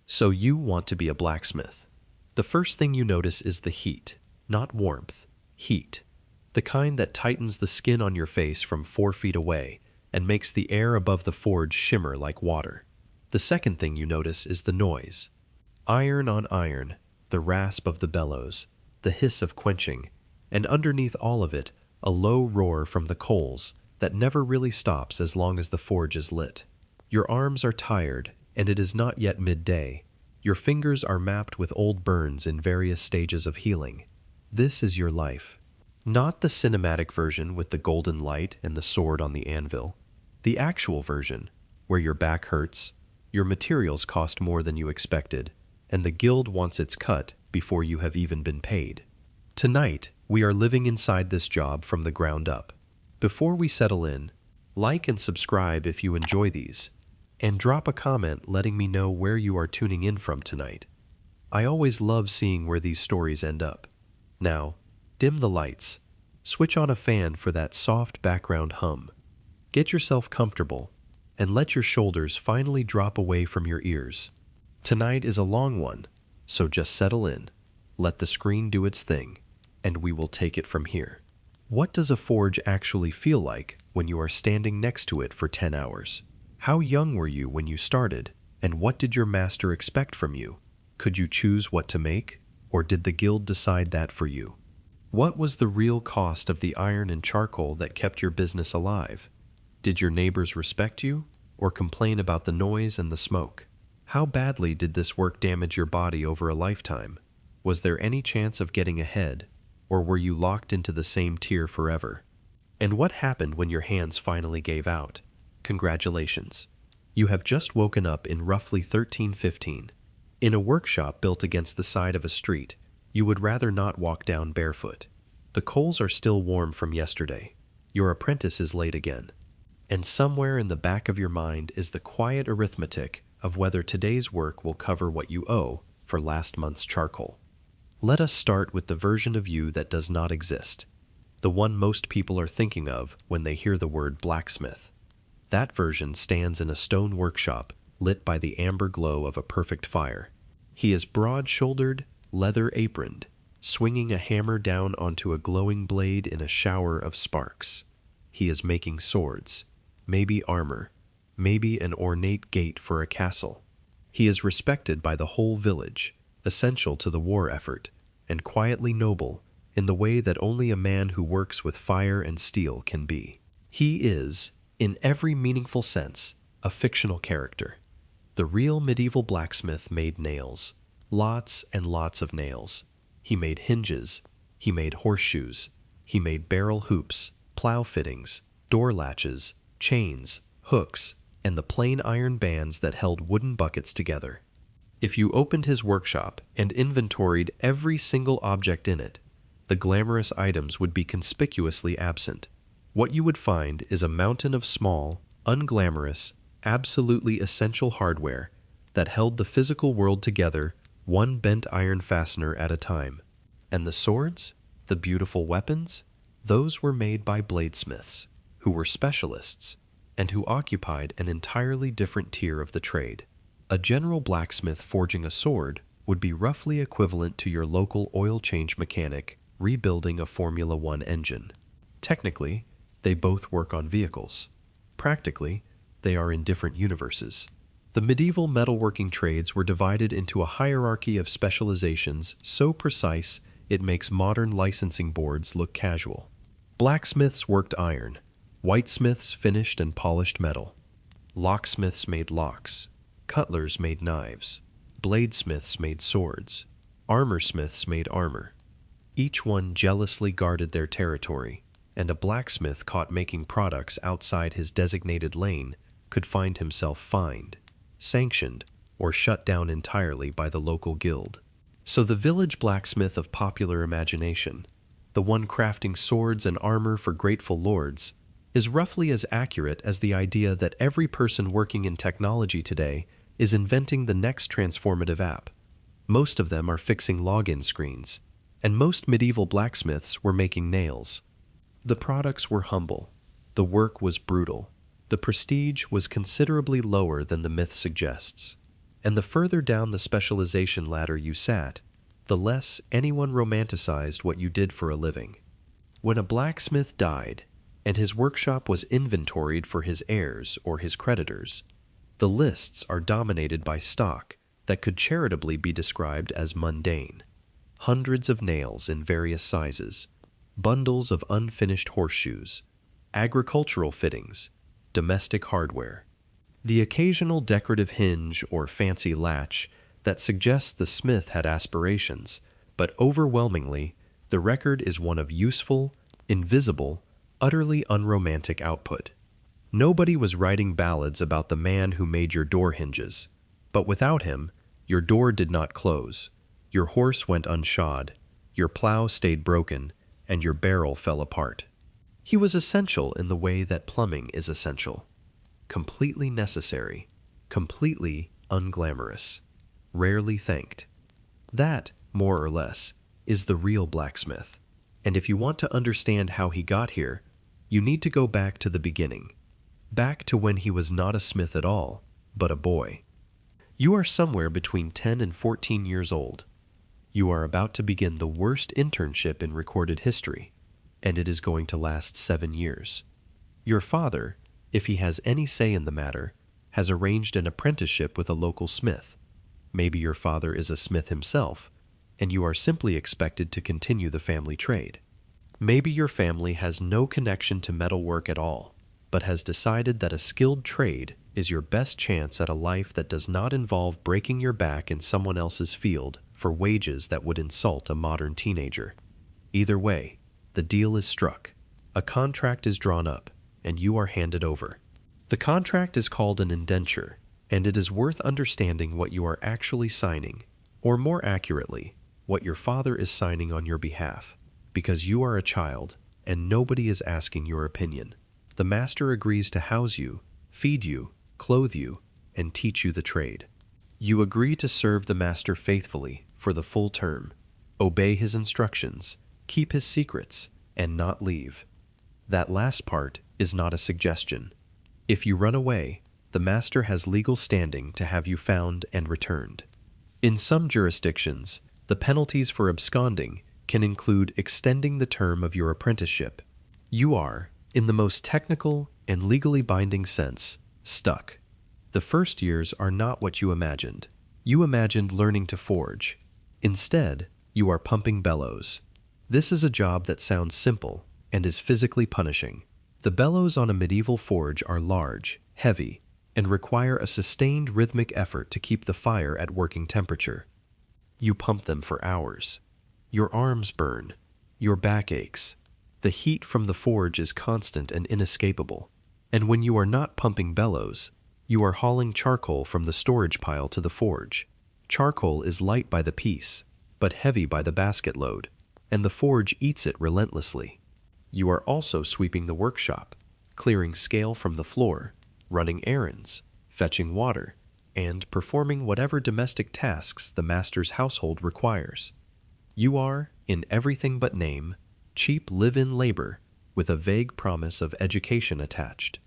So you want to be a blacksmith. The first thing you notice is the heat, not warmth, heat. The kind that tightens the skin on your face from 4 feet away and makes the air above the forge shimmer like water. The second thing you notice is the noise. Iron on iron, the rasp of the bellows, the hiss of quenching, and underneath all of it, a low roar from the coals that never really stops as long as the forge is lit. Your arms are tired, and it is not yet midday. Your fingers are mapped with old burns in various stages of healing. This is your life. Not the cinematic version with the golden light and the sword on the anvil. The actual version, where your back hurts, your materials cost more than you expected, and the guild wants its cut before you have even been paid. Tonight, we are living inside this job from the ground up. Before we settle in, like and subscribe if you enjoy these, and drop a comment letting me know where you are tuning in from tonight. I always love seeing where these stories end up. Now, dim the lights, switch on a fan for that soft background hum. Get yourself comfortable, and let your shoulders finally drop away from your ears. Tonight is a long one, so just settle in, let the screen do its thing, and we will take it from here. What does a forge actually feel like when you are standing next to it for 10 hours? How young were you when you started, and what did your master expect from you? Could you choose what to make, or did the guild decide that for you? What was the real cost of the iron and charcoal that kept your business alive? Did your neighbors respect you, or complain about the noise and the smoke? How badly did this work damage your body over a lifetime? Was there any chance of getting ahead, or were you locked into the same tier forever? And what happened when your hands finally gave out? Congratulations. You have just woken up in roughly 1315. In a workshop built against the side of a street, you would rather not walk down barefoot. The coals are still warm from yesterday. Your apprentice is late again. And somewhere in the back of your mind is the quiet arithmetic of whether today's work will cover what you owe for last month's charcoal. Let us start with the version of you that does not exist, the one most people are thinking of when they hear the word blacksmith. That version stands in a stone workshop lit by the amber glow of a perfect fire. He is broad-shouldered, leather-aproned, swinging a hammer down onto a glowing blade in a shower of sparks. He is making swords, maybe armor, maybe an ornate gate for a castle. He is respected by the whole village, essential to the war effort, and quietly noble in the way that only a man who works with fire and steel can be. He is, in every meaningful sense, a fictional character. The real medieval blacksmith made nails, lots and lots of nails. He made hinges, he made horseshoes, he made barrel hoops, plow fittings, door latches, chains, hooks, and the plain iron bands that held wooden buckets together. If you opened his workshop and inventoried every single object in it, the glamorous items would be conspicuously absent. What you would find is a mountain of small, unglamorous, absolutely essential hardware that held the physical world together, one bent iron fastener at a time. And the swords, the beautiful weapons, those were made by bladesmiths, who were specialists, and who occupied an entirely different tier of the trade. A general blacksmith forging a sword would be roughly equivalent to your local oil change mechanic rebuilding a Formula One engine. Technically, they both work on vehicles. Practically, they are in different universes. The medieval metalworking trades were divided into a hierarchy of specializations so precise it makes modern licensing boards look casual. Blacksmiths worked iron, whitesmiths finished and polished metal, locksmiths made locks, cutlers made knives, bladesmiths made swords, armorsmiths made armor. Each one jealously guarded their territory, and a blacksmith caught making products outside his designated lane could find himself fined, sanctioned, or shut down entirely by the local guild. So the village blacksmith of popular imagination, the one crafting swords and armor for grateful lords, is roughly as accurate as the idea that every person working in technology today is inventing the next transformative app. Most of them are fixing login screens, and most medieval blacksmiths were making nails. The products were humble. The work was brutal. The prestige was considerably lower than the myth suggests. And the further down the specialization ladder you sat, the less anyone romanticized what you did for a living. When a blacksmith died, and his workshop was inventoried for his heirs or his creditors, the lists are dominated by stock that could charitably be described as mundane. Hundreds of nails in various sizes, bundles of unfinished horseshoes, agricultural fittings, domestic hardware, the occasional decorative hinge or fancy latch that suggests the smith had aspirations, but overwhelmingly, the record is one of useful, invisible, utterly unromantic output. Nobody was writing ballads about the man who made your door hinges, but without him, your door did not close, your horse went unshod, your plow stayed broken, and your barrel fell apart. He was essential in the way that plumbing is essential. Completely necessary, completely unglamorous, rarely thanked. That, more or less, is the real blacksmith. And if you want to understand how he got here, you need to go back to the beginning. Back to when he was not a smith at all, but a boy. You are somewhere between 10 and 14 years old. You are about to begin the worst internship in recorded history, and it is going to last 7 years. Your father, if he has any say in the matter, has arranged an apprenticeship with a local smith. Maybe your father is a smith himself, and you are simply expected to continue the family trade. Maybe your family has no connection to metalwork at all, but has decided that a skilled trade is your best chance at a life that does not involve breaking your back in someone else's field for wages that would insult a modern teenager. Either way, the deal is struck. A contract is drawn up, and you are handed over. The contract is called an indenture, and it is worth understanding what you are actually signing, or more accurately, what your father is signing on your behalf, because you are a child, and nobody is asking your opinion. The master agrees to house you, feed you, clothe you, and teach you the trade. You agree to serve the master faithfully for the full term, obey his instructions, keep his secrets, and not leave. That last part is not a suggestion. If you run away, the master has legal standing to have you found and returned. In some jurisdictions, the penalties for absconding can include extending the term of your apprenticeship. You are, in the most technical and legally binding sense, stuck. The first years are not what you imagined. You imagined learning to forge. Instead, you are pumping bellows. This is a job that sounds simple and is physically punishing. The bellows on a medieval forge are large, heavy, and require a sustained rhythmic effort to keep the fire at working temperature. You pump them for hours. Your arms burn. Your back aches. The heat from the forge is constant and inescapable. And when you are not pumping bellows, you are hauling charcoal from the storage pile to the forge. Charcoal is light by the piece, but heavy by the basket load, and the forge eats it relentlessly. You are also sweeping the workshop, clearing scale from the floor, running errands, fetching water, and performing whatever domestic tasks the master's household requires. You are, in everything but name, cheap live-in labor with a vague promise of education attached.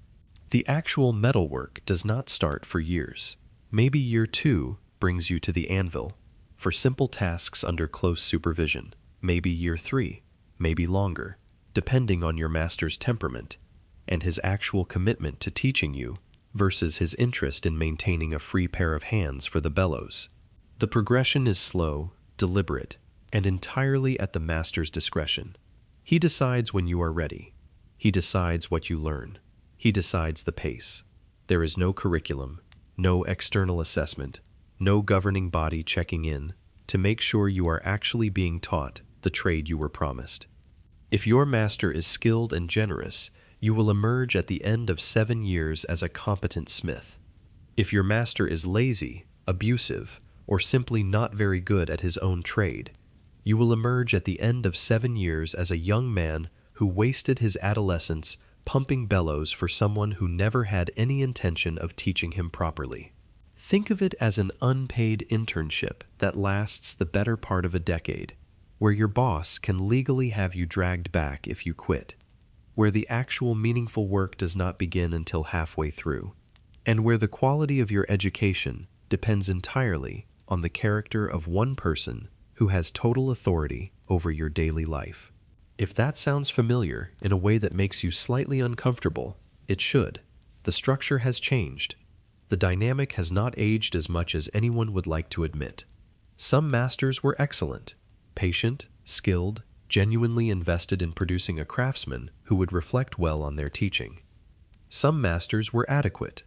The actual metalwork does not start for years. Maybe year 2 brings you to the anvil for simple tasks under close supervision. Maybe year 3, maybe longer, depending on your master's temperament and his actual commitment to teaching you versus his interest in maintaining a free pair of hands for the bellows. The progression is slow, deliberate, and entirely at the master's discretion. He decides when you are ready. He decides what you learn. He decides the pace. There is no curriculum, no external assessment, no governing body checking in to make sure you are actually being taught the trade you were promised. If your master is skilled and generous, you will emerge at the end of 7 years as a competent smith. If your master is lazy, abusive, or simply not very good at his own trade, you will emerge at the end of 7 years as a young man who wasted his adolescence pumping bellows for someone who never had any intention of teaching him properly. Think of it as an unpaid internship that lasts the better part of a decade, where your boss can legally have you dragged back if you quit, where the actual meaningful work does not begin until halfway through, and where the quality of your education depends entirely on the character of one person who has total authority over your daily life. If that sounds familiar in a way that makes you slightly uncomfortable, it should. The structure has changed. The dynamic has not aged as much as anyone would like to admit. Some masters were excellent, patient, skilled, genuinely invested in producing a craftsman who would reflect well on their teaching. Some masters were adequate.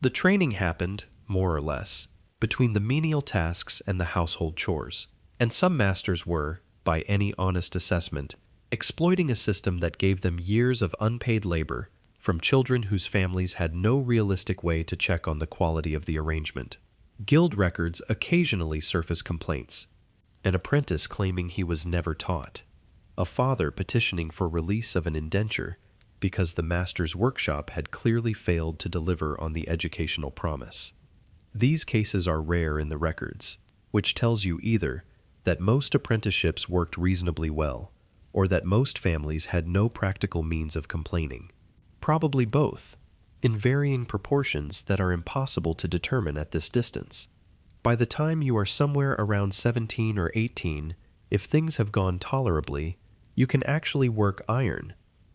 The training happened, more or less, between the menial tasks and the household chores, and some masters were, by any honest assessment, exploiting a system that gave them years of unpaid labor from children whose families had no realistic way to check on the quality of the arrangement. Guild records occasionally surface complaints. An apprentice claiming he was never taught. A father petitioning for release of an indenture because the master's workshop had clearly failed to deliver on the educational promise. These cases are rare in the records, which tells you either that most apprenticeships worked reasonably well, or that most families had no practical means of complaining. Probably both, in varying proportions that are impossible to determine at this distance. By the time you are somewhere around 17 or 18, if things have gone tolerably, you can actually work iron.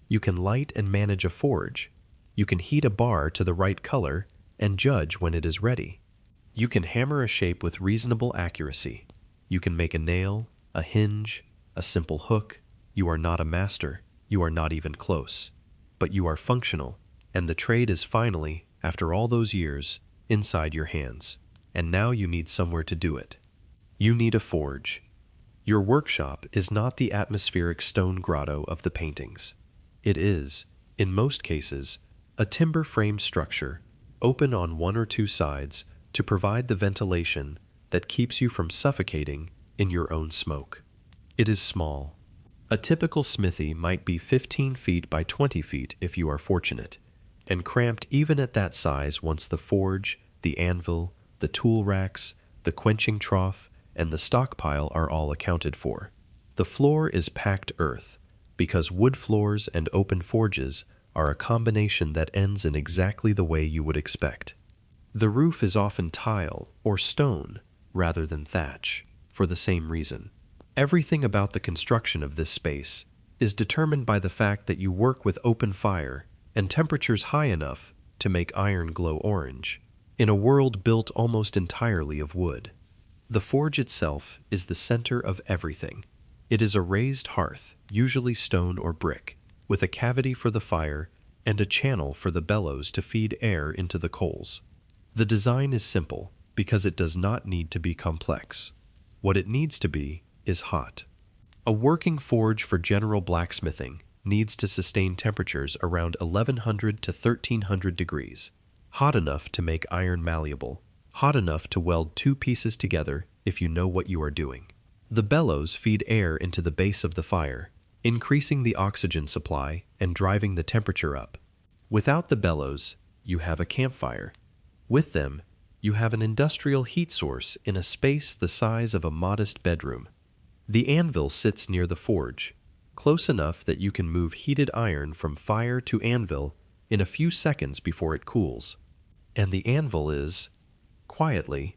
You can light and manage a forge. You can heat a bar to the right color and judge when it is ready. You can hammer a shape with reasonable accuracy. You can make a nail, a hinge, a simple hook. You are not a master. You are not even close. But you are functional, and the trade is finally, after all those years, inside your hands. And now you need somewhere to do it. You need a forge. Your workshop is not the atmospheric stone grotto of the paintings. It is, in most cases, a timber-framed structure, open on one or two sides to provide the ventilation that keeps you from suffocating in your own smoke. It is small. A typical smithy might be 15 feet by 20 feet if you are fortunate, and cramped even at that size once the forge, the anvil, the tool racks, the quenching trough, and the stockpile are all accounted for. The floor is packed earth, because wood floors and open forges are a combination that ends in exactly the way you would expect. The roof is often tile or stone rather than thatch, for the same reason. Everything about the construction of this space is determined by the fact that you work with open fire and temperatures high enough to make iron glow orange, in a world built almost entirely of wood. The forge itself is the center of everything. It is a raised hearth, usually stone or brick, with a cavity for the fire and a channel for the bellows to feed air into the coals. The design is simple because it does not need to be complex. What it needs to be is hot. A working forge for general blacksmithing needs to sustain temperatures around 1100 to 1300 degrees, hot enough to make iron malleable, hot enough to weld two pieces together if you know what you are doing. The bellows feed air into the base of the fire, increasing the oxygen supply and driving the temperature up. Without the bellows, you have a campfire. With them, you have an industrial heat source in a space the size of a modest bedroom. The anvil sits near the forge, close enough that you can move heated iron from fire to anvil in a few seconds before it cools. And the anvil is, quietly,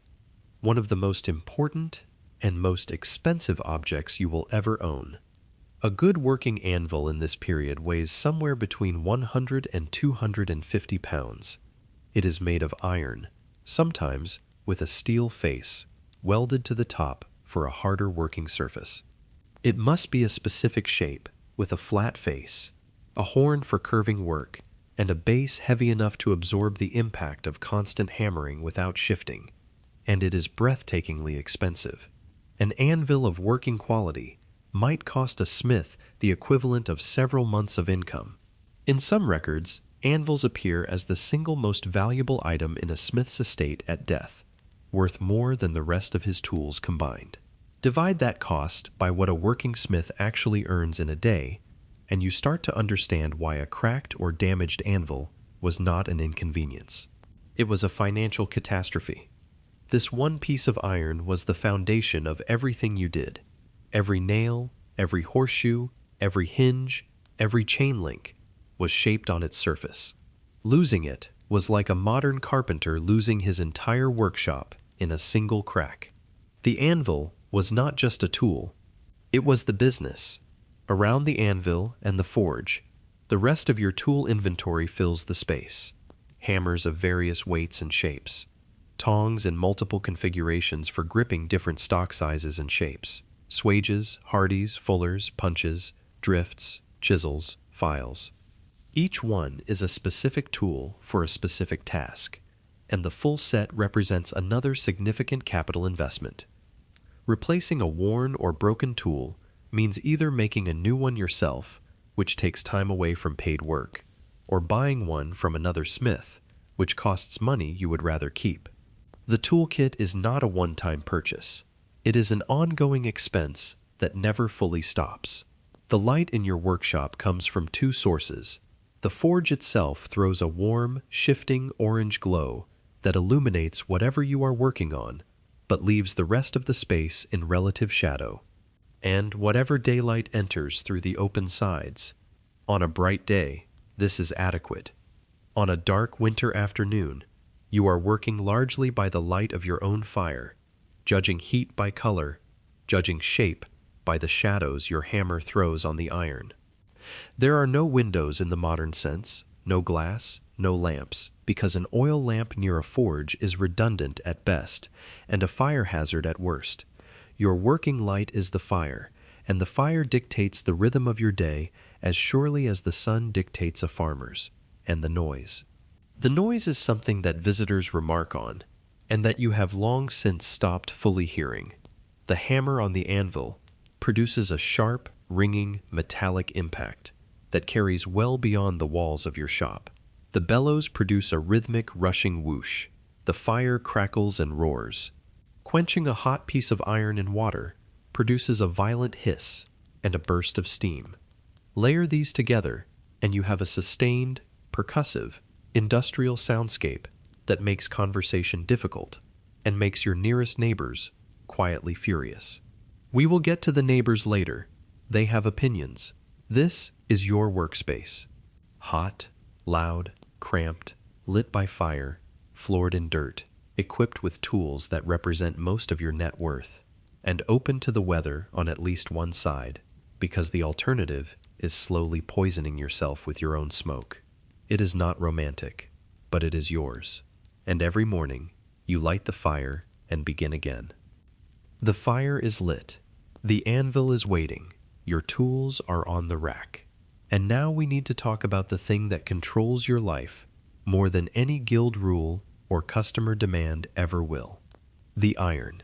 one of the most important and most expensive objects you will ever own. A good working anvil in this period weighs somewhere between 100 and 250 pounds. It is made of iron, sometimes with a steel face, welded to the top for a harder working surface. It must be a specific shape, with a flat face, a horn for curving work, and a base heavy enough to absorb the impact of constant hammering without shifting. And it is breathtakingly expensive. An anvil of working quality might cost a smith the equivalent of several months of income. In some records, anvils appear as the single most valuable item in a smith's estate at death, worth more than the rest of his tools combined. Divide that cost by what a working smith actually earns in a day, and you start to understand why a cracked or damaged anvil was not an inconvenience. It was a financial catastrophe. This one piece of iron was the foundation of everything you did. Every nail, every horseshoe, every hinge, every chain link was shaped on its surface. Losing it was like a modern carpenter losing his entire workshop in a single crack. The anvil was not just a tool, it was the business. Around the anvil and the forge, the rest of your tool inventory fills the space. Hammers of various weights and shapes, tongs in multiple configurations for gripping different stock sizes and shapes, swages, hardies, fullers, punches, drifts, chisels, files. Each one is a specific tool for a specific task, and the full set represents another significant capital investment. Replacing a worn or broken tool means either making a new one yourself, which takes time away from paid work, or buying one from another smith, which costs money you would rather keep. The toolkit is not a one-time purchase. It is an ongoing expense that never fully stops. The light in your workshop comes from two sources. The forge itself throws a warm, shifting orange glow that illuminates whatever you are working on, but leaves the rest of the space in relative shadow. And whatever daylight enters through the open sides. On a bright day, this is adequate. On a dark winter afternoon, you are working largely by the light of your own fire, judging heat by color, judging shape by the shadows your hammer throws on the iron. There are no windows in the modern sense, no glass, no lamps, because an oil lamp near a forge is redundant at best and a fire hazard at worst. Your working light is the fire, and the fire dictates the rhythm of your day as surely as the sun dictates a farmer's, and the noise. The noise is something that visitors remark on, and that you have long since stopped fully hearing. The hammer on the anvil produces a sharp, ringing, metallic impact that carries well beyond the walls of your shop. The bellows produce a rhythmic, rushing whoosh. The fire crackles and roars. Quenching a hot piece of iron in water produces a violent hiss and a burst of steam. Layer these together, and you have a sustained, percussive, industrial soundscape that makes conversation difficult and makes your nearest neighbors quietly furious. We will get to the neighbors later. They have opinions. This is your workspace. Hot, loud, cramped, lit by fire, floored in dirt, equipped with tools that represent most of your net worth, and open to the weather on at least one side, because the alternative is slowly poisoning yourself with your own smoke. It is not romantic, but it is yours. And every morning, you light the fire and begin again. The fire is lit. The anvil is waiting. Your tools are on the rack. And now we need to talk about the thing that controls your life more than any guild rule or customer demand ever will. The iron.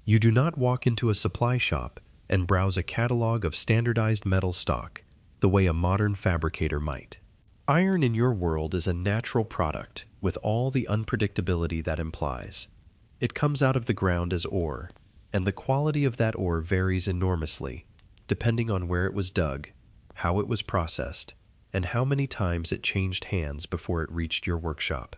You do not walk into a supply shop and browse a catalog of standardized metal stock the way a modern fabricator might. Iron in your world is a natural product with all the unpredictability that implies. It comes out of the ground as ore, and the quality of that ore varies enormously, depending on where it was dug, how it was processed, and how many times it changed hands before it reached your workshop.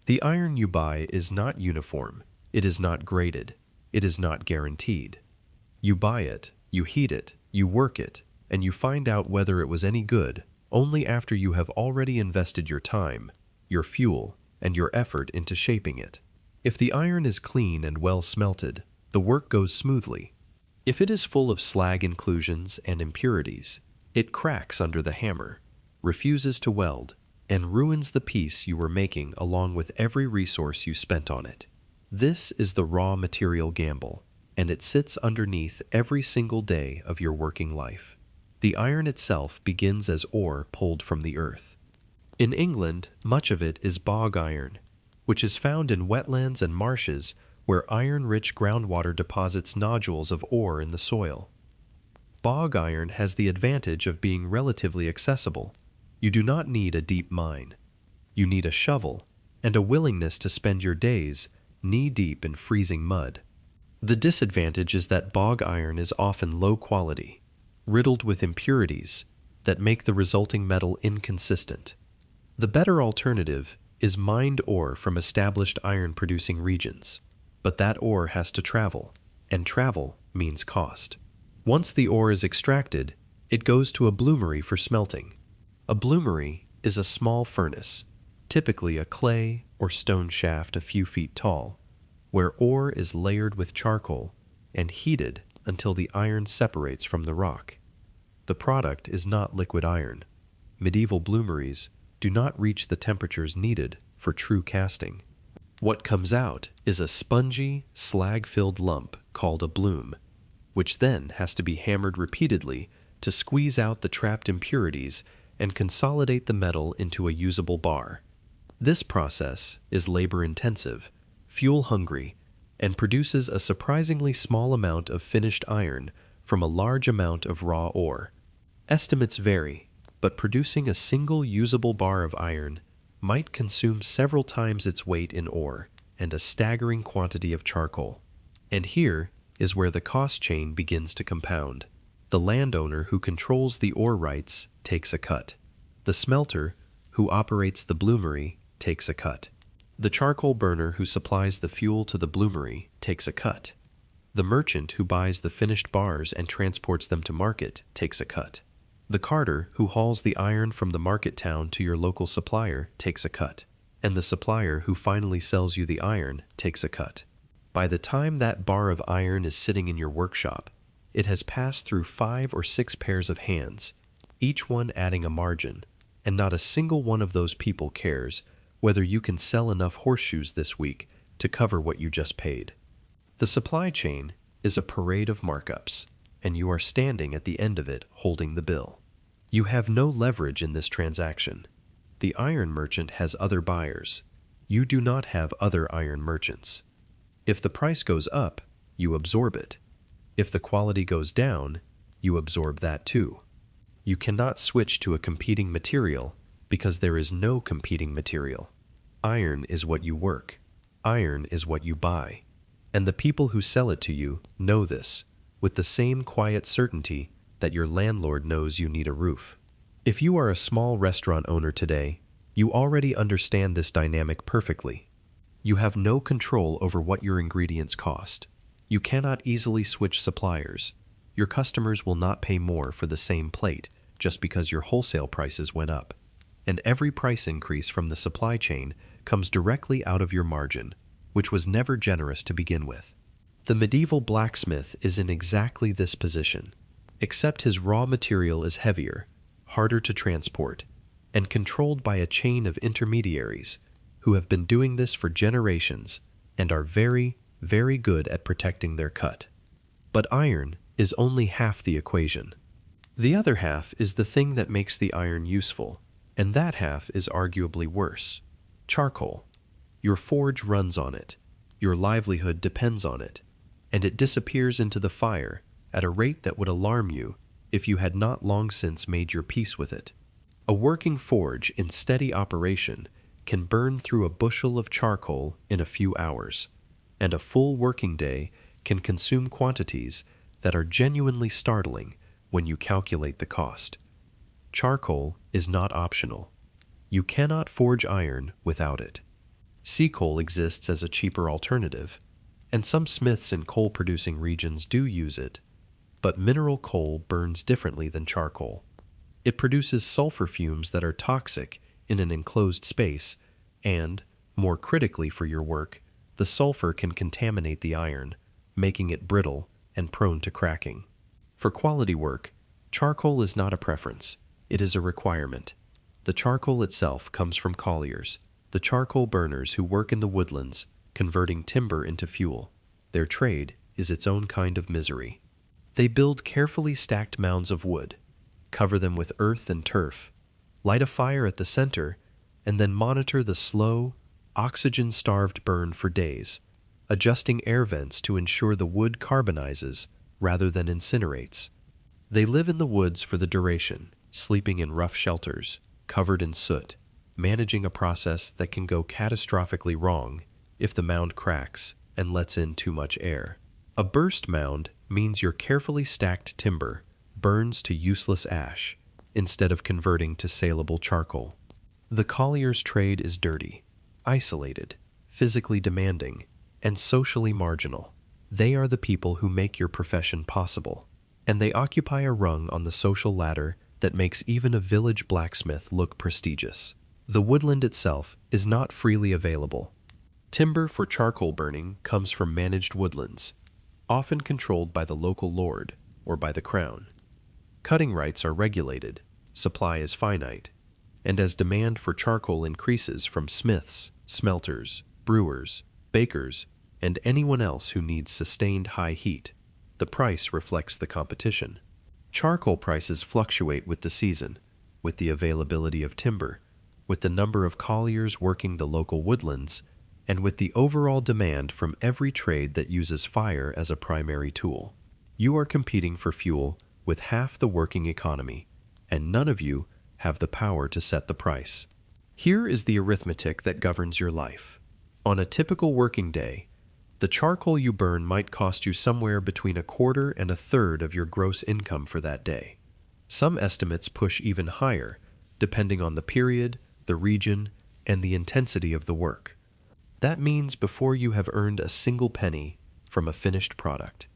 The iron you buy is not uniform, it is not graded, it is not guaranteed. You buy it, you heat it, you work it, and you find out whether it was any good only after you have already invested your time, your fuel, and your effort into shaping it. If the iron is clean and well smelted, the work goes smoothly. If it is full of slag inclusions and impurities, it cracks under the hammer, refuses to weld, and ruins the piece you were making along with every resource you spent on it. This is the raw material gamble, and it sits underneath every single day of your working life. The iron itself begins as ore pulled from the earth. In England, much of it is bog iron, which is found in wetlands and marshes where iron-rich groundwater deposits nodules of ore in the soil. Bog iron has the advantage of being relatively accessible. You do not need a deep mine. You need a shovel and a willingness to spend your days knee-deep in freezing mud. The disadvantage is that bog iron is often low quality, riddled with impurities that make the resulting metal inconsistent. The better alternative is mined ore from established iron-producing regions, but that ore has to travel, and travel means cost. Once the ore is extracted, it goes to a bloomery for smelting. A bloomery is a small furnace, typically a clay or stone shaft a few feet tall, where ore is layered with charcoal and heated until the iron separates from the rock. The product is not liquid iron. Medieval bloomeries do not reach the temperatures needed for true casting. What comes out is a spongy, slag-filled lump called a bloom, which then has to be hammered repeatedly to squeeze out the trapped impurities and consolidate the metal into a usable bar. This process is labor-intensive, fuel-hungry, and produces a surprisingly small amount of finished iron from a large amount of raw ore. Estimates vary, but producing a single usable bar of iron might consume several times its weight in ore and a staggering quantity of charcoal. And here is where the cost chain begins to compound. The landowner who controls the ore rights takes a cut. The smelter who operates the bloomery takes a cut. The charcoal burner who supplies the fuel to the bloomery takes a cut. The merchant who buys the finished bars and transports them to market takes a cut. The carter who hauls the iron from the market town to your local supplier takes a cut. And the supplier who finally sells you the iron takes a cut. By the time that bar of iron is sitting in your workshop, it has passed through 5 or 6 pairs of hands, each one adding a margin, and not a single one of those people cares whether you can sell enough horseshoes this week to cover what you just paid. The supply chain is a parade of markups, and you are standing at the end of it holding the bill. You have no leverage in this transaction. The iron merchant has other buyers. You do not have other iron merchants. If the price goes up, you absorb it. If the quality goes down, you absorb that too. You cannot switch to a competing material because there is no competing material. Iron is what you work. Iron is what you buy. And the people who sell it to you know this, with the same quiet certainty that your landlord knows you need a roof. If you are a small restaurant owner today, you already understand this dynamic perfectly. You have no control over what your ingredients cost. You cannot easily switch suppliers. Your customers will not pay more for the same plate just because your wholesale prices went up. And every price increase from the supply chain comes directly out of your margin, which was never generous to begin with. The medieval blacksmith is in exactly this position, except his raw material is heavier, harder to transport, and controlled by a chain of intermediaries who have been doing this for generations and are very, very good at protecting their cut. But iron is only half the equation. The other half is the thing that makes the iron useful, and that half is arguably worse. Charcoal. Your forge runs on it. Your livelihood depends on it, and it disappears into the fire at a rate that would alarm you if you had not long since made your peace with it. A working forge in steady operation can burn through a bushel of charcoal in a few hours, and a full working day can consume quantities that are genuinely startling when you calculate the cost. Charcoal is not optional. You cannot forge iron without it. Sea coal exists as a cheaper alternative, and some smiths in coal-producing regions do use it, but mineral coal burns differently than charcoal. It produces sulfur fumes that are toxic in an enclosed space, and, more critically for your work, the sulfur can contaminate the iron, making it brittle and prone to cracking. For quality work, charcoal is not a preference, it is a requirement. The charcoal itself comes from colliers, the charcoal burners who work in the woodlands, converting timber into fuel. Their trade is its own kind of misery. They build carefully stacked mounds of wood, cover them with earth and turf, light a fire at the center, and then monitor the slow, oxygen-starved burn for days, adjusting air vents to ensure the wood carbonizes rather than incinerates. They live in the woods for the duration, sleeping in rough shelters, covered in soot, managing a process that can go catastrophically wrong if the mound cracks and lets in too much air. A burst mound means your carefully stacked timber burns to useless ash instead of converting to saleable charcoal. The collier's trade is dirty, isolated, physically demanding, and socially marginal. They are the people who make your profession possible, and they occupy a rung on the social ladder that makes even a village blacksmith look prestigious. The woodland itself is not freely available. Timber for charcoal burning comes from managed woodlands, often controlled by the local lord or by the crown. Cutting rights are regulated, supply is finite, and as demand for charcoal increases from smiths, smelters, brewers, bakers, and anyone else who needs sustained high heat, the price reflects the competition. Charcoal prices fluctuate with the season, with the availability of timber, with the number of colliers working the local woodlands, and with the overall demand from every trade that uses fire as a primary tool. You are competing for fuel with half the working economy, and none of you have the power to set the price. Here is the arithmetic that governs your life. On a typical working day, the charcoal you burn might cost you somewhere between a quarter and a third of your gross income for that day. Some estimates push even higher, depending on the period, the region, and the intensity of the work. That means before you have earned a single penny from a finished product,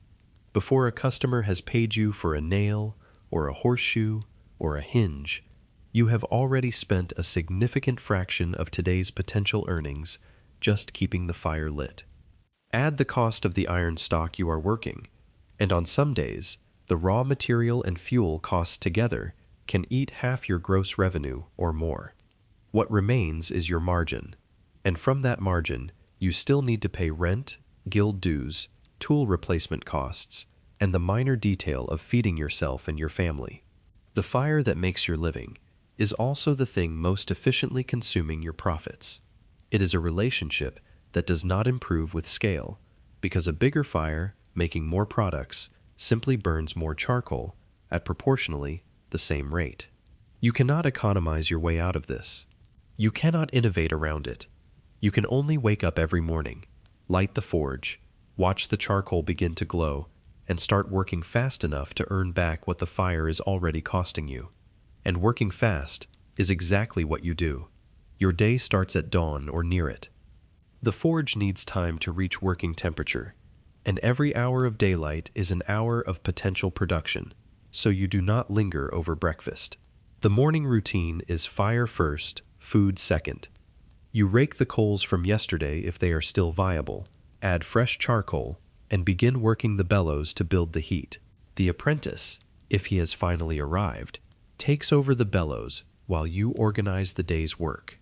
before a customer has paid you for a nail or a horseshoe or a hinge, you have already spent a significant fraction of today's potential earnings just keeping the fire lit. Add the cost of the iron stock you are working, and on some days, the raw material and fuel costs together can eat half your gross revenue or more. What remains is your margin, and from that margin, you still need to pay rent, guild dues, tool replacement costs, and the minor detail of feeding yourself and your family. The fire that makes your living is also the thing most efficiently consuming your profits. It is a relationship that does not improve with scale, because a bigger fire, making more products, simply burns more charcoal at proportionally the same rate. You cannot economize your way out of this. You cannot innovate around it. You can only wake up every morning, light the forge, watch the charcoal begin to glow, and start working fast enough to earn back what the fire is already costing you. And working fast is exactly what you do. Your day starts at dawn or near it. The forge needs time to reach working temperature, and every hour of daylight is an hour of potential production, so you do not linger over breakfast. The morning routine is fire first, food second. You rake the coals from yesterday if they are still viable, add fresh charcoal, and begin working the bellows to build the heat. The apprentice, if he has finally arrived, takes over the bellows while you organize the day's work.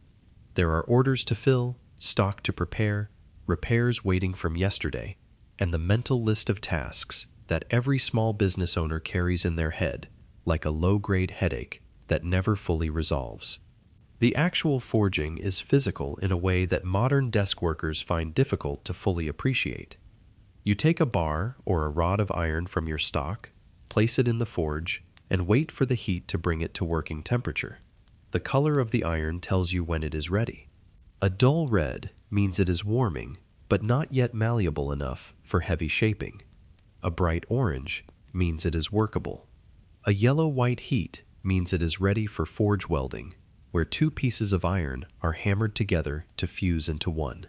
There are orders to fill, stock to prepare, repairs waiting from yesterday, and the mental list of tasks that every small business owner carries in their head, like a low-grade headache that never fully resolves. The actual forging is physical in a way that modern desk workers find difficult to fully appreciate. You take a bar or a rod of iron from your stock, place it in the forge, and wait for the heat to bring it to working temperature. The color of the iron tells you when it is ready. A dull red means it is warming, but not yet malleable enough for heavy shaping. A bright orange means it is workable. A yellow-white heat means it is ready for forge welding, where two pieces of iron are hammered together to fuse into one.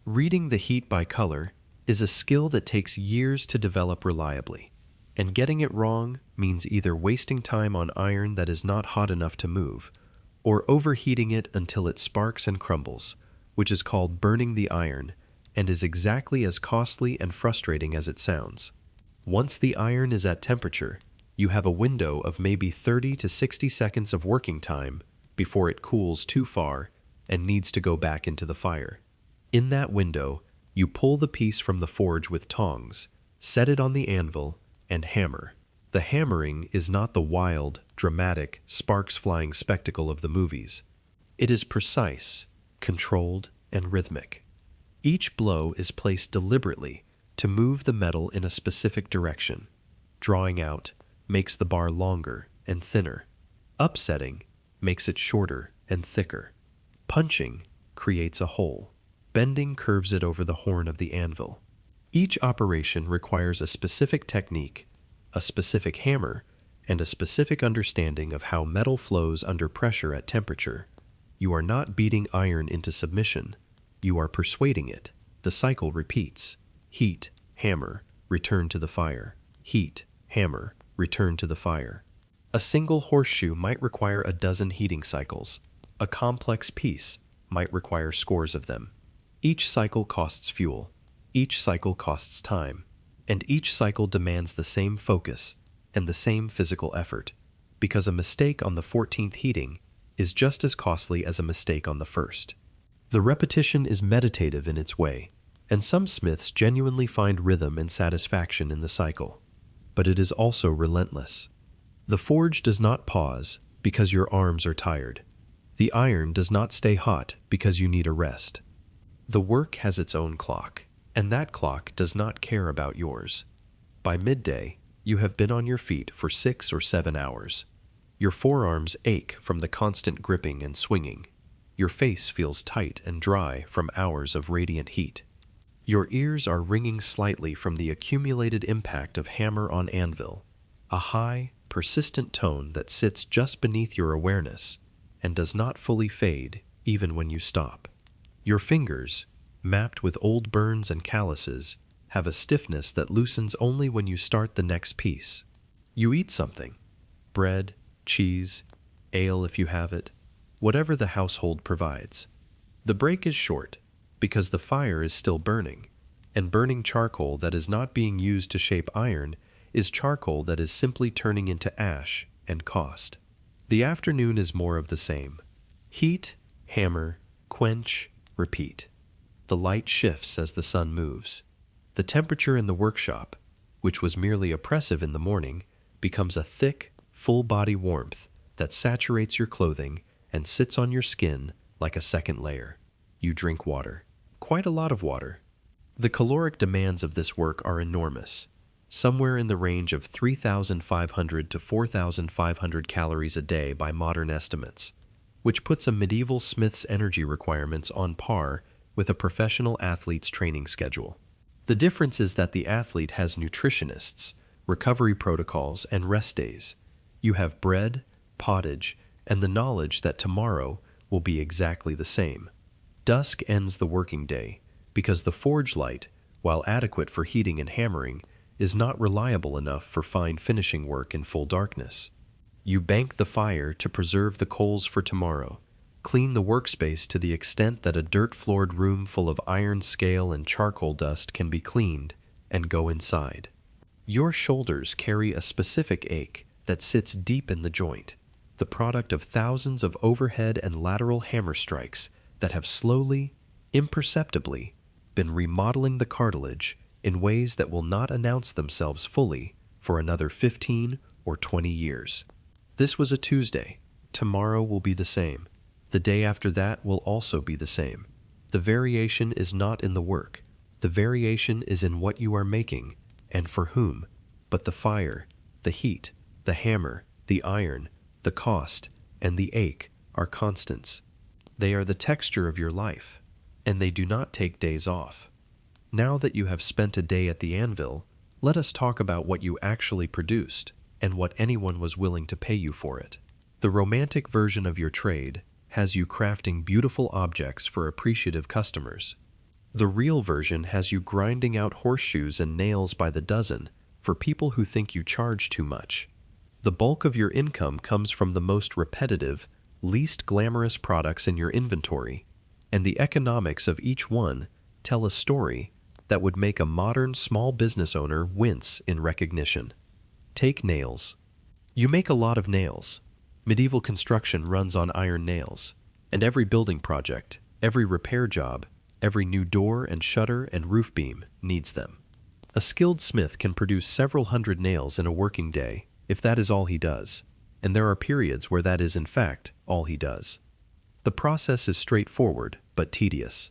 Reading the heat by color is a skill that takes years to develop reliably, and getting it wrong means either wasting time on iron that is not hot enough to move, or overheating it until it sparks and crumbles, which is called burning the iron, and is exactly as costly and frustrating as it sounds. Once the iron is at temperature, you have a window of maybe 30 to 60 seconds of working time before it cools too far and needs to go back into the fire. In that window, you pull the piece from the forge with tongs, set it on the anvil, and hammer. The hammering is not the wild, dramatic, sparks-flying spectacle of the movies. It is precise, controlled, and rhythmic. Each blow is placed deliberately to move the metal in a specific direction. Drawing out makes the bar longer and thinner. Upsetting makes it shorter and thicker. Punching creates a hole. Bending curves it over the horn of the anvil. Each operation requires a specific technique, a specific hammer, and a specific understanding of how metal flows under pressure at temperature. You are not beating iron into submission. You are persuading it. The cycle repeats. Heat, hammer, return to the fire. Heat, hammer, return to the fire. A single horseshoe might require a dozen heating cycles, A complex piece might require scores of them. Each cycle costs fuel, each cycle costs time, and each cycle demands the same focus and the same physical effort, because a mistake on the 14th heating is just as costly as a mistake on the first. The repetition is meditative in its way, and some smiths genuinely find rhythm and satisfaction in the cycle. But it is also relentless. The forge does not pause because your arms are tired. The iron does not stay hot because you need a rest. The work has its own clock, and that clock does not care about yours. By midday, you have been on your feet for 6 or 7 hours. Your forearms ache from the constant gripping and swinging. Your face feels tight and dry from hours of radiant heat. Your ears are ringing slightly from the accumulated impact of hammer on anvil, a high, persistent tone that sits just beneath your awareness and does not fully fade even when you stop. Your fingers, mapped with old burns and calluses, have a stiffness that loosens only when you start the next piece. You eat something: bread, cheese, ale if you have it, whatever the household provides. The break is short because the fire is still burning, and burning charcoal that is not being used to shape iron is charcoal that is simply turning into ash and cost. The afternoon is more of the same. Heat, hammer, quench, repeat. The light shifts as the sun moves. The temperature in the workshop, which was merely oppressive in the morning, becomes a thick, full-body warmth that saturates your clothing and sits on your skin like a second layer. You drink water. Quite a lot of water. The caloric demands of this work are enormous, somewhere in the range of 3,500 to 4,500 calories a day by modern estimates, which puts a medieval smith's energy requirements on par with a professional athlete's training schedule. The difference is that the athlete has nutritionists, recovery protocols, and rest days. You have bread, pottage, and the knowledge that tomorrow will be exactly the same. Dusk ends the working day because the forge light, while adequate for heating and hammering, is not reliable enough for fine finishing work in full darkness. You bank the fire to preserve the coals for tomorrow, clean the workspace to the extent that a dirt-floored room full of iron scale and charcoal dust can be cleaned, and go inside. Your shoulders carry a specific ache that sits deep in the joint, the product of thousands of overhead and lateral hammer strikes that have slowly, imperceptibly, been remodeling the cartilage in ways that will not announce themselves fully for another 15 or 20 years. This was a Tuesday. Tomorrow will be the same. The day after that will also be the same. The variation is not in the work. The variation is in what you are making and for whom. But the fire, the heat, the hammer, the iron, the cost, and the ache are constants. They are the texture of your life, and they do not take days off. Now that you have spent a day at the anvil, let us talk about what you actually produced and what anyone was willing to pay you for it. The romantic version of your trade has you crafting beautiful objects for appreciative customers. The real version has you grinding out horseshoes and nails by the dozen for people who think you charge too much. The bulk of your income comes from the most repetitive, least glamorous products in your inventory, and the economics of each one tell a story that would make a modern small business owner wince in recognition. Take nails. You make a lot of nails. Medieval construction runs on iron nails, and every building project, every repair job, every new door and shutter and roof beam needs them. A skilled smith can produce several hundred nails in a working day if that is all he does, and there are periods where that is in fact all he does. The process is straightforward but tedious.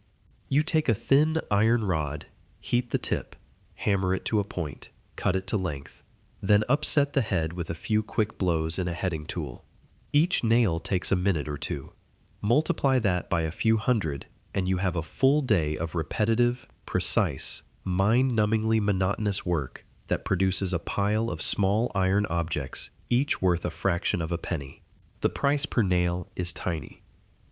You take a thin iron rod, heat the tip, hammer it to a point, cut it to length, then upset the head with a few quick blows in a heading tool. Each nail takes a minute or two. Multiply that by a few hundred, and you have a full day of repetitive, precise, mind-numbingly monotonous work that produces a pile of small iron objects, each worth a fraction of a penny. The price per nail is tiny.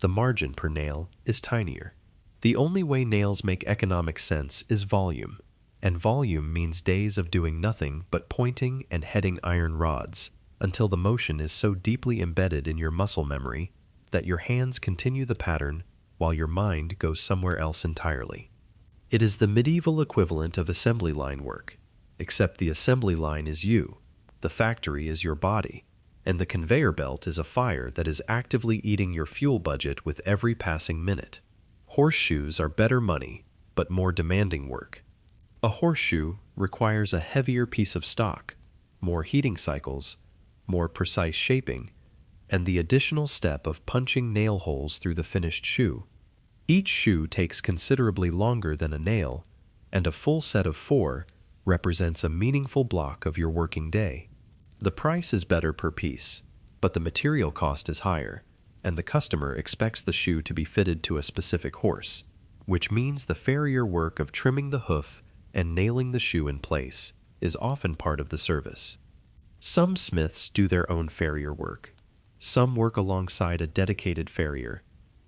The margin per nail is tinier. The only way nails make economic sense is volume, and volume means days of doing nothing but pointing and heading iron rods until the motion is so deeply embedded in your muscle memory that your hands continue the pattern while your mind goes somewhere else entirely. It is the medieval equivalent of assembly line work, except the assembly line is you, the factory is your body, and the conveyor belt is a fire that is actively eating your fuel budget with every passing minute. Horseshoes are better money, but more demanding work. A horseshoe requires a heavier piece of stock, more heating cycles, more precise shaping, and the additional step of punching nail holes through the finished shoe. Each shoe takes considerably longer than a nail, and a full set of 4 represents a meaningful block of your working day. The price is better per piece, but the material cost is higher, and the customer expects the shoe to be fitted to a specific horse, which means the farrier work of trimming the hoof and nailing the shoe in place is often part of the service. Some smiths do their own farrier work. Some work alongside a dedicated farrier.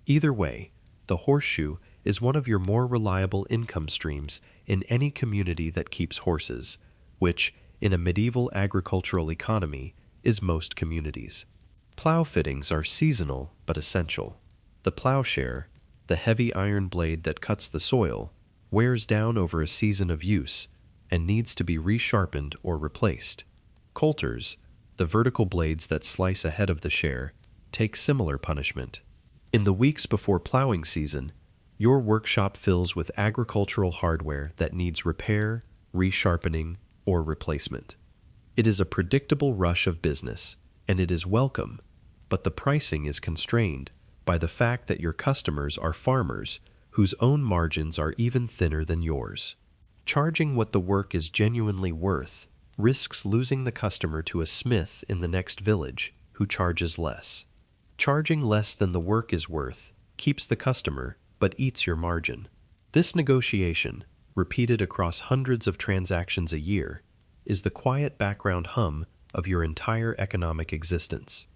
Either way, the horseshoe is one of your more reliable income streams in any community that keeps horses, which, in a medieval agricultural economy, is most communities. Plow fittings are seasonal but essential. The plowshare, the heavy iron blade that cuts the soil, wears down over a season of use and needs to be resharpened or replaced. Coulters, the vertical blades that slice ahead of the share, take similar punishment. In the weeks before plowing season, your workshop fills with agricultural hardware that needs repair, resharpening, or replacement. It is a predictable rush of business, and it is welcome, but the pricing is constrained by the fact that your customers are farmers whose own margins are even thinner than yours. Charging what the work is genuinely worth risks losing the customer to a smith in the next village who charges less. Charging less than the work is worth keeps the customer but eats your margin. This negotiation, repeated across hundreds of transactions a year, is the quiet background hum of your entire economic existence.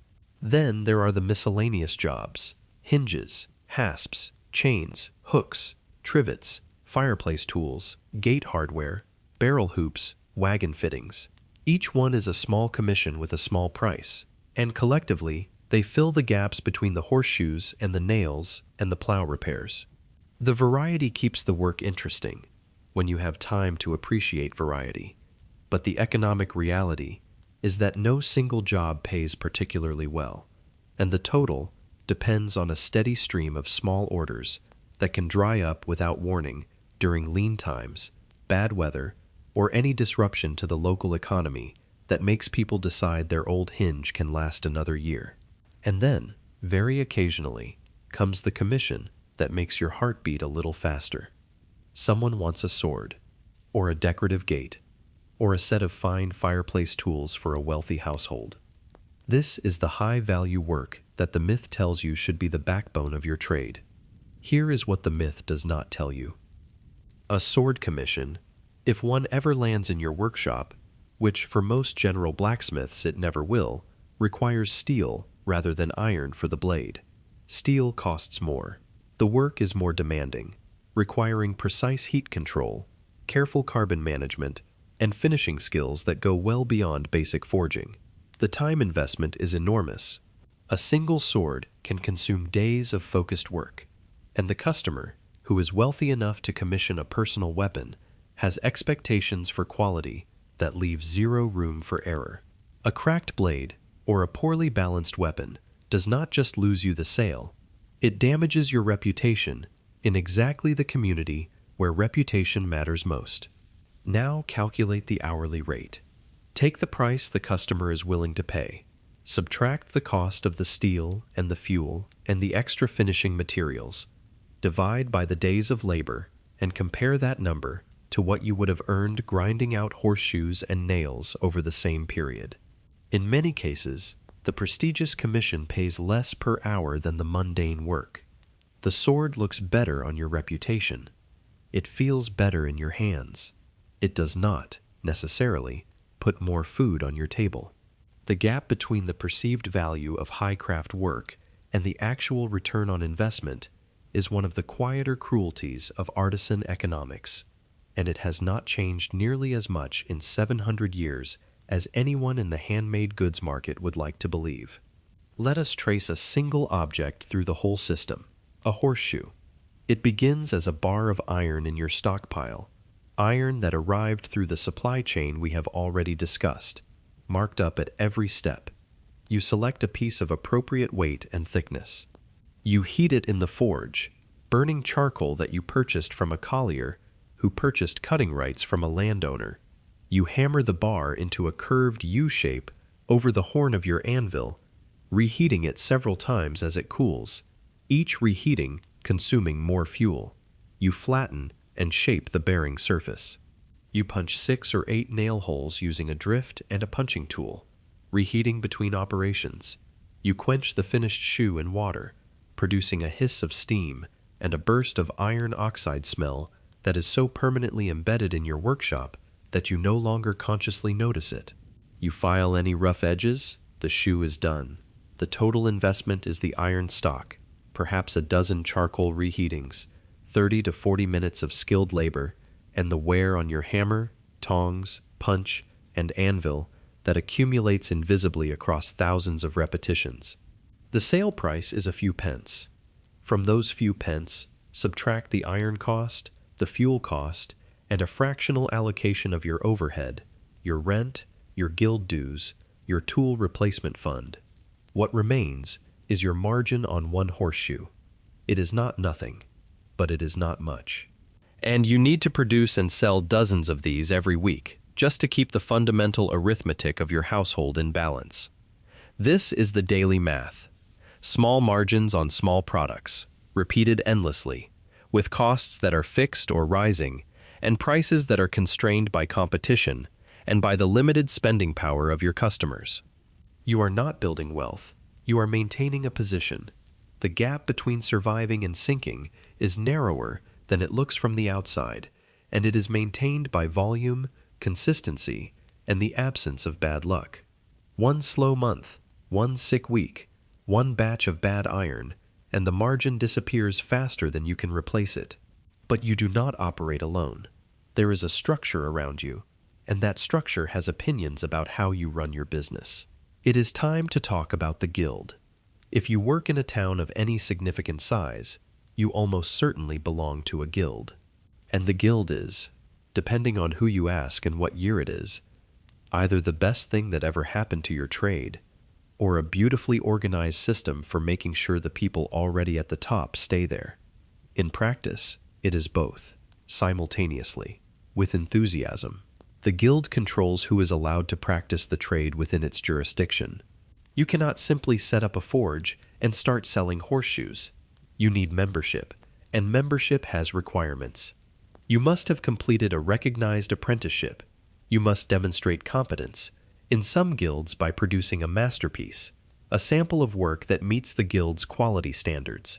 Then there are the miscellaneous jobs: hinges, hasps, chains, hooks, trivets, fireplace tools, gate hardware, barrel hoops, wagon fittings. Each one is a small commission with a small price, and collectively, they fill the gaps between the horseshoes and the nails and the plow repairs. The variety keeps the work interesting, when you have time to appreciate variety. But the economic reality is that no single job pays particularly well, and the total depends on a steady stream of small orders that can dry up without warning during lean times, bad weather, or any disruption to the local economy that makes people decide their old hinge can last another year. And then, very occasionally, comes the commission that makes your heart beat a little faster. Someone wants a sword, or a decorative gate, or a set of fine fireplace tools for a wealthy household. This is the high-value work that the myth tells you should be the backbone of your trade. Here is what the myth does not tell you. A sword commission, if one ever lands in your workshop, which for most general blacksmiths it never will, requires steel rather than iron for the blade. Steel costs more. The work is more demanding, requiring precise heat control, careful carbon management, and finishing skills that go well beyond basic forging. The time investment is enormous. A single sword can consume days of focused work, and the customer, who is wealthy enough to commission a personal weapon, has expectations for quality that leave zero room for error. A cracked blade, or a poorly balanced weapon, does not just lose you the sale, it damages your reputation in exactly the community where reputation matters most. Now calculate the hourly rate. Take the price the customer is willing to pay. Subtract the cost of the steel and the fuel and the extra finishing materials. Divide by the days of labor and compare that number to what you would have earned grinding out horseshoes and nails over the same period. In many cases, the prestigious commission pays less per hour than the mundane work. The sword looks better on your reputation. It feels better in your hands. It does not, necessarily, put more food on your table. The gap between the perceived value of high craft work and the actual return on investment is one of the quieter cruelties of artisan economics, and it has not changed nearly as much in 700 years as anyone in the handmade goods market would like to believe. Let us trace a single object through the whole system, a horseshoe. It begins as a bar of iron in your stockpile, iron that arrived through the supply chain we have already discussed, marked up at every step. You select a piece of appropriate weight and thickness. You heat it in the forge, burning charcoal that you purchased from a collier who purchased cutting rights from a landowner. You hammer the bar into a curved U shape over the horn of your anvil, reheating it several times as it cools, each reheating consuming more fuel. You flatten and shape the bearing surface. You punch 6 or 8 nail holes using a drift and a punching tool, reheating between operations. You quench the finished shoe in water, producing a hiss of steam and a burst of iron oxide smell that is so permanently embedded in your workshop that you no longer consciously notice it. You file any rough edges, the shoe is done. The total investment is the iron stock, perhaps a dozen charcoal reheatings, 30 to 40 minutes of skilled labor, and the wear on your hammer, tongs, punch, and anvil that accumulates invisibly across thousands of repetitions. The sale price is a few pence. From those few pence, subtract the iron cost, the fuel cost, and a fractional allocation of your overhead, your rent, your guild dues, your tool replacement fund. What remains is your margin on one horseshoe. It is not nothing, but it is not much. And you need to produce and sell dozens of these every week, just to keep the fundamental arithmetic of your household in balance. This is the daily math. Small margins on small products, repeated endlessly, with costs that are fixed or rising, and prices that are constrained by competition and by the limited spending power of your customers. You are not building wealth, you are maintaining a position. The gap between surviving and sinking is narrower than it looks from the outside, and it is maintained by volume, consistency, and the absence of bad luck. One slow month, one sick week, one batch of bad iron, and the margin disappears faster than you can replace it. But you do not operate alone. There is a structure around you, and that structure has opinions about how you run your business. It is time to talk about the guild. If you work in a town of any significant size, you almost certainly belong to a guild. And the guild is, depending on who you ask and what year it is, either the best thing that ever happened to your trade, or a beautifully organized system for making sure the people already at the top stay there. In practice, it is both, simultaneously, with enthusiasm. The guild controls who is allowed to practice the trade within its jurisdiction. You cannot simply set up a forge and start selling horseshoes. You need membership, and membership has requirements. You must have completed a recognized apprenticeship. You must demonstrate competence, in some guilds by producing a masterpiece, a sample of work that meets the guild's quality standards.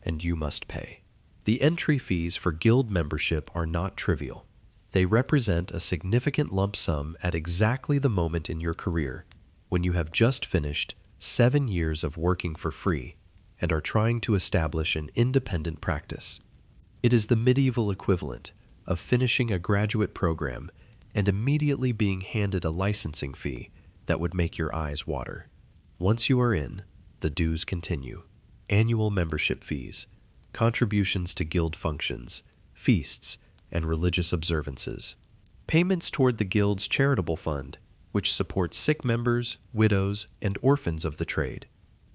And you must pay. The entry fees for guild membership are not trivial. They represent a significant lump sum at exactly the moment in your career when you have just finished 7 years of working for free and are trying to establish an independent practice. It is the medieval equivalent of finishing a graduate program and immediately being handed a licensing fee that would make your eyes water. Once you are in, the dues continue. Annual membership fees, contributions to guild functions, feasts, and religious observances. Payments toward the guild's charitable fund, which supports sick members, widows, and orphans of the trade.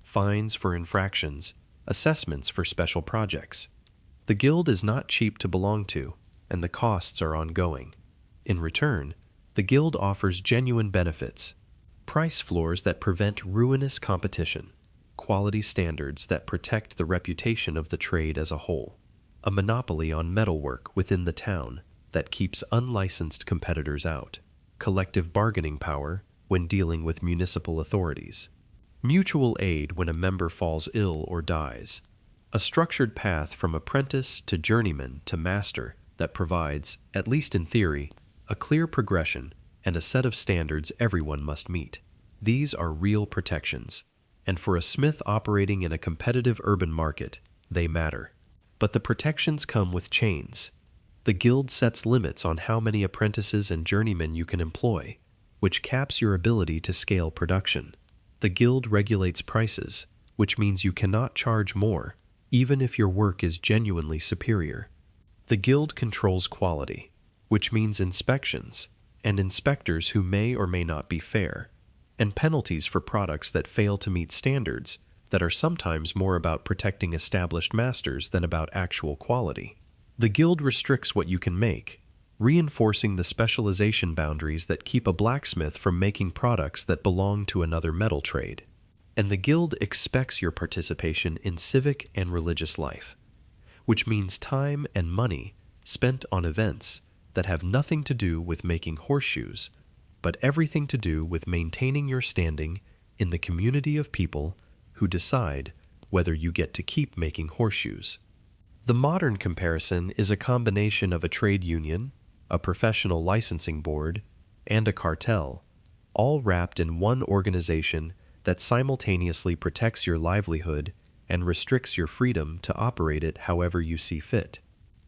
Fines for infractions, assessments for special projects. The guild is not cheap to belong to, and the costs are ongoing. In return, the guild offers genuine benefits, price floors that prevent ruinous competition, quality standards that protect the reputation of the trade as a whole, a monopoly on metalwork within the town that keeps unlicensed competitors out, collective bargaining power when dealing with municipal authorities, mutual aid when a member falls ill or dies, a structured path from apprentice to journeyman to master that provides, at least in theory, a clear progression and a set of standards everyone must meet. These are real protections, and for a smith operating in a competitive urban market, they matter. But the protections come with chains. The guild sets limits on how many apprentices and journeymen you can employ, which caps your ability to scale production. The guild regulates prices, which means you cannot charge more, even if your work is genuinely superior. The guild controls quality, which means inspections, and inspectors who may or may not be fair, and penalties for products that fail to meet standards that are sometimes more about protecting established masters than about actual quality. The guild restricts what you can make, reinforcing the specialization boundaries that keep a blacksmith from making products that belong to another metal trade. And the guild expects your participation in civic and religious life, which means time and money spent on events that have nothing to do with making horseshoes, but everything to do with maintaining your standing in the community of people who decide whether you get to keep making horseshoes. The modern comparison is a combination of a trade union, a professional licensing board, and a cartel, all wrapped in one organization that simultaneously protects your livelihood and restricts your freedom to operate it however you see fit.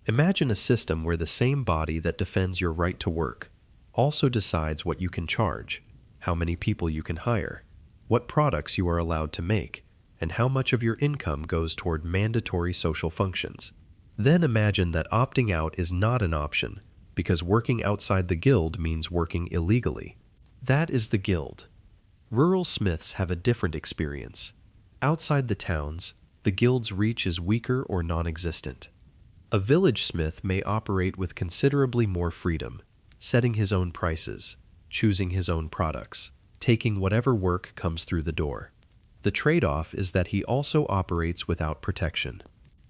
Imagine a system where the same body that defends your right to work also decides what you can charge, how many people you can hire, what products you are allowed to make, and how much of your income goes toward mandatory social functions. Then imagine that opting out is not an option, because working outside the guild means working illegally. That is the guild. Rural smiths have a different experience. Outside the towns, the guild's reach is weaker or non-existent. A village smith may operate with considerably more freedom, setting his own prices, choosing his own products, taking whatever work comes through the door. The trade-off is that he also operates without protection.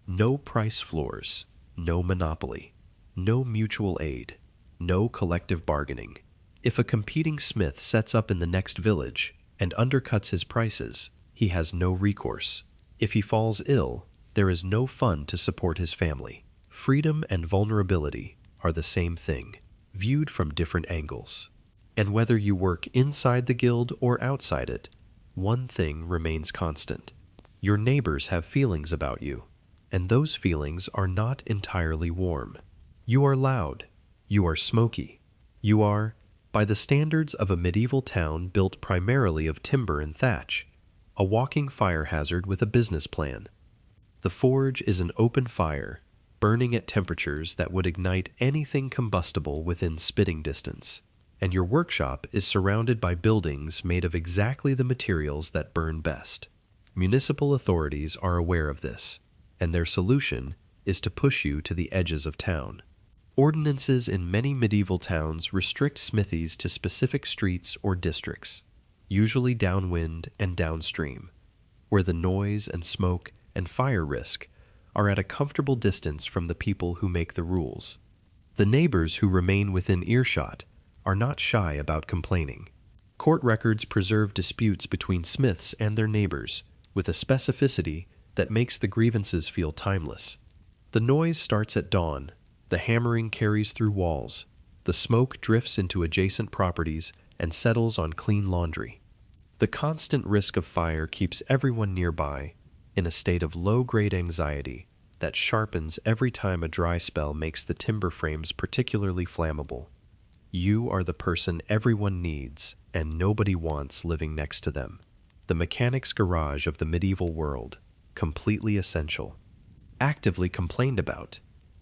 No price floors, no monopoly, no mutual aid, no collective bargaining. If a competing smith sets up in the next village and undercuts his prices, he has no recourse. If he falls ill, there is no fund to support his family. Freedom and vulnerability are the same thing, viewed from different angles. And whether you work inside the guild or outside it, one thing remains constant. Your neighbors have feelings about you, and those feelings are not entirely warm. You are loud. You are smoky. You are, by the standards of a medieval town built primarily of timber and thatch, a walking fire hazard with a business plan. The forge is an open fire, burning at temperatures that would ignite anything combustible within spitting distance, and your workshop is surrounded by buildings made of exactly the materials that burn best. Municipal authorities are aware of this, and their solution is to push you to the edges of town. Ordinances in many medieval towns restrict smithies to specific streets or districts, usually downwind and downstream, where the noise and smoke and fire risk are at a comfortable distance from the people who make the rules. The neighbors who remain within earshot are not shy about complaining. Court records preserve disputes between smiths and their neighbors with a specificity that makes the grievances feel timeless. The noise starts at dawn, the hammering carries through walls, the smoke drifts into adjacent properties and settles on clean laundry. The constant risk of fire keeps everyone nearby in a state of low-grade anxiety that sharpens every time a dry spell makes the timber frames particularly flammable. You are the person everyone needs and nobody wants living next to them. The mechanic's garage of the medieval world, completely essential. Actively complained about.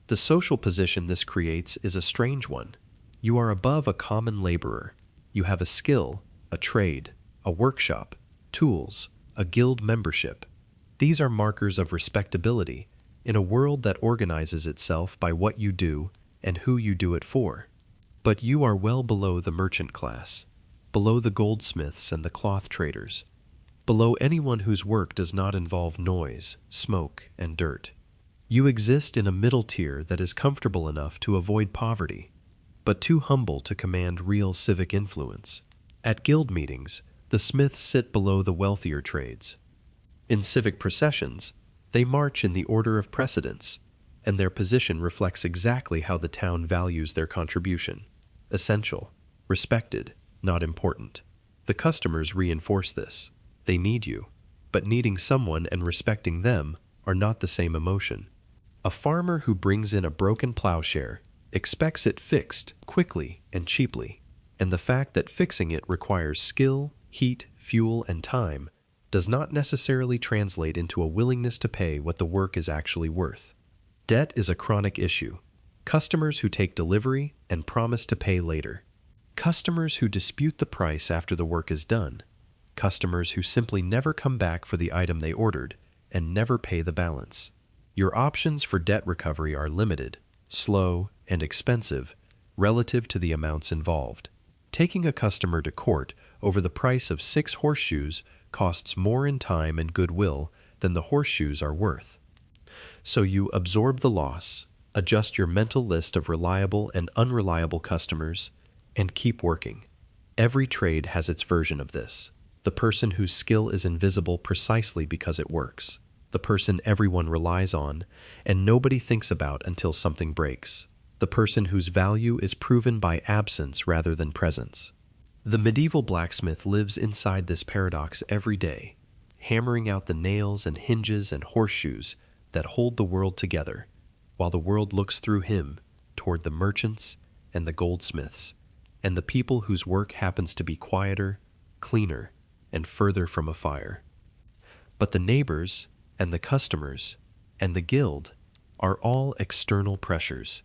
The social position this creates is a strange one. You are above a common laborer. You have a skill, a trade, a workshop, tools, a guild membership. These are markers of respectability in a world that organizes itself by what you do and who you do it for. But you are well below the merchant class, below the goldsmiths and the cloth traders, below anyone whose work does not involve noise, smoke, and dirt. You exist in a middle tier that is comfortable enough to avoid poverty, but too humble to command real civic influence. At guild meetings, the smiths sit below the wealthier trades. In civic processions, they march in the order of precedence, and their position reflects exactly how the town values their contribution. Essential, respected, not important. The customers reinforce this. They need you, but needing someone and respecting them are not the same emotion. A farmer who brings in a broken plowshare expects it fixed quickly and cheaply, and the fact that fixing it requires skill, heat, fuel, and time does not necessarily translate into a willingness to pay what the work is actually worth. Debt is a chronic issue. Customers who take delivery and promise to pay later. Customers who dispute the price after the work is done. Customers who simply never come back for the item they ordered and never pay the balance. Your options for debt recovery are limited, slow, and expensive relative to the amounts involved. Taking a customer to court over the price of 6 horseshoes costs more in time and goodwill than the horseshoes are worth. So you absorb the loss, adjust your mental list of reliable and unreliable customers, and keep working. Every trade has its version of this. The person whose skill is invisible precisely because it works. The person everyone relies on and nobody thinks about until something breaks. The person whose value is proven by absence rather than presence. The medieval blacksmith lives inside this paradox every day, hammering out the nails and hinges and horseshoes that hold the world together, while the world looks through him toward the merchants and the goldsmiths, and the people whose work happens to be quieter, cleaner, and further from a fire. But the neighbors and the customers and the guild are all external pressures.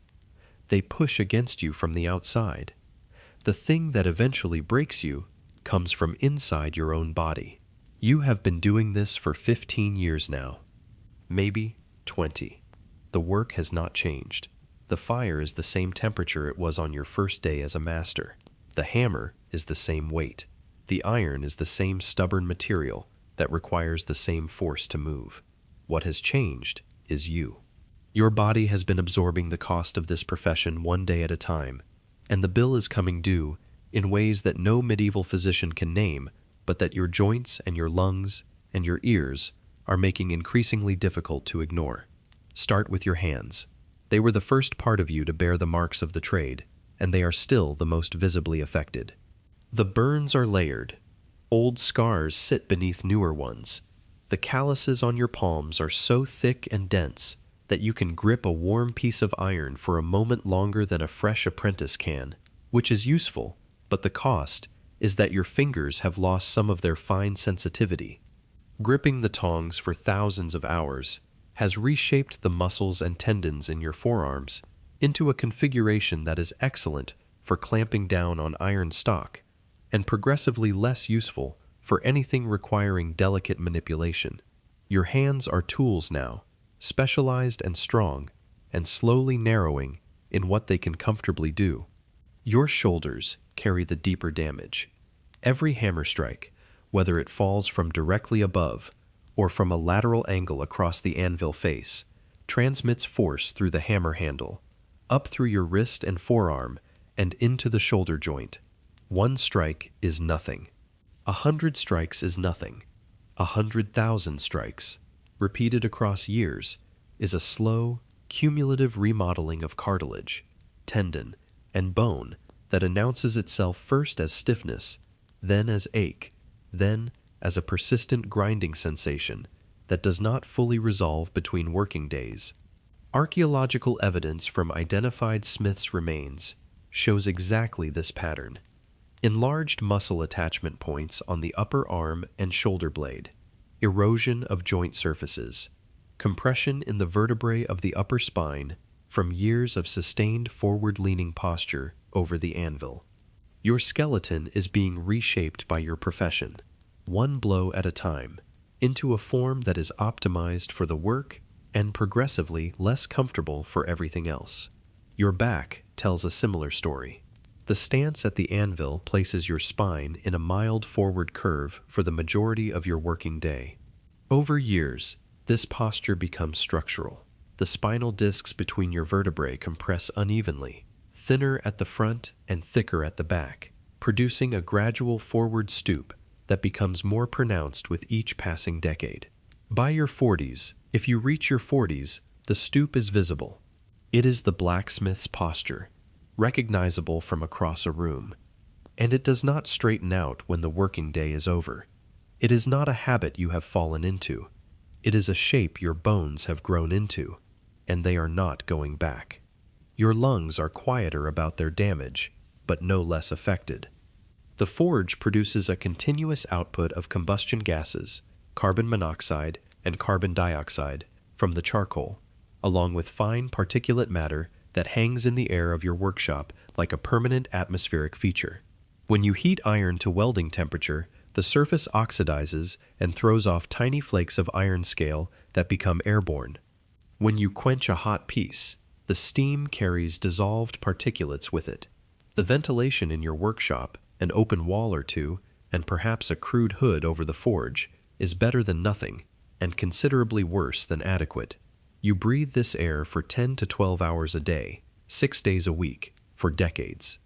They push against you from the outside. The thing that eventually breaks you comes from inside your own body. You have been doing this for 15 years now, maybe 20. The work has not changed. The fire is the same temperature it was on your first day as a master. The hammer is the same weight. The iron is the same stubborn material that requires the same force to move. What has changed is you. Your body has been absorbing the cost of this profession one day at a time, and the bill is coming due in ways that no medieval physician can name, but that your joints and your lungs and your ears are making increasingly difficult to ignore. Start with your hands. They were the first part of you to bear the marks of the trade, and they are still the most visibly affected. The burns are layered. Old scars sit beneath newer ones. The calluses on your palms are so thick and dense that you can grip a warm piece of iron for a moment longer than a fresh apprentice can, which is useful, but the cost is that your fingers have lost some of their fine sensitivity. Gripping the tongs for thousands of hours has reshaped the muscles and tendons in your forearms into a configuration that is excellent for clamping down on iron stock and progressively less useful for anything requiring delicate manipulation. Your hands are tools now, specialized and strong, and slowly narrowing in what they can comfortably do. Your shoulders carry the deeper damage. Every hammer strike, whether it falls from directly above or from a lateral angle across the anvil face, transmits force through the hammer handle, up through your wrist and forearm, and into the shoulder joint. 1 strike is nothing. 100 strikes is nothing. 100,000 strikes, repeated across years, is a slow, cumulative remodeling of cartilage, tendon, and bone that announces itself first as stiffness, then as ache, then as a persistent grinding sensation that does not fully resolve between working days. Archaeological evidence from identified smiths' remains shows exactly this pattern. Enlarged muscle attachment points on the upper arm and shoulder blade, erosion of joint surfaces, compression in the vertebrae of the upper spine from years of sustained forward-leaning posture over the anvil. Your skeleton is being reshaped by your profession, one blow at a time, into a form that is optimized for the work and progressively less comfortable for everything else. Your back tells a similar story. The stance at the anvil places your spine in a mild forward curve for the majority of your working day. Over years, this posture becomes structural. The spinal discs between your vertebrae compress unevenly, thinner at the front and thicker at the back, producing a gradual forward stoop that becomes more pronounced with each passing decade. By your 40s, if you reach your 40s, the stoop is visible. It is the blacksmith's posture, recognizable from across a room, and it does not straighten out when the working day is over. It is not a habit you have fallen into. It is a shape your bones have grown into, and they are not going back. Your lungs are quieter about their damage, but no less affected. The forge produces a continuous output of combustion gases, carbon monoxide and carbon dioxide, from the charcoal, along with fine particulate matter that hangs in the air of your workshop like a permanent atmospheric feature. When you heat iron to welding temperature, the surface oxidizes and throws off tiny flakes of iron scale that become airborne. When you quench a hot piece, the steam carries dissolved particulates with it. The ventilation in your workshop, an open wall or two, and perhaps a crude hood over the forge, is better than nothing, and considerably worse than adequate. You breathe this air for 10 to 12 hours a day, 6 days a week, for decades.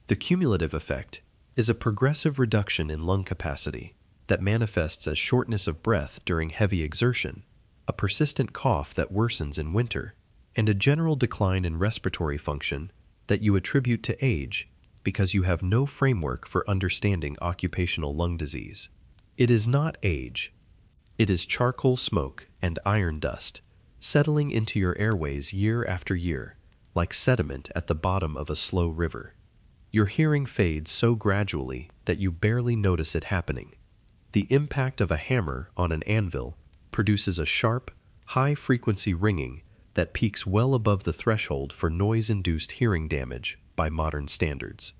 The cumulative effect is a progressive reduction in lung capacity that manifests as shortness of breath during heavy exertion, a persistent cough that worsens in winter, and a general decline in respiratory function that you attribute to age because you have no framework for understanding occupational lung disease. It is not age. It is charcoal smoke and iron dust settling into your airways year after year, like sediment at the bottom of a slow river. Your hearing fades so gradually that you barely notice it happening. The impact of a hammer on an anvil produces a sharp, high-frequency ringing that peaks well above the threshold for noise-induced hearing damage by modern standards.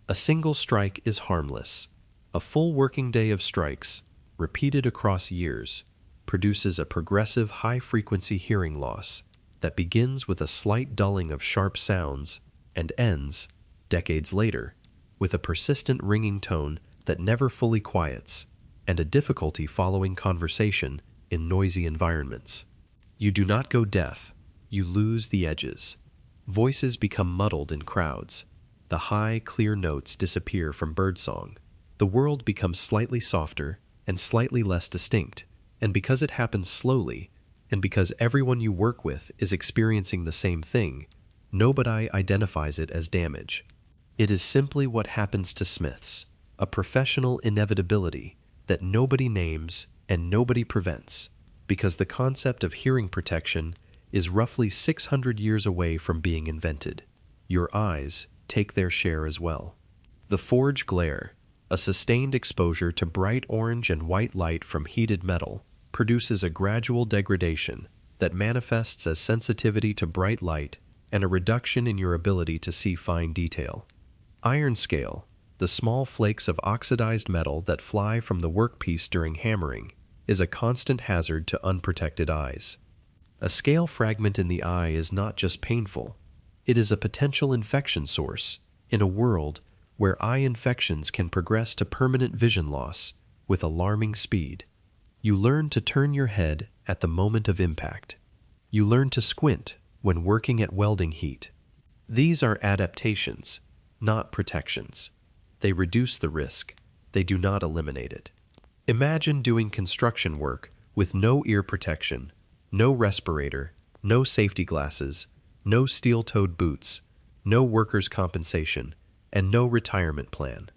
A single strike is harmless. A full working day of strikes, repeated across years, produces a progressive high-frequency hearing loss that begins with a slight dulling of sharp sounds and ends, decades later, with a persistent ringing tone that never fully quiets and a difficulty following conversation in noisy environments. You do not go deaf, you lose the edges. Voices become muddled in crowds. The high, clear notes disappear from birdsong. The world becomes slightly softer and slightly less distinct, and because it happens slowly, and because everyone you work with is experiencing the same thing, nobody identifies it as damage. It is simply what happens to smiths, a professional inevitability that nobody names and nobody prevents, because the concept of hearing protection is roughly 600 years away from being invented. Your eyes take their share as well. The forge glare, a sustained exposure to bright orange and white light from heated metal, produces a gradual degradation that manifests as sensitivity to bright light and a reduction in your ability to see fine detail. Iron scale, the small flakes of oxidized metal that fly from the workpiece during hammering, is a constant hazard to unprotected eyes. A scale fragment in the eye is not just painful, it is a potential infection source in a world where eye infections can progress to permanent vision loss with alarming speed. You learn to turn your head at the moment of impact. You learn to squint when working at welding heat. These are adaptations, not protections. They reduce the risk. They do not eliminate it. Imagine doing construction work with no ear protection, no respirator, no safety glasses, no steel-toed boots, no workers' compensation, and no retirement plan.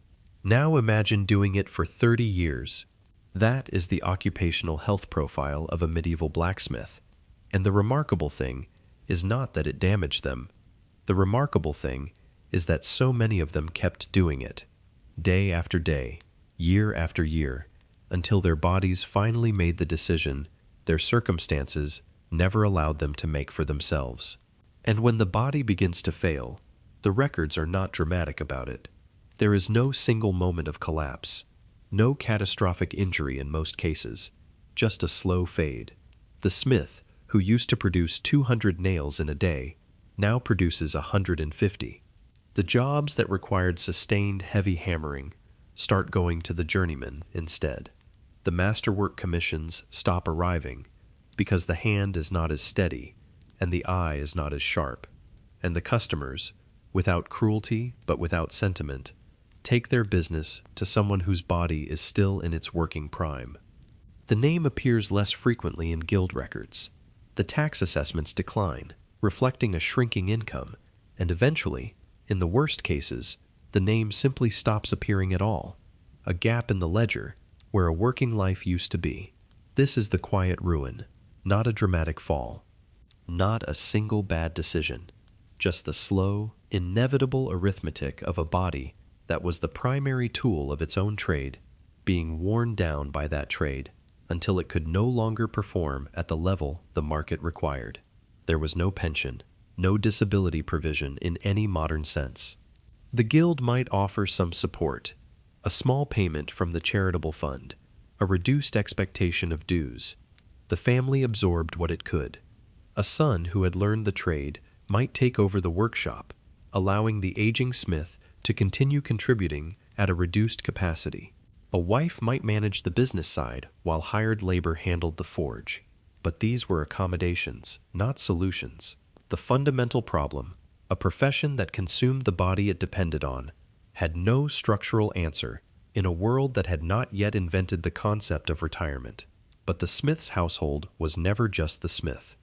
Now imagine doing it for 30 years. That is the occupational health profile of a medieval blacksmith. And the remarkable thing is not that it damaged them. The remarkable thing is that so many of them kept doing it, day after day, year after year, until their bodies finally made the decision their circumstances never allowed them to make for themselves. And when the body begins to fail, the records are not dramatic about it. There is no single moment of collapse, no catastrophic injury in most cases, just a slow fade. The smith, who used to produce 200 nails in a day, now produces 150. The jobs that required sustained heavy hammering start going to the journeyman instead. The masterwork commissions stop arriving because the hand is not as steady and the eye is not as sharp, and the customers, without cruelty but without sentiment, take their business to someone whose body is still in its working prime. The name appears less frequently in guild records. The tax assessments decline, reflecting a shrinking income, and eventually, in the worst cases, the name simply stops appearing at all, a gap in the ledger where a working life used to be. This is the quiet ruin, not a dramatic fall, not a single bad decision, just the slow, inevitable arithmetic of a body that was the primary tool of its own trade, being worn down by that trade until it could no longer perform at the level the market required. There was no pension, no disability provision in any modern sense. The guild might offer some support, a small payment from the charitable fund, a reduced expectation of dues. The family absorbed what it could. A son who had learned the trade might take over the workshop, allowing the aging smith to continue contributing at a reduced capacity. A wife might manage the business side while hired labor handled the forge. But these were accommodations, not solutions. The fundamental problem, a profession that consumed the body it depended on, had no structural answer in a world that had not yet invented the concept of retirement. But the smith's household was never just the smith.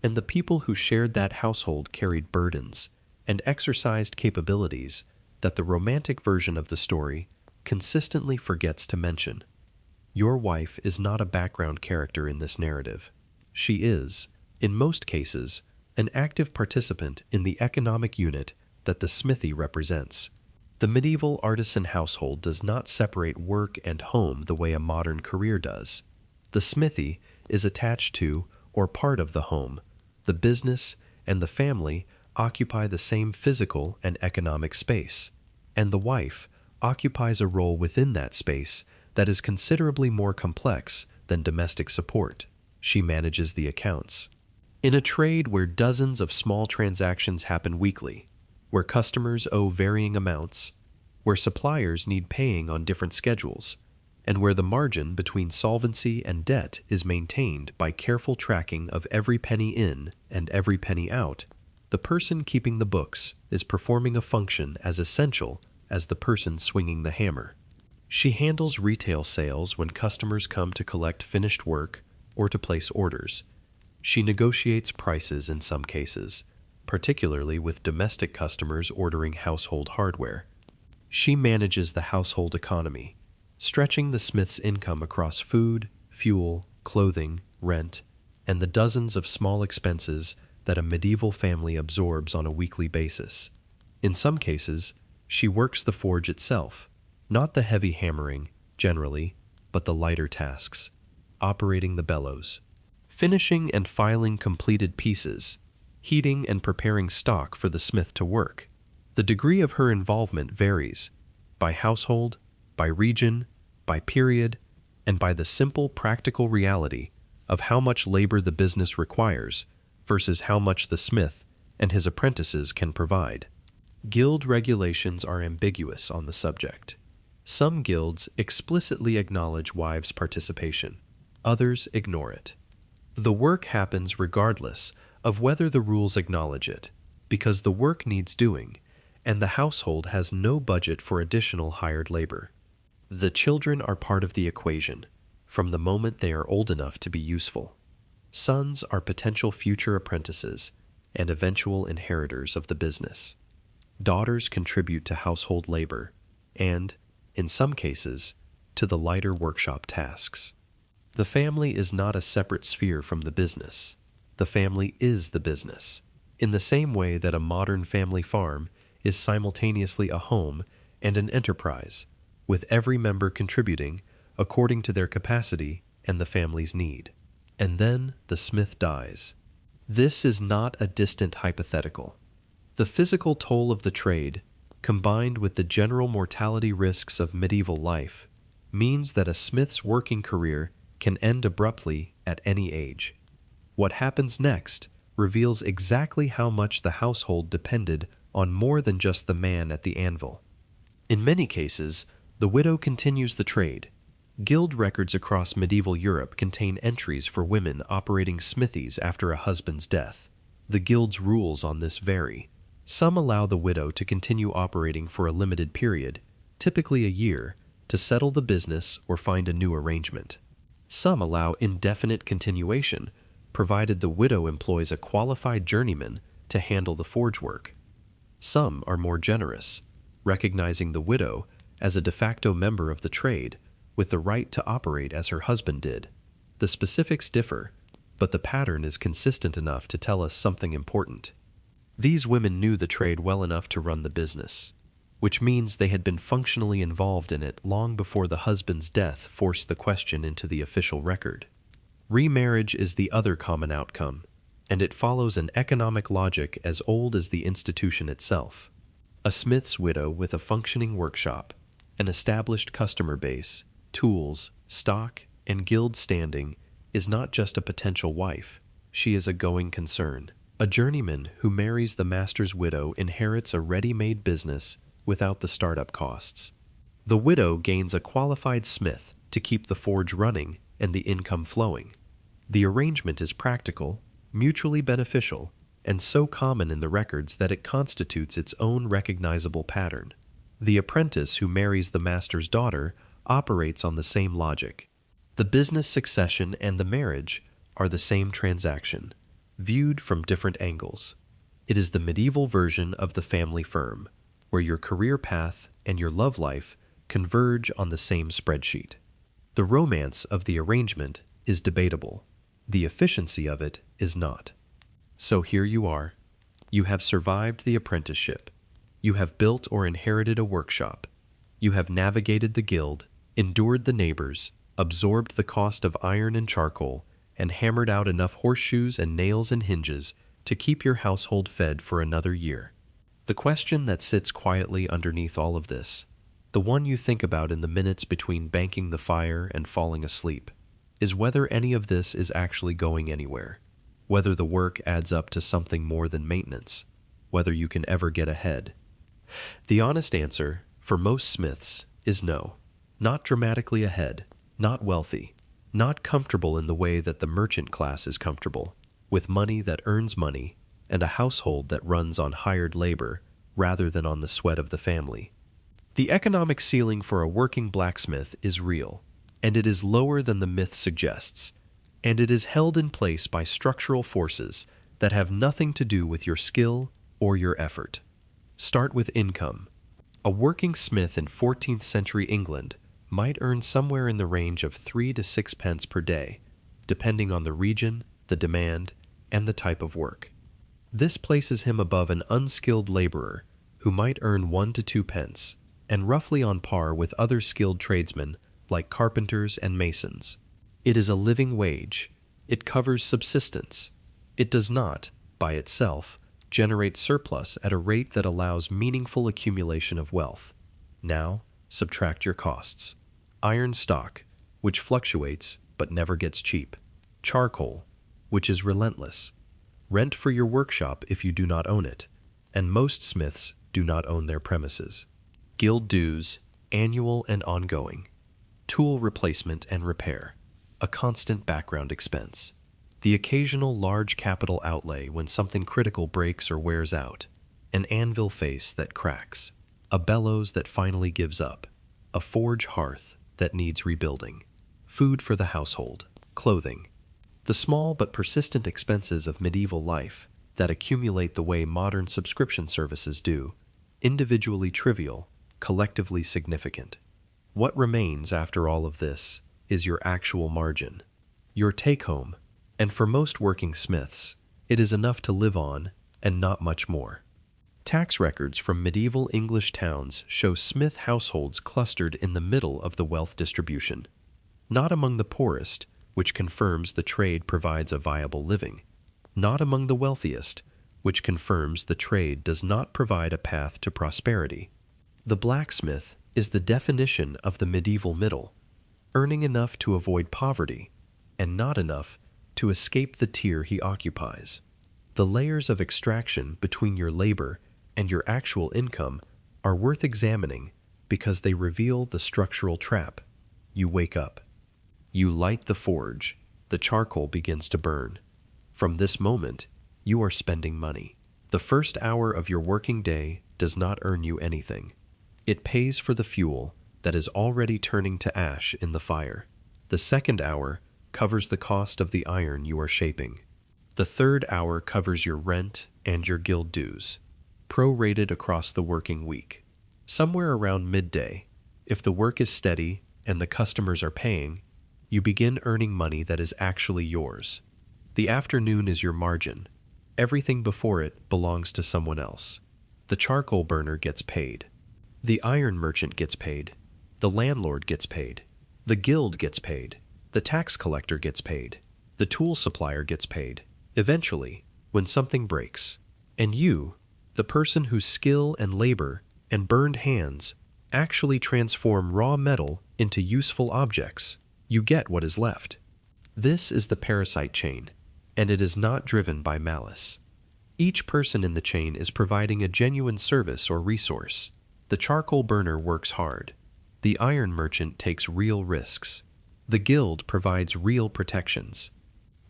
And the people who shared that household carried burdens and exercised capabilities that the romantic version of the story consistently forgets to mention. Your wife is not a background character in this narrative. She is, in most cases, an active participant in the economic unit that the smithy represents. The medieval artisan household does not separate work and home the way a modern career does. The smithy is attached to or part of the home. The business and the family occupy the same physical and economic space, and the wife occupies a role within that space that is considerably more complex than domestic support. She manages the accounts. In a trade where dozens of small transactions happen weekly, where customers owe varying amounts, where suppliers need paying on different schedules, and where the margin between solvency and debt is maintained by careful tracking of every penny in and every penny out, the person keeping the books is performing a function as essential as the person swinging the hammer. She handles retail sales when customers come to collect finished work or to place orders. She negotiates prices in some cases, particularly with domestic customers ordering household hardware. She manages the household economy, stretching the smith's income across food, fuel, clothing, rent, and the dozens of small expenses that a medieval family absorbs on a weekly basis. In some cases, she works the forge itself, not the heavy hammering, generally, but the lighter tasks, operating the bellows, finishing and filing completed pieces, heating and preparing stock for the smith to work. The degree of her involvement varies by household, by region, by period, and by the simple practical reality of how much labor the business requires versus how much the smith and his apprentices can provide. Guild regulations are ambiguous on the subject. Some guilds explicitly acknowledge wives' participation. Others ignore it. The work happens regardless of whether the rules acknowledge it, because the work needs doing, and the household has no budget for additional hired labor. The children are part of the equation from the moment they are old enough to be useful. Sons are potential future apprentices and eventual inheritors of the business. Daughters contribute to household labor and, in some cases, to the lighter workshop tasks. The family is not a separate sphere from the business. The family is the business, in the same way that a modern family farm is simultaneously a home and an enterprise, with every member contributing according to their capacity and the family's need. And then the smith dies. This is not a distant hypothetical. The physical toll of the trade, combined with the general mortality risks of medieval life, means that a smith's working career can end abruptly at any age. What happens next reveals exactly how much the household depended on more than just the man at the anvil. In many cases, the widow continues the trade. Guild records across medieval Europe contain entries for women operating smithies after a husband's death. The guild's rules on this vary. Some allow the widow to continue operating for a limited period, typically a year, to settle the business or find a new arrangement. Some allow indefinite continuation, provided the widow employs a qualified journeyman to handle the forge work. Some are more generous, recognizing the widow as a de facto member of the trade, with the right to operate as her husband did. The specifics differ, but the pattern is consistent enough to tell us something important. These women knew the trade well enough to run the business. which means they had been functionally involved in it long before the husband's death forced the question into the official record. Remarriage is the other common outcome, and it follows an economic logic as old as the institution itself. A smith's widow with a functioning workshop, an established customer base, tools, stock, and guild standing is not just a potential wife, she is a going concern. A journeyman who marries the master's widow inherits a ready-made business without the startup costs. The widow gains a qualified smith to keep the forge running and the income flowing. The arrangement is practical, mutually beneficial, and so common in the records that it constitutes its own recognizable pattern. The apprentice who marries the master's daughter operates on the same logic. The business succession and the marriage are the same transaction, viewed from different angles. It is the medieval version of the family firm, where your career path and your love life converge on the same spreadsheet. The romance of the arrangement is debatable. The efficiency of it is not. So here you are. You have survived the apprenticeship. You have built or inherited a workshop. You have navigated the guild, endured the neighbors, absorbed the cost of iron and charcoal, and hammered out enough horseshoes and nails and hinges to keep your household fed for another year. The question that sits quietly underneath all of this, the one you think about in the minutes between banking the fire and falling asleep, is whether any of this is actually going anywhere, whether the work adds up to something more than maintenance, whether you can ever get ahead. The honest answer, for most smiths, is no. Not dramatically ahead, not wealthy, not comfortable in the way that the merchant class is comfortable, with money that earns money and a household that runs on hired labor rather than on the sweat of the family. The economic ceiling for a working blacksmith is real, and it is lower than the myth suggests, and it is held in place by structural forces that have nothing to do with your skill or your effort. Start with income. A working smith in 14th century England might earn somewhere in the range of 3 to 6 pence per day, depending on the region, the demand, and the type of work. This places him above an unskilled laborer who might earn 1 to 2 pence, and roughly on par with other skilled tradesmen like carpenters and masons. It is a living wage. It covers subsistence. It does not, by itself, generate surplus at a rate that allows meaningful accumulation of wealth. Now, subtract your costs. Iron stock, which fluctuates but never gets cheap. Charcoal, which is relentless. Rent for your workshop if you do not own it, and most smiths do not own their premises. Guild dues, annual and ongoing. Tool replacement and repair, a constant background expense. The occasional large capital outlay when something critical breaks or wears out. An anvil face that cracks. A bellows that finally gives up. A forge hearth that needs rebuilding. Food for the household. Clothing. The small but persistent expenses of medieval life that accumulate the way modern subscription services do, individually trivial, collectively significant. What remains after all of this is your actual margin, your take-home, and for most working smiths, it is enough to live on and not much more. Tax records from medieval English towns show smith households clustered in the middle of the wealth distribution, not among the poorest, which confirms the trade provides a viable living, not among the wealthiest, which confirms the trade does not provide a path to prosperity. The blacksmith is the definition of the medieval middle, earning enough to avoid poverty, and not enough to escape the tier he occupies. The layers of extraction between your labor and your actual income are worth examining because they reveal the structural trap. You wake up. You light the forge. The charcoal begins to burn. From this moment, you are spending money. The first hour of your working day does not earn you anything. It pays for the fuel that is already turning to ash in the fire. The second hour covers the cost of the iron you are shaping. The third hour covers your rent and your guild dues, prorated across the working week. Somewhere around midday, if the work is steady and the customers are paying, you begin earning money that is actually yours. The afternoon is your margin. Everything before it belongs to someone else. The charcoal burner gets paid. The iron merchant gets paid. The landlord gets paid. The guild gets paid. The tax collector gets paid. The tool supplier gets paid. Eventually, when something breaks, and you, the person whose skill and labor and burned hands actually transform raw metal into useful objects, you get what is left. This is the parasite chain, and it is not driven by malice. Each person in the chain is providing a genuine service or resource. The charcoal burner works hard. The iron merchant takes real risks. The guild provides real protections.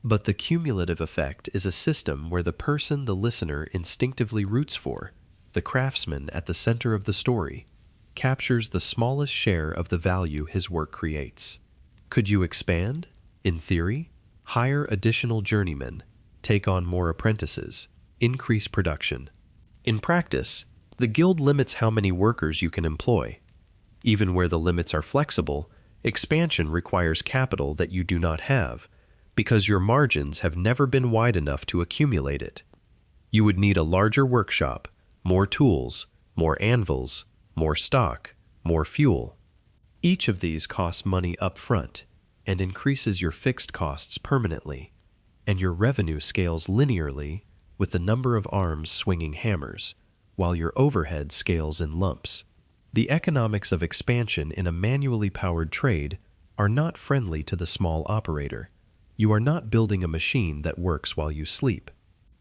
But the cumulative effect is a system where the person the listener instinctively roots for, the craftsman at the center of the story, captures the smallest share of the value his work creates. Could you expand? In theory, hire additional journeymen, take on more apprentices, increase production. In practice, the guild limits how many workers you can employ. Even where the limits are flexible, expansion requires capital that you do not have, because your margins have never been wide enough to accumulate it. You would need a larger workshop, more tools, more anvils, more stock, more fuel. Each of these costs money up front and increases your fixed costs permanently, and your revenue scales linearly with the number of arms swinging hammers, while your overhead scales in lumps. The economics of expansion in a manually powered trade are not friendly to the small operator. You are not building a machine that works while you sleep.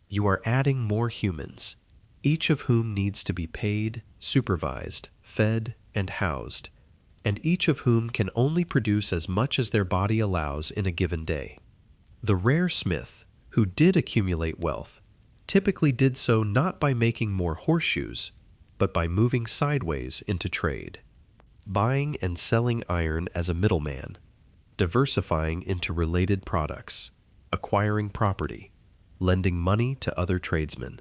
You are adding more humans, each of whom needs to be paid, supervised, fed, and housed, and each of whom can only produce as much as their body allows in a given day. The rare smith, who did accumulate wealth, typically did so not by making more horseshoes, but by moving sideways into trade, buying and selling iron as a middleman, diversifying into related products, acquiring property, lending money to other tradesmen.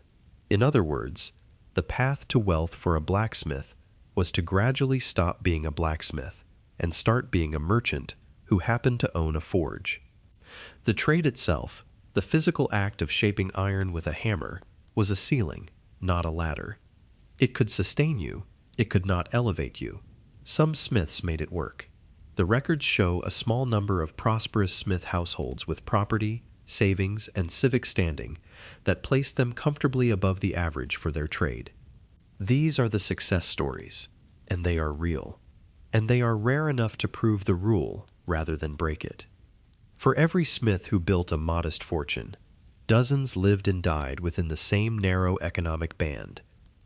In other words, the path to wealth for a blacksmith was to gradually stop being a blacksmith and start being a merchant who happened to own a forge. The trade itself, the physical act of shaping iron with a hammer, was a ceiling, not a ladder. It could sustain you, it could not elevate you. Some smiths made it work. The records show a small number of prosperous smith households with property, savings, and civic standing that placed them comfortably above the average for their trade. These are the success stories, and they are real, and they are rare enough to prove the rule rather than break it. For every smith who built a modest fortune, dozens lived and died within the same narrow economic band,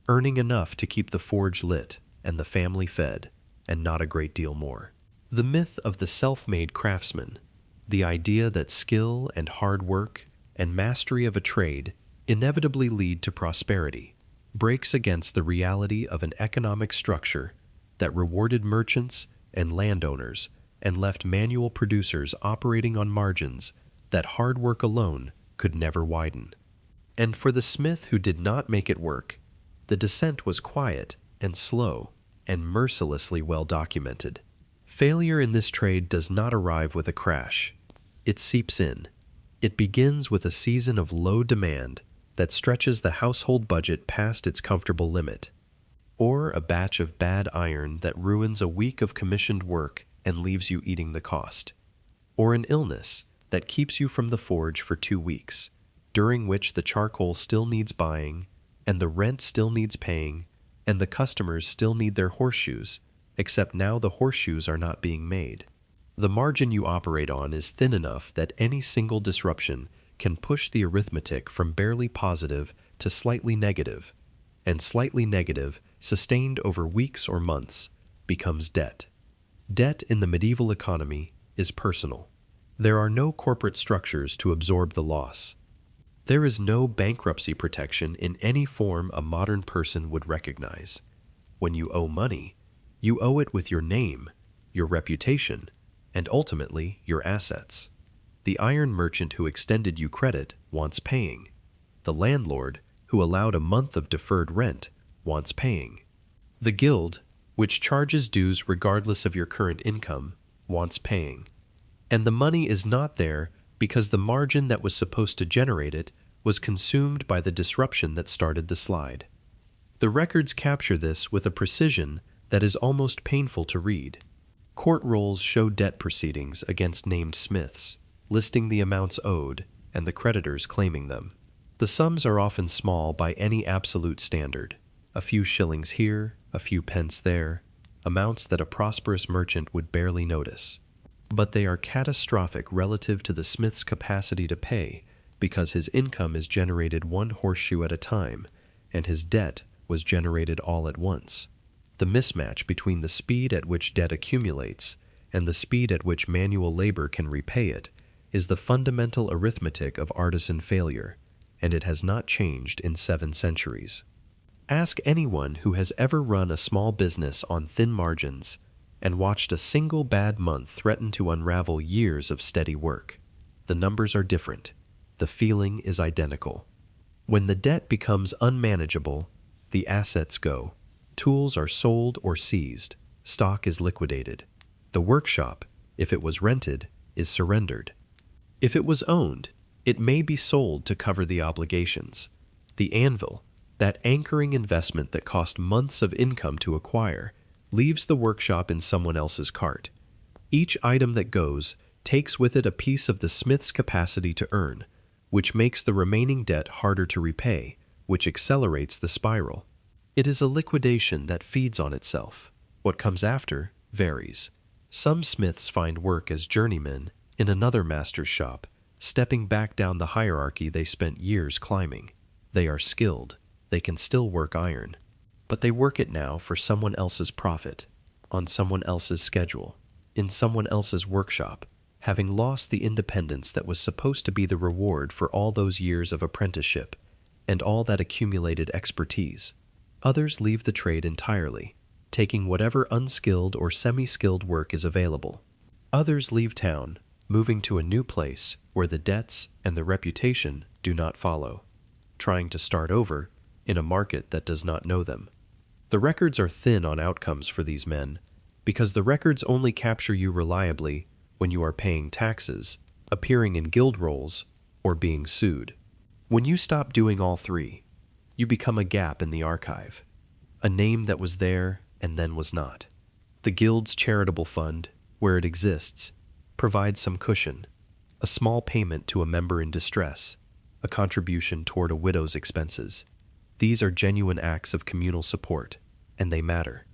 earning enough to keep the forge lit and the family fed, and not a great deal more. The myth of the self-made craftsman, the idea that skill and hard work and mastery of a trade inevitably lead to prosperity, breaks against the reality of an economic structure that rewarded merchants and landowners and left manual producers operating on margins that hard work alone could never widen. And for the smith who did not make it work, the descent was quiet and slow and mercilessly well documented. Failure in this trade does not arrive with a crash. It seeps in. It begins with a season of low demand that stretches the household budget past its comfortable limit, or a batch of bad iron that ruins a week of commissioned work and leaves you eating the cost, or an illness that keeps you from the forge for 2 weeks, during which the charcoal still needs buying, and the rent still needs paying, and the customers still need their horseshoes, except now the horseshoes are not being made. The margin you operate on is thin enough that any single disruption can push the arithmetic from barely positive to slightly negative, and slightly negative, sustained over weeks or months, becomes debt. Debt in the medieval economy is personal. There are no corporate structures to absorb the loss. There is no bankruptcy protection in any form a modern person would recognize. When you owe money, you owe it with your name, your reputation, and ultimately your assets. The iron merchant who extended you credit wants paying. The landlord who allowed a month of deferred rent wants paying. The guild, which charges dues regardless of your current income, wants paying. And the money is not there because the margin that was supposed to generate it was consumed by the disruption that started the slide. The records capture this with a precision that is almost painful to read. Court rolls show debt proceedings against named smiths, listing the amounts owed and the creditors claiming them. The sums are often small by any absolute standard, a few shillings here, a few pence there, amounts that a prosperous merchant would barely notice. But they are catastrophic relative to the smith's capacity to pay, because his income is generated one horseshoe at a time, and his debt was generated all at once. The mismatch between the speed at which debt accumulates and the speed at which manual labor can repay it is the fundamental arithmetic of artisan failure, and it has not changed in 7 centuries. Ask anyone who has ever run a small business on thin margins and watched a single bad month threaten to unravel years of steady work. The numbers are different. The feeling is identical. When the debt becomes unmanageable, the assets go. Tools are sold or seized. Stock is liquidated. The workshop, if it was rented, is surrendered. If it was owned, it may be sold to cover the obligations. The anvil, that anchoring investment that cost months of income to acquire, leaves the workshop in someone else's cart. Each item that goes takes with it a piece of the smith's capacity to earn, which makes the remaining debt harder to repay, which accelerates the spiral. It is a liquidation that feeds on itself. What comes after varies. Some smiths find work as journeymen in another master's shop, stepping back down the hierarchy they spent years climbing. They are skilled. They can still work iron. But they work it now for someone else's profit, on someone else's schedule, in someone else's workshop, having lost the independence that was supposed to be the reward for all those years of apprenticeship and all that accumulated expertise. Others leave the trade entirely, taking whatever unskilled or semi-skilled work is available. Others leave town, moving to a new place where the debts and the reputation do not follow, trying to start over in a market that does not know them. The records are thin on outcomes for these men, because the records only capture you reliably when you are paying taxes, appearing in guild rolls, or being sued. When you stop doing all three, you become a gap in the archive, a name that was there and then was not. The guild's charitable fund, where it exists, provides some cushion, a small payment to a member in distress, a contribution toward a widow's expenses. These are genuine acts of communal support, and they matter.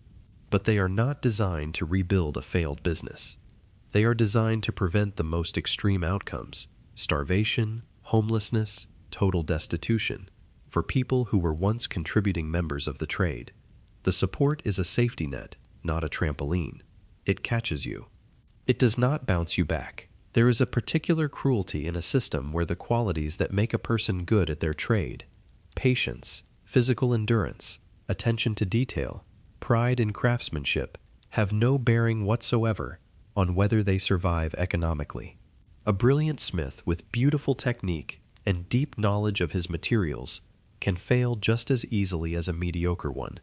But they are not designed to rebuild a failed business. They are designed to prevent the most extreme outcomes: starvation, homelessness, total destitution, for people who were once contributing members of the trade. The support is a safety net, not a trampoline. It catches you. It does not bounce you back. There is a particular cruelty in a system where the qualities that make a person good at their trade, patience, physical endurance, attention to detail, pride in craftsmanship, have no bearing whatsoever on whether they survive economically. A brilliant smith with beautiful technique and deep knowledge of his materials can fail just as easily as a mediocre one,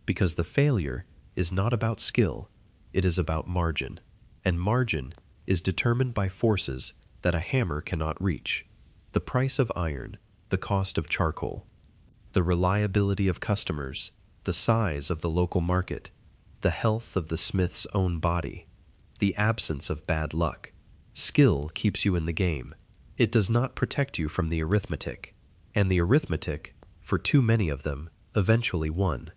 because the failure is not about skill, it is about margin, and margin is determined by forces that a hammer cannot reach: the price of iron, the cost of charcoal, the reliability of customers, the size of the local market, the health of the smith's own body, the absence of bad luck. Skill keeps you in the game. It does not protect you from the arithmetic, and the arithmetic, for too many of them, eventually won.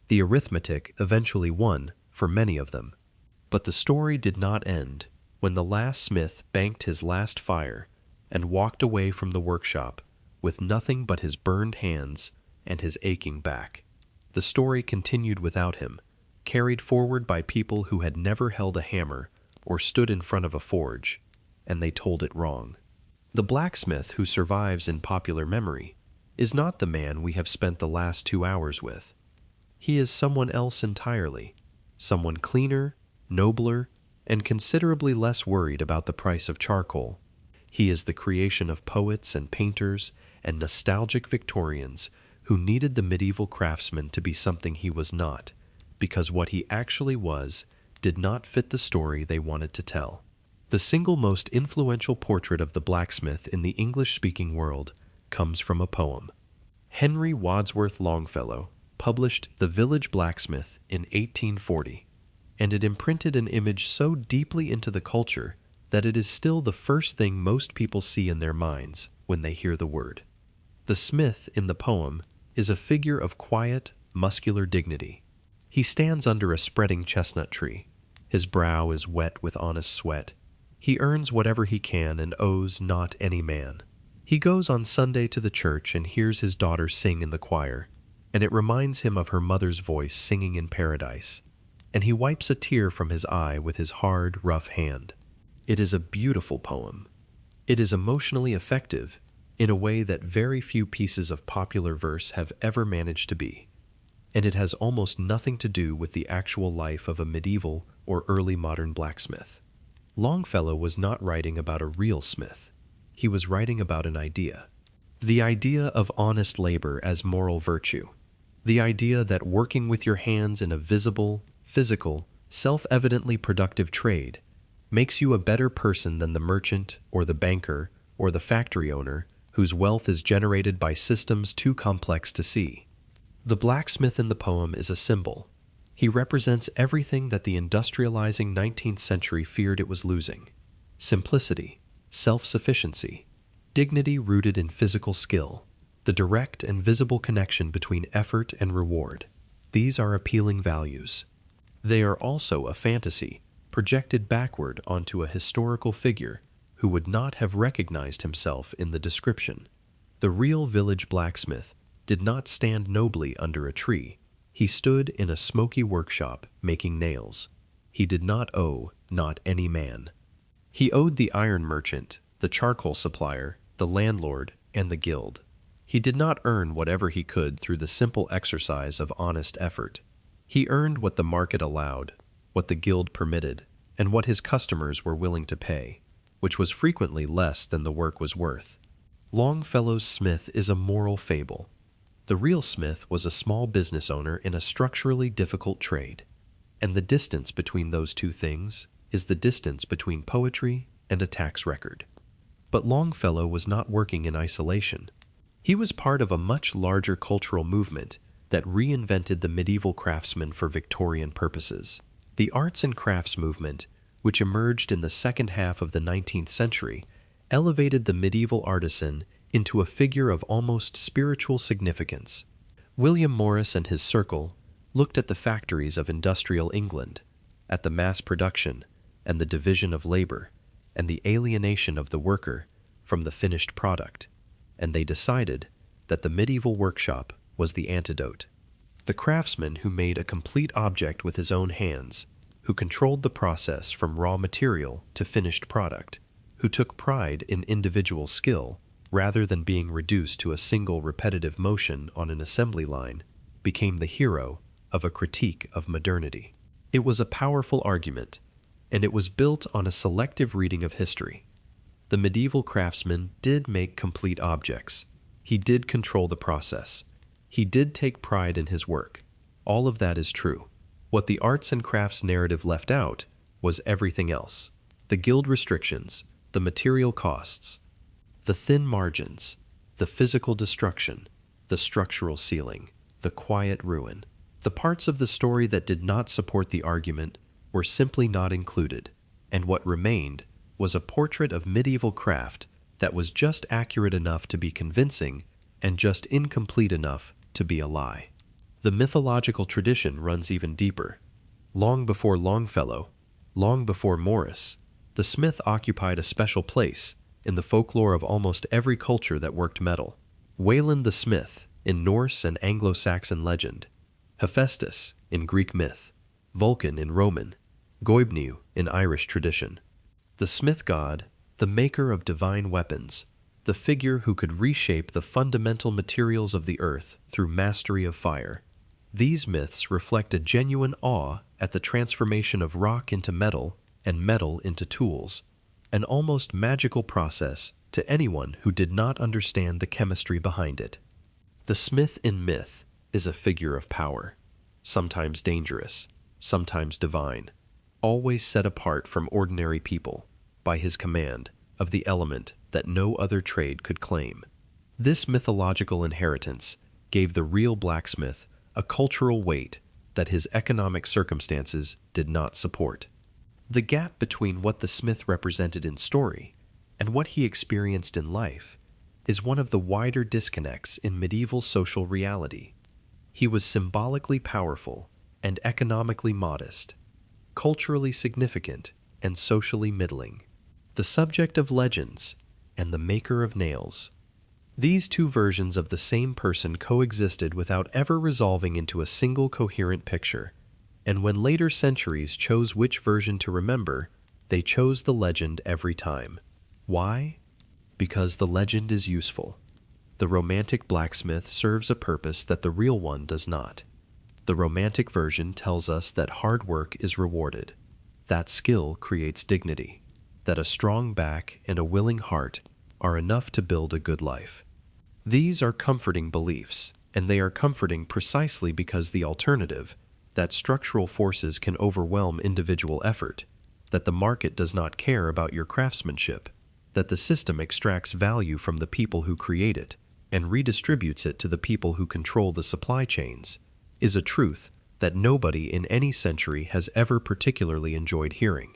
The arithmetic eventually won for many of them. But the story did not end when the last smith banked his last fire and walked away from the workshop with nothing but his burned hands and his aching back. The story continued without him, carried forward by people who had never held a hammer or stood in front of a forge, and they told it wrong. The blacksmith who survives in popular memory is not the man we have spent the last 2 hours with. He is someone else entirely, someone cleaner, nobler, and considerably less worried about the price of charcoal. He is the creation of poets and painters and nostalgic Victorians who needed the medieval craftsman to be something he was not, because what he actually was did not fit the story they wanted to tell. The single most influential portrait of the blacksmith in the English-speaking world comes from a poem. Henry Wadsworth Longfellow, published The Village Blacksmith in 1840, and it imprinted an image so deeply into the culture that it is still the first thing most people see in their minds when they hear the word. The smith in the poem is a figure of quiet, muscular dignity. He stands under a spreading chestnut tree. His brow is wet with honest sweat. He earns whatever he can and owes not any man. He goes on Sunday to the church and hears his daughter sing in the choir, and it reminds him of her mother's voice singing in paradise, and he wipes a tear from his eye with his hard, rough hand. It is a beautiful poem. It is emotionally effective in a way that very few pieces of popular verse have ever managed to be, and it has almost nothing to do with the actual life of a medieval or early modern blacksmith. Longfellow was not writing about a real smith. He was writing about an idea. The idea of honest labor as moral virtue. The idea that working with your hands in a visible, physical, self-evidently productive trade makes you a better person than the merchant or the banker or the factory owner whose wealth is generated by systems too complex to see. The blacksmith in the poem is a symbol. He represents everything that the industrializing 19th century feared it was losing: simplicity, self-sufficiency, dignity rooted in physical skill, the direct and visible connection between effort and reward. These are appealing values. They are also a fantasy projected backward onto a historical figure who would not have recognized himself in the description. The real village blacksmith did not stand nobly under a tree. He stood in a smoky workshop making nails. He did not owe not any man. He owed the iron merchant, the charcoal supplier, the landlord, and the guild. He did not earn whatever he could through the simple exercise of honest effort. He earned what the market allowed, what the guild permitted, and what his customers were willing to pay, which was frequently less than the work was worth. Longfellow's smith is a moral fable. The real smith was a small business owner in a structurally difficult trade, and the distance between those two things is the distance between poetry and a tax record. But Longfellow was not working in isolation. He was part of a much larger cultural movement that reinvented the medieval craftsman for Victorian purposes. The arts and crafts movement, which emerged in the second half of the 19th century, elevated the medieval artisan into a figure of almost spiritual significance. William Morris and his circle looked at the factories of industrial England, at the mass production and the division of labor, and the alienation of the worker from the finished product, and they decided that the medieval workshop was the antidote. The craftsman who made a complete object with his own hands, who controlled the process from raw material to finished product, who took pride in individual skill rather than being reduced to a single repetitive motion on an assembly line, became the hero of a critique of modernity. It was a powerful argument, and it was built on a selective reading of history. The medieval craftsman did make complete objects. He did control the process. He did take pride in his work. All of that is true. What the arts and crafts narrative left out was everything else: the guild restrictions, the material costs, the thin margins, the physical destruction, the structural ceiling, the quiet ruin. The parts of the story that did not support the argument were simply not included, and what remained was a portrait of medieval craft that was just accurate enough to be convincing and just incomplete enough to be a lie. The mythological tradition runs even deeper. Long before Longfellow, long before Morris, the smith occupied a special place in the folklore of almost every culture that worked metal. Wayland the Smith in Norse and Anglo-Saxon legend, Hephaestus in Greek myth, Vulcan in Roman, Goibniu in Irish tradition. The smith god, the maker of divine weapons, the figure who could reshape the fundamental materials of the earth through mastery of fire. These myths reflect a genuine awe at the transformation of rock into metal and metal into tools, an almost magical process to anyone who did not understand the chemistry behind it. The smith in myth is a figure of power, sometimes dangerous, sometimes divine, always set apart from ordinary people by his command of the element that no other trade could claim. This mythological inheritance gave the real blacksmith a cultural weight that his economic circumstances did not support. The gap between what the smith represented in story and what he experienced in life is one of the wider disconnects in medieval social reality. He was symbolically powerful and economically modest, culturally significant and socially middling, the subject of legends and the maker of nails. These two versions of the same person coexisted without ever resolving into a single coherent picture, and when later centuries chose which version to remember, they chose the legend every time. Why? Because the legend is useful. The romantic blacksmith serves a purpose that the real one does not. The romantic version tells us that hard work is rewarded, that skill creates dignity, that a strong back and a willing heart are enough to build a good life. These are comforting beliefs, and they are comforting precisely because the alternative, that structural forces can overwhelm individual effort, that the market does not care about your craftsmanship, that the system extracts value from the people who create it and redistributes it to the people who control the supply chains, is a truth that nobody in any century has ever particularly enjoyed hearing.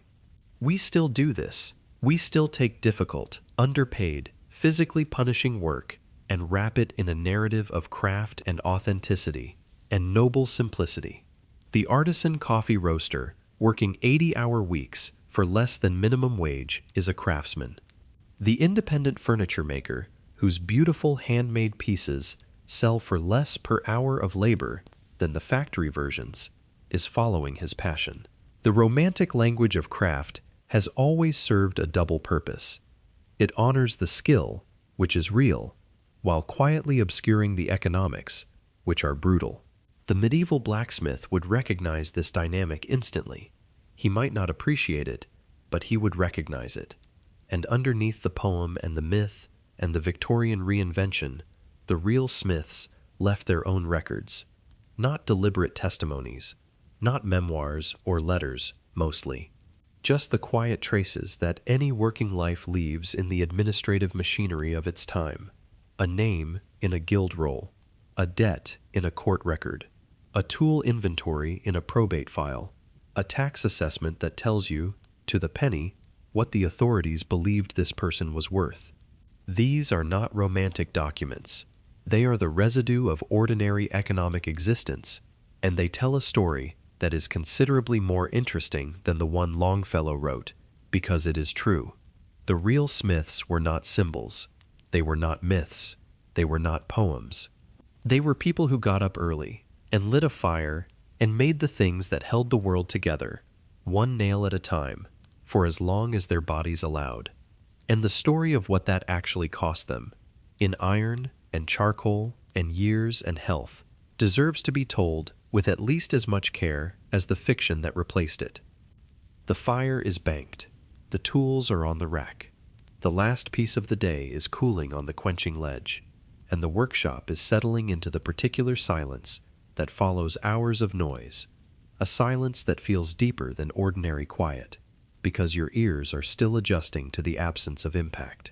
We still do this. We still take difficult, underpaid, physically punishing work and wrap it in a narrative of craft and authenticity and noble simplicity. The artisan coffee roaster, working 80-hour weeks for less than minimum wage, is a craftsman. The independent furniture maker, whose beautiful handmade pieces sell for less per hour of labor than the factory versions, is following his passion. The romantic language of craft has always served a double purpose. It honors the skill, which is real, while quietly obscuring the economics, which are brutal. The medieval blacksmith would recognize this dynamic instantly. He might not appreciate it, but he would recognize it. And underneath the poem and the myth and the Victorian reinvention, the real smiths left their own records. Not deliberate testimonies, not memoirs or letters, mostly. Just the quiet traces that any working life leaves in the administrative machinery of its time. A name in a guild roll, a debt in a court record, a tool inventory in a probate file, a tax assessment that tells you, to the penny, what the authorities believed this person was worth. These are not romantic documents. They are the residue of ordinary economic existence, and they tell a story that is considerably more interesting than the one Longfellow wrote, because it is true. The real smiths were not symbols. They were not myths. They were not poems. They were people who got up early and lit a fire and made the things that held the world together, one nail at a time, for as long as their bodies allowed. And the story of what that actually cost them, in iron and charcoal and years and health, deserves to be told with at least as much care as the fiction that replaced it. The fire is banked. The tools are on the rack. The last piece of the day is cooling on the quenching ledge, and the workshop is settling into the particular silence that follows hours of noise, a silence that feels deeper than ordinary quiet, because your ears are still adjusting to the absence of impact.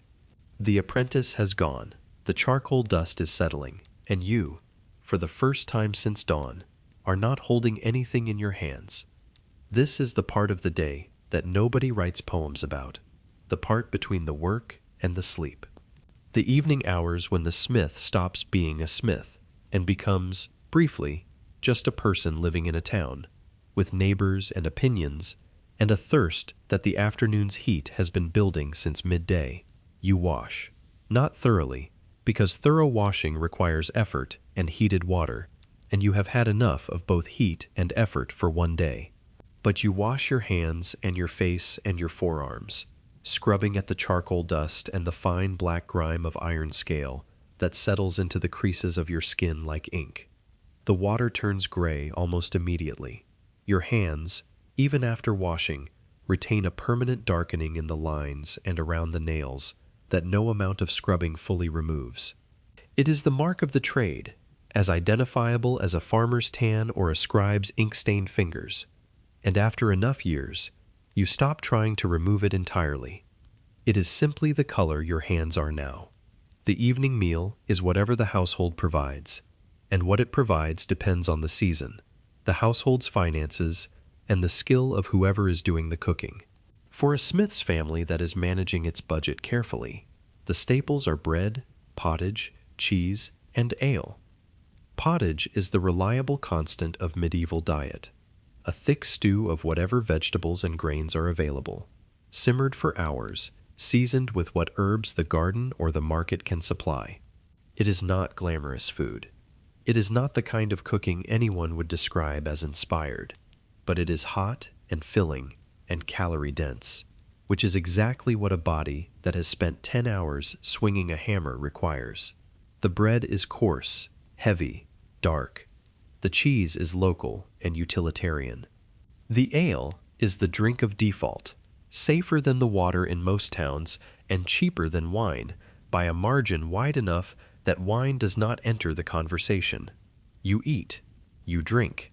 The apprentice has gone, the charcoal dust is settling, and you, for the first time since dawn, are not holding anything in your hands. This is the part of the day that nobody writes poems about, the part between the work and the sleep. The evening hours when the smith stops being a smith and becomes, briefly, just a person living in a town, with neighbors and opinions, and a thirst that the afternoon's heat has been building since midday. You wash. Not thoroughly, because thorough washing requires effort and heated water, and you have had enough of both heat and effort for one day. But you wash your hands and your face and your forearms, scrubbing at the charcoal dust and the fine black grime of iron scale that settles into the creases of your skin like ink. The water turns gray almost immediately. Your hands, even after washing, retain a permanent darkening in the lines and around the nails that no amount of scrubbing fully removes. It is the mark of the trade, as identifiable as a farmer's tan or a scribe's ink-stained fingers, and after enough years, you stop trying to remove it entirely. It is simply the color your hands are now. The evening meal is whatever the household provides, and what it provides depends on the season, the household's finances, and the skill of whoever is doing the cooking. For a smith's family that is managing its budget carefully, the staples are bread, pottage, cheese, and ale. Pottage is the reliable constant of medieval diet, a thick stew of whatever vegetables and grains are available, simmered for hours, seasoned with what herbs the garden or the market can supply. It is not glamorous food. It is not the kind of cooking anyone would describe as inspired, but it is hot and filling and calorie-dense, which is exactly what a body that has spent 10 hours swinging a hammer requires. The bread is coarse, heavy, dark. The cheese is local and utilitarian. The ale is the drink of default, safer than the water in most towns and cheaper than wine by a margin wide enough that wine does not enter the conversation. You eat, you drink.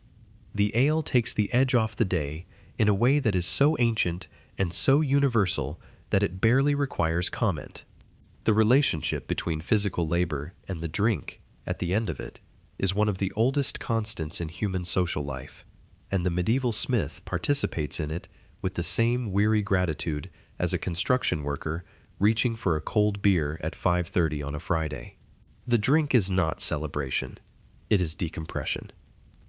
The ale takes the edge off the day in a way that is so ancient and so universal that it barely requires comment. The relationship between physical labor and the drink, at the end of it, is one of the oldest constants in human social life, and the medieval smith participates in it with the same weary gratitude as a construction worker reaching for a cold beer at 5:30 on a Friday. The drink is not celebration. It is decompression.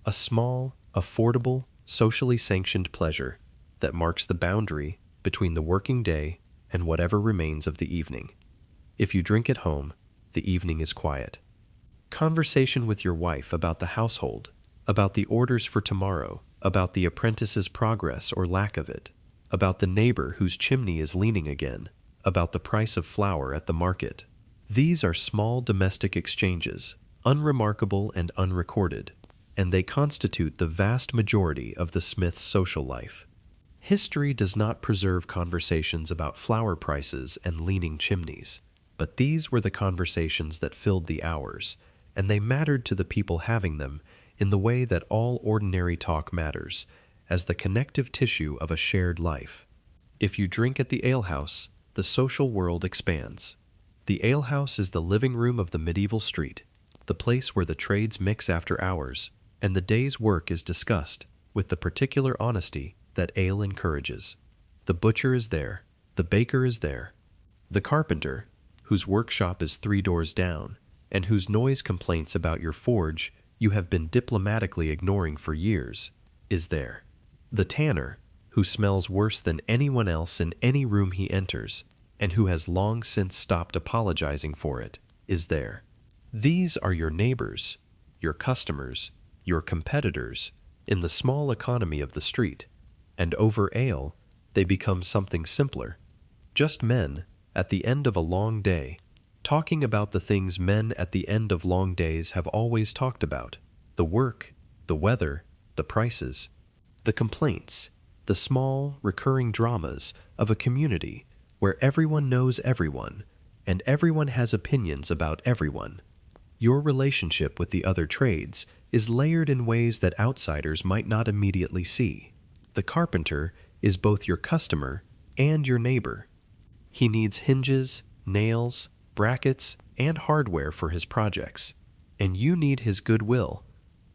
A small, affordable, socially sanctioned pleasure that marks the boundary between the working day and whatever remains of the evening. If you drink at home, the evening is quiet. Conversation with your wife about the household, about the orders for tomorrow, about the apprentice's progress or lack of it, about the neighbor whose chimney is leaning again, about the price of flour at the market. These are small domestic exchanges, unremarkable and unrecorded, and they constitute the vast majority of the smith's social life. History does not preserve conversations about flour prices and leaning chimneys, but these were the conversations that filled the hours, and they mattered to the people having them in the way that all ordinary talk matters, as the connective tissue of a shared life. If you drink at the alehouse, the social world expands. The alehouse is the living room of the medieval street, the place where the trades mix after hours, and the day's work is discussed with the particular honesty that ale encourages. The butcher is there, the baker is there, the carpenter, whose workshop is 3 doors down, and whose noise complaints about your forge you have been diplomatically ignoring for years, is there. The tanner, who smells worse than anyone else in any room he enters, and who has long since stopped apologizing for it, is there. These are your neighbors, your customers, your competitors, in the small economy of the street, and over ale, they become something simpler. Just men, at the end of a long day, talking about the things men at the end of long days have always talked about: the work, the weather, the prices, the complaints, the small, recurring dramas of a community where everyone knows everyone, and everyone has opinions about everyone. Your relationship with the other trades is layered in ways that outsiders might not immediately see. The carpenter is both your customer and your neighbor. He needs hinges, nails, brackets, and hardware for his projects, and you need his goodwill,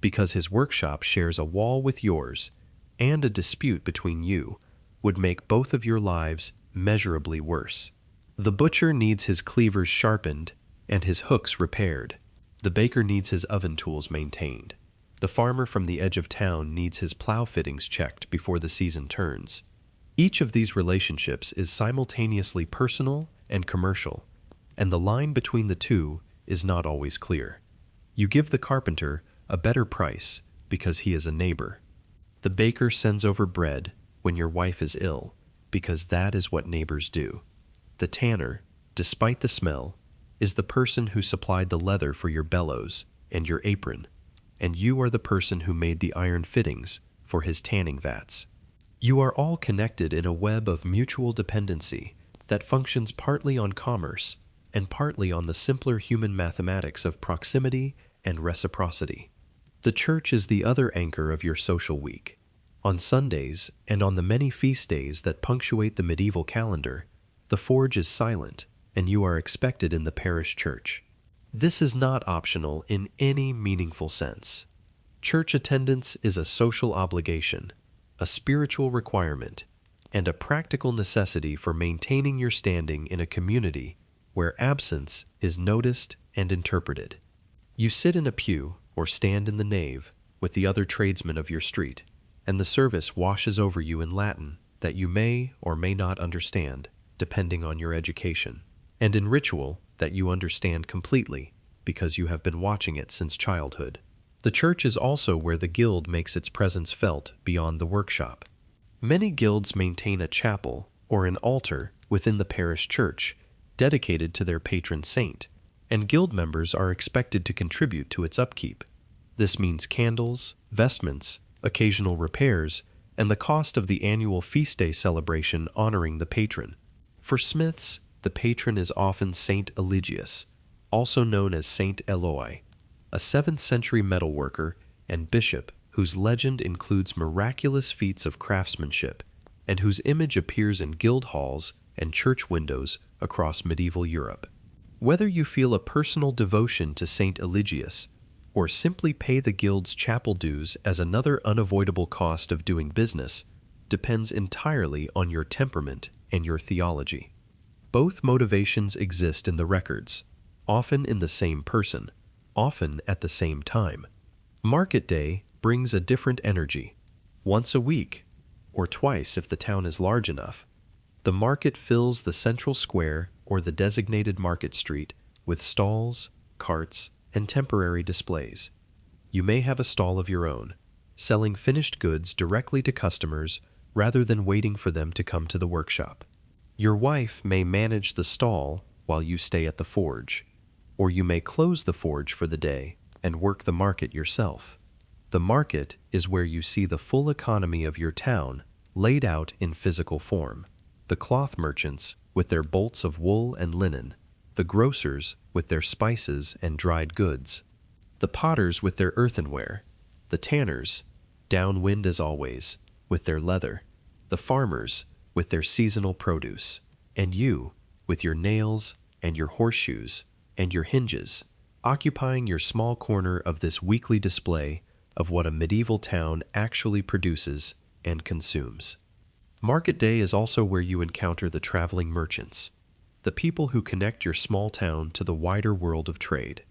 because his workshop shares a wall with yours, and a dispute between you would make both of your lives measurably worse. The butcher needs his cleavers sharpened and his hooks repaired. The baker needs his oven tools maintained. The farmer from the edge of town needs his plow fittings checked before the season turns. Each of these relationships is simultaneously personal and commercial, and the line between the two is not always clear. You give the carpenter a better price because he is a neighbor. The baker sends over bread when your wife is ill, because that is what neighbors do. The tanner, despite the smell, is the person who supplied the leather for your bellows and your apron, and you are the person who made the iron fittings for his tanning vats. You are all connected in a web of mutual dependency that functions partly on commerce and partly on the simpler human mathematics of proximity and reciprocity. The church is the other anchor of your social week. On Sundays and on the many feast days that punctuate the medieval calendar, the forge is silent, and you are expected in the parish church. This is not optional in any meaningful sense. Church attendance is a social obligation, a spiritual requirement, and a practical necessity for maintaining your standing in a community where absence is noticed and interpreted. You sit in a pew or stand in the nave with the other tradesmen of your street, and the service washes over you in Latin that you may or may not understand, depending on your education, and in ritual that you understand completely because you have been watching it since childhood. The church is also where the guild makes its presence felt beyond the workshop. Many guilds maintain a chapel or an altar within the parish church dedicated to their patron saint, and guild members are expected to contribute to its upkeep. This means candles, vestments, occasional repairs, and the cost of the annual feast day celebration honoring the patron. For smiths, the patron is often Saint Eligius, also known as Saint Eloi, a 7th century metalworker and bishop whose legend includes miraculous feats of craftsmanship and whose image appears in guild halls and church windows across medieval Europe. Whether you feel a personal devotion to Saint Eligius or simply pay the guild's chapel dues as another unavoidable cost of doing business depends entirely on your temperament and your theology. Both motivations exist in the records, often in the same person, often at the same time. Market day brings a different energy. Once a week, or twice if the town is large enough, the market fills the central square or the designated market street with stalls, carts, and temporary displays. You may have a stall of your own, selling finished goods directly to customers rather than waiting for them to come to the workshop. Your wife may manage the stall while you stay at the forge, or you may close the forge for the day and work the market yourself. The market is where you see the full economy of your town laid out in physical form. The cloth merchants with their bolts of wool and linen, the grocers with their spices and dried goods, the potters with their earthenware, the tanners, downwind as always, with their leather, the farmers with their seasonal produce, and you with your nails and your horseshoes and your hinges, occupying your small corner of this weekly display of what a medieval town actually produces and consumes. Market day is also where you encounter the traveling merchants, the people who connect your small town to the wider world of trade.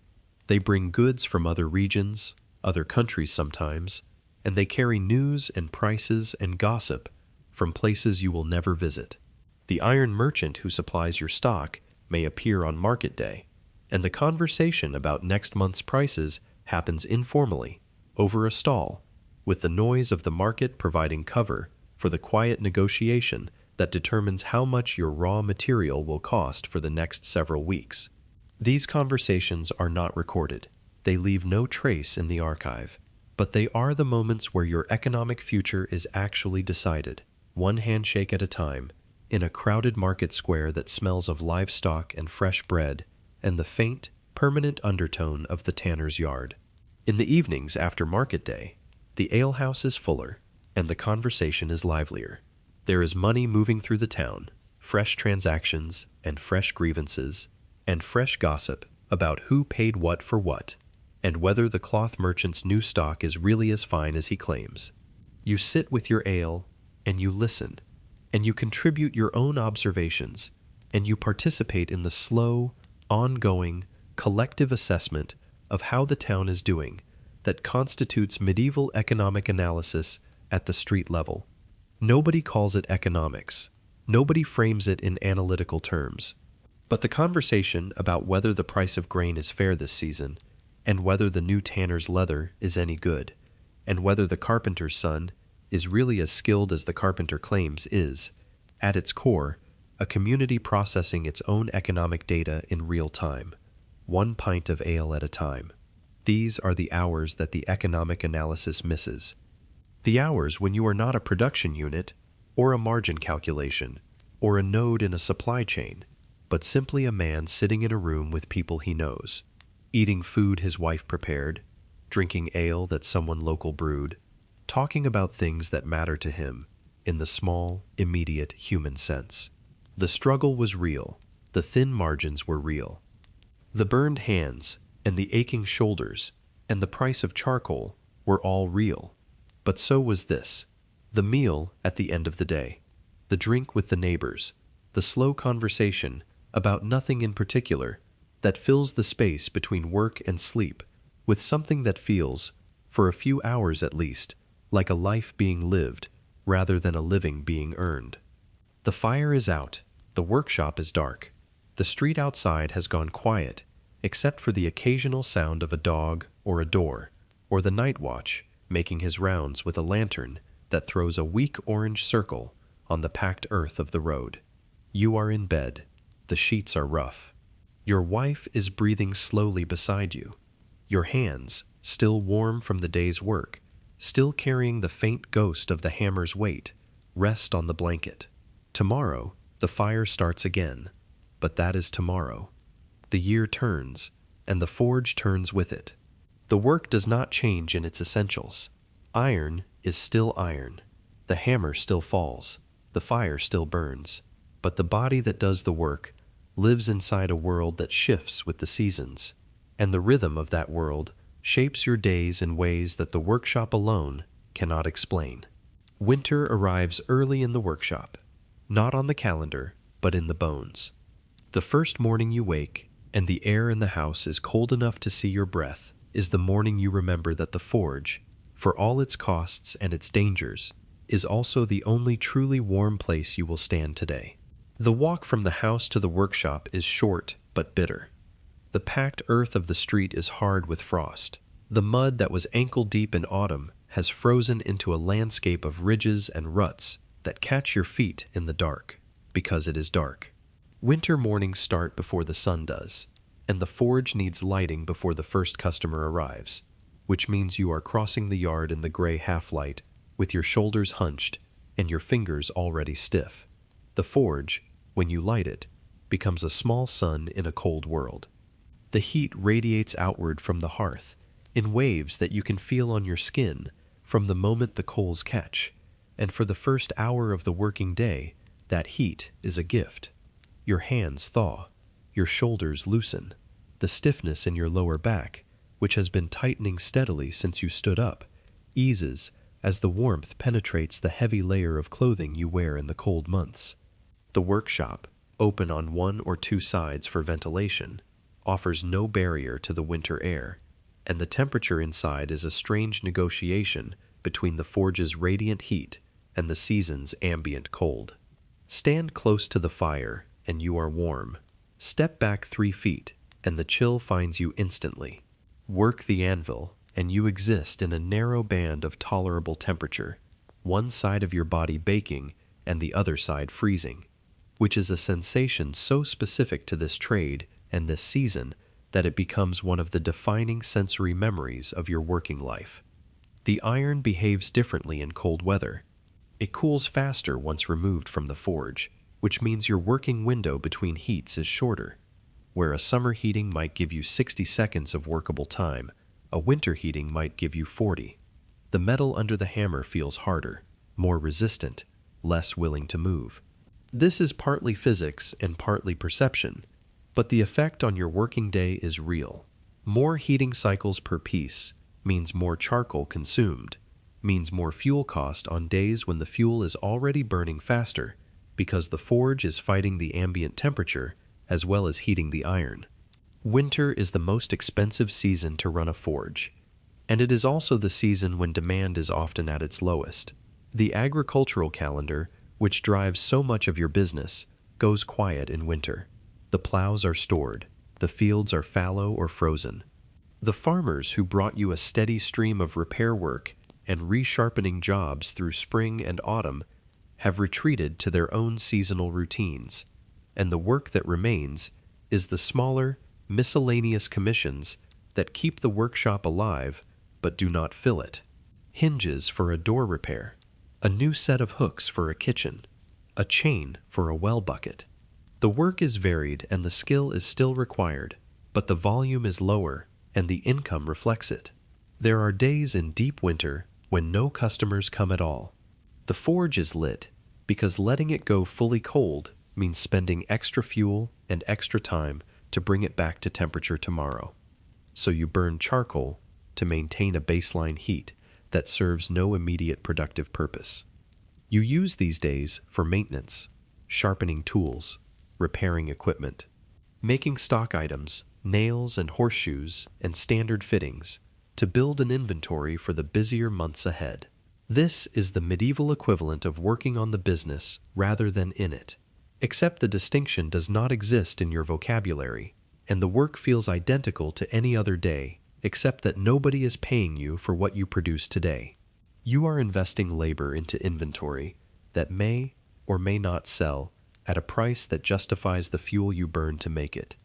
They bring goods from other regions, other countries sometimes, and they carry news and prices and gossip from places you will never visit. The iron merchant who supplies your stock may appear on market day, and the conversation about next month's prices happens informally, over a stall, with the noise of the market providing cover for the quiet negotiation that determines how much your raw material will cost for the next several weeks. These conversations are not recorded. They leave no trace in the archive, but they are the moments where your economic future is actually decided, one handshake at a time, in a crowded market square that smells of livestock and fresh bread and the faint, permanent undertone of the tanner's yard. In the evenings after market day, the alehouse is fuller, and the conversation is livelier. There is money moving through the town, fresh transactions, and fresh grievances, and fresh gossip about who paid what for what, and whether the cloth merchant's new stock is really as fine as he claims. You sit with your ale, and you listen, and you contribute your own observations, and you participate in the slow, ongoing, collective assessment of how the town is doing that constitutes medieval economic analysis at the street level. Nobody calls it economics. Nobody frames it in analytical terms. But the conversation about whether the price of grain is fair this season, and whether the new tanner's leather is any good, and whether the carpenter's son is really as skilled as the carpenter claims is, at its core, a community processing its own economic data in real time, one pint of ale at a time. These are the hours that the economic analysis misses. The hours when you are not a production unit, or a margin calculation, or a node in a supply chain, but simply a man sitting in a room with people he knows, eating food his wife prepared, drinking ale that someone local brewed, talking about things that matter to him in the small, immediate human sense. The struggle was real. The thin margins were real. The burned hands, and the aching shoulders, and the price of charcoal were all real. But so was this: the meal at the end of the day, the drink with the neighbors, the slow conversation about nothing in particular that fills the space between work and sleep with something that feels, for a few hours at least, like a life being lived rather than a living being earned. The fire is out, the workshop is dark. The street outside has gone quiet, except for the occasional sound of a dog or a door, or the night watch making his rounds with a lantern that throws a weak orange circle on the packed earth of the road. You are in bed. The sheets are rough. Your wife is breathing slowly beside you. Your hands, still warm from the day's work, still carrying the faint ghost of the hammer's weight, rest on the blanket. Tomorrow, the fire starts again, but that is tomorrow. The year turns, and the forge turns with it. The work does not change in its essentials. Iron is still iron. The hammer still falls. The fire still burns. But the body that does the work lives inside a world that shifts with the seasons, and the rhythm of that world shapes your days in ways that the workshop alone cannot explain. Winter arrives early in the workshop, not on the calendar, but in the bones. The first morning you wake, and the air in the house is cold enough to see your breath, is the morning you remember that the forge, for all its costs and its dangers, is also the only truly warm place you will stand today. The walk from the house to the workshop is short but bitter. The packed earth of the street is hard with frost. The mud that was ankle-deep in autumn has frozen into a landscape of ridges and ruts that catch your feet in the dark, because it is dark. Winter mornings start before the sun does, and the forge needs lighting before the first customer arrives, which means you are crossing the yard in the gray half-light with your shoulders hunched and your fingers already stiff. The forge, when you light it, becomes a small sun in a cold world. The heat radiates outward from the hearth in waves that you can feel on your skin from the moment the coals catch, and for the first hour of the working day, that heat is a gift. Your hands thaw, your shoulders loosen, the stiffness in your lower back, which has been tightening steadily since you stood up, eases as the warmth penetrates the heavy layer of clothing you wear in the cold months. The workshop, open on one or two sides for ventilation, offers no barrier to the winter air, and the temperature inside is a strange negotiation between the forge's radiant heat and the season's ambient cold. Stand close to the fire, and you are warm. Step back 3 feet, and the chill finds you instantly. Work the anvil, and you exist in a narrow band of tolerable temperature, one side of your body baking and the other side freezing, which is a sensation so specific to this trade and this season that it becomes one of the defining sensory memories of your working life. The iron behaves differently in cold weather. It cools faster once removed from the forge, which means your working window between heats is shorter. Where a summer heating might give you 60 seconds of workable time, a winter heating might give you 40. The metal under the hammer feels harder, more resistant, less willing to move. This is partly physics and partly perception, but the effect on your working day is real. More heating cycles per piece means more charcoal consumed, means more fuel cost on days when the fuel is already burning faster, because the forge is fighting the ambient temperature as well as heating the iron. Winter is the most expensive season to run a forge, and it is also the season when demand is often at its lowest. The agricultural calendar, which drives so much of your business, goes quiet in winter. The plows are stored, the fields are fallow or frozen. The farmers who brought you a steady stream of repair work and resharpening jobs through spring and autumn have retreated to their own seasonal routines, and the work that remains is the smaller, miscellaneous commissions that keep the workshop alive but do not fill it. Hinges for a door repair, a new set of hooks for a kitchen, a chain for a well bucket. The work is varied and the skill is still required, but the volume is lower and the income reflects it. There are days in deep winter when no customers come at all. The forge is lit because letting it go fully cold means spending extra fuel and extra time to bring it back to temperature tomorrow. So you burn charcoal to maintain a baseline heat that serves no immediate productive purpose. You use these days for maintenance, sharpening tools, repairing equipment, making stock items, nails and horseshoes, and standard fittings to build an inventory for the busier months ahead. This is the medieval equivalent of working on the business rather than in it, except the distinction does not exist in your vocabulary, and the work feels identical to any other day, except that nobody is paying you for what you produce today. You are investing labor into inventory that may or may not sell at a price that justifies the fuel you burn to make it.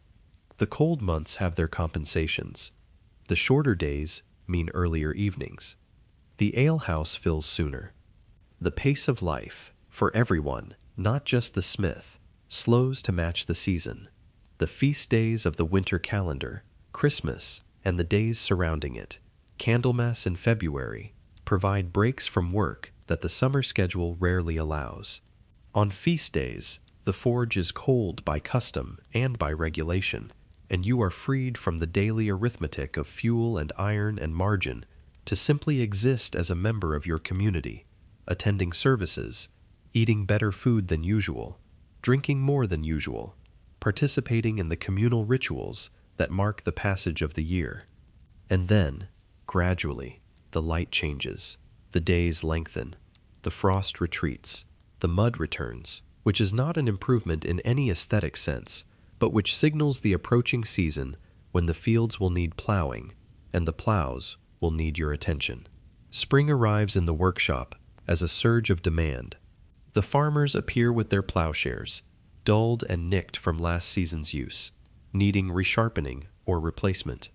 The cold months have their compensations. The shorter days mean earlier evenings. The alehouse fills sooner. The pace of life, for everyone, not just the smith, slows to match the season. The feast days of the winter calendar, Christmas, and the days surrounding it, Candlemas in February, provide breaks from work that the summer schedule rarely allows. On feast days, the forge is cold by custom and by regulation, and you are freed from the daily arithmetic of fuel and iron and margin to simply exist as a member of your community, attending services, eating better food than usual, drinking more than usual, participating in the communal rituals that mark the passage of the year. And then, gradually, the light changes, the days lengthen, the frost retreats, the mud returns, which is not an improvement in any aesthetic sense, but which signals the approaching season when the fields will need plowing, and the plows will need your attention. Spring arrives in the workshop as a surge of demand. The farmers appear with their plowshares, dulled and nicked from last season's use, needing resharpening or replacement.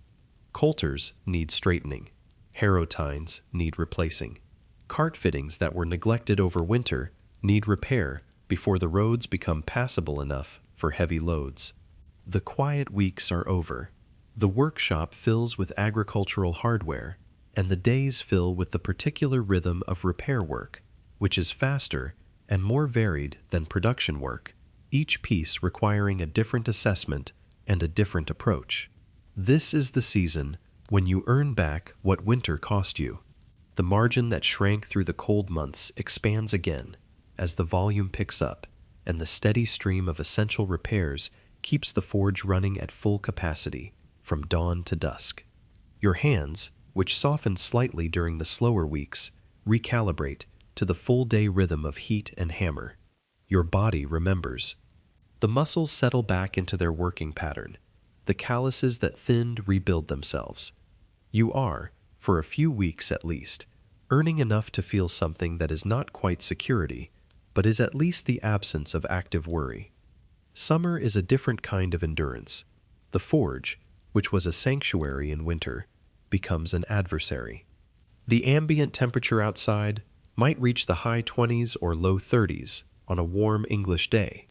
Coulters need straightening. Harrow tines need replacing. Cart fittings that were neglected over winter need repair before the roads become passable enough for heavy loads. The quiet weeks are over. The workshop fills with agricultural hardware, and the days fill with the particular rhythm of repair work, which is faster and more varied than production work, each piece requiring a different assessment and a different approach. This is the season when you earn back what winter cost you. The margin that shrank through the cold months expands again as the volume picks up, and the steady stream of essential repairs keeps the forge running at full capacity from dawn to dusk. Your hands, which soften slightly during the slower weeks, recalibrate to the full-day rhythm of heat and hammer. Your body remembers. The muscles settle back into their working pattern. The calluses that thinned rebuild themselves. You are, for a few weeks at least, earning enough to feel something that is not quite security, but is at least the absence of active worry. Summer is a different kind of endurance. The forge, which was a sanctuary in winter, becomes an adversary. The ambient temperature outside might reach the high 20s or low 30s on a warm English day,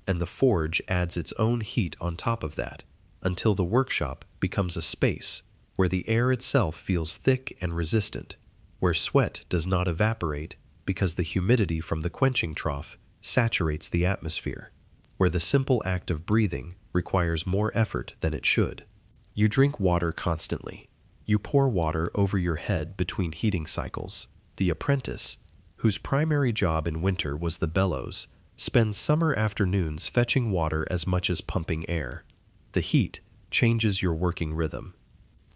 and the forge adds its own heat on top of that, until the workshop becomes a space where the air itself feels thick and resistant, where sweat does not evaporate because the humidity from the quenching trough saturates the atmosphere, where the simple act of breathing requires more effort than it should. You drink water constantly. You pour water over your head between heating cycles. The apprentice, whose primary job in winter was the bellows, spends summer afternoons fetching water as much as pumping air. The heat changes your working rhythm.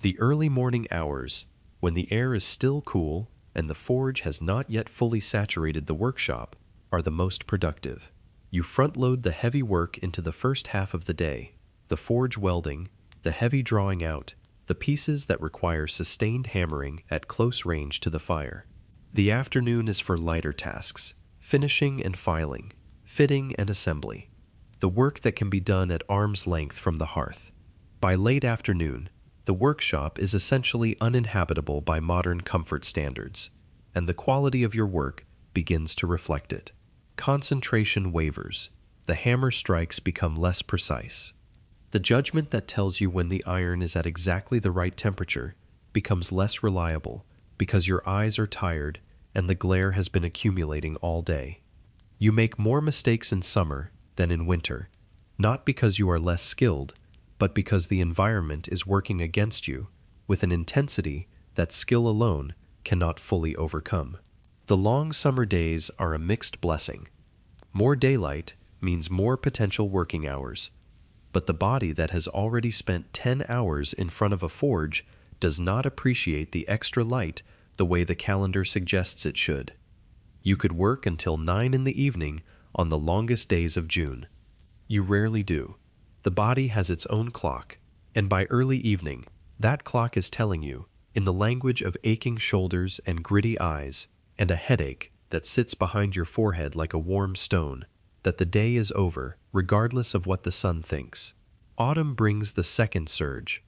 The early morning hours, when the air is still cool and the forge has not yet fully saturated the workshop, are the most productive. You front-load the heavy work into the first half of the day, the forge welding, the heavy drawing out, the pieces that require sustained hammering at close range to the fire. The afternoon is for lighter tasks, finishing and filing, fitting and assembly, the work that can be done at arm's length from the hearth. By late afternoon, the workshop is essentially uninhabitable by modern comfort standards, and the quality of your work begins to reflect it. Concentration wavers. The hammer strikes become less precise. The judgment that tells you when the iron is at exactly the right temperature becomes less reliable because your eyes are tired and the glare has been accumulating all day. You make more mistakes in summer than in winter, not because you are less skilled, but because the environment is working against you with an intensity that skill alone cannot fully overcome. The long summer days are a mixed blessing. More daylight means more potential working hours, but the body that has already spent 10 hours in front of a forge does not appreciate the extra light the way the calendar suggests it should. You could work until 9 in the evening on the longest days of June. You rarely do. The body has its own clock, and by early evening, that clock is telling you, in the language of aching shoulders and gritty eyes, and a headache that sits behind your forehead like a warm stone, that the day is over, regardless of what the sun thinks. Autumn brings the second surge.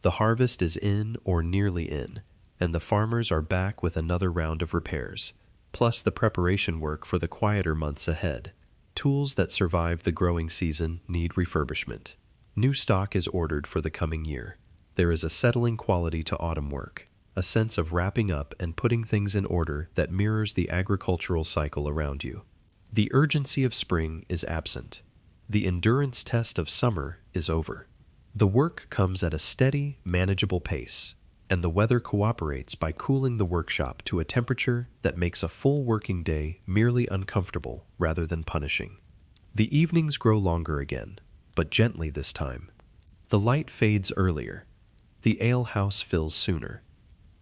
The harvest is in or nearly in, and the farmers are back with another round of repairs, plus the preparation work for the quieter months ahead. Tools that survive the growing season need refurbishment. New stock is ordered for the coming year. There is a settling quality to autumn work, a sense of wrapping up and putting things in order that mirrors the agricultural cycle around you. The urgency of spring is absent. The endurance test of summer is over. The work comes at a steady, manageable pace, and the weather cooperates by cooling the workshop to a temperature that makes a full working day merely uncomfortable rather than punishing. The evenings grow longer again, but gently this time. The light fades earlier. The ale house fills sooner.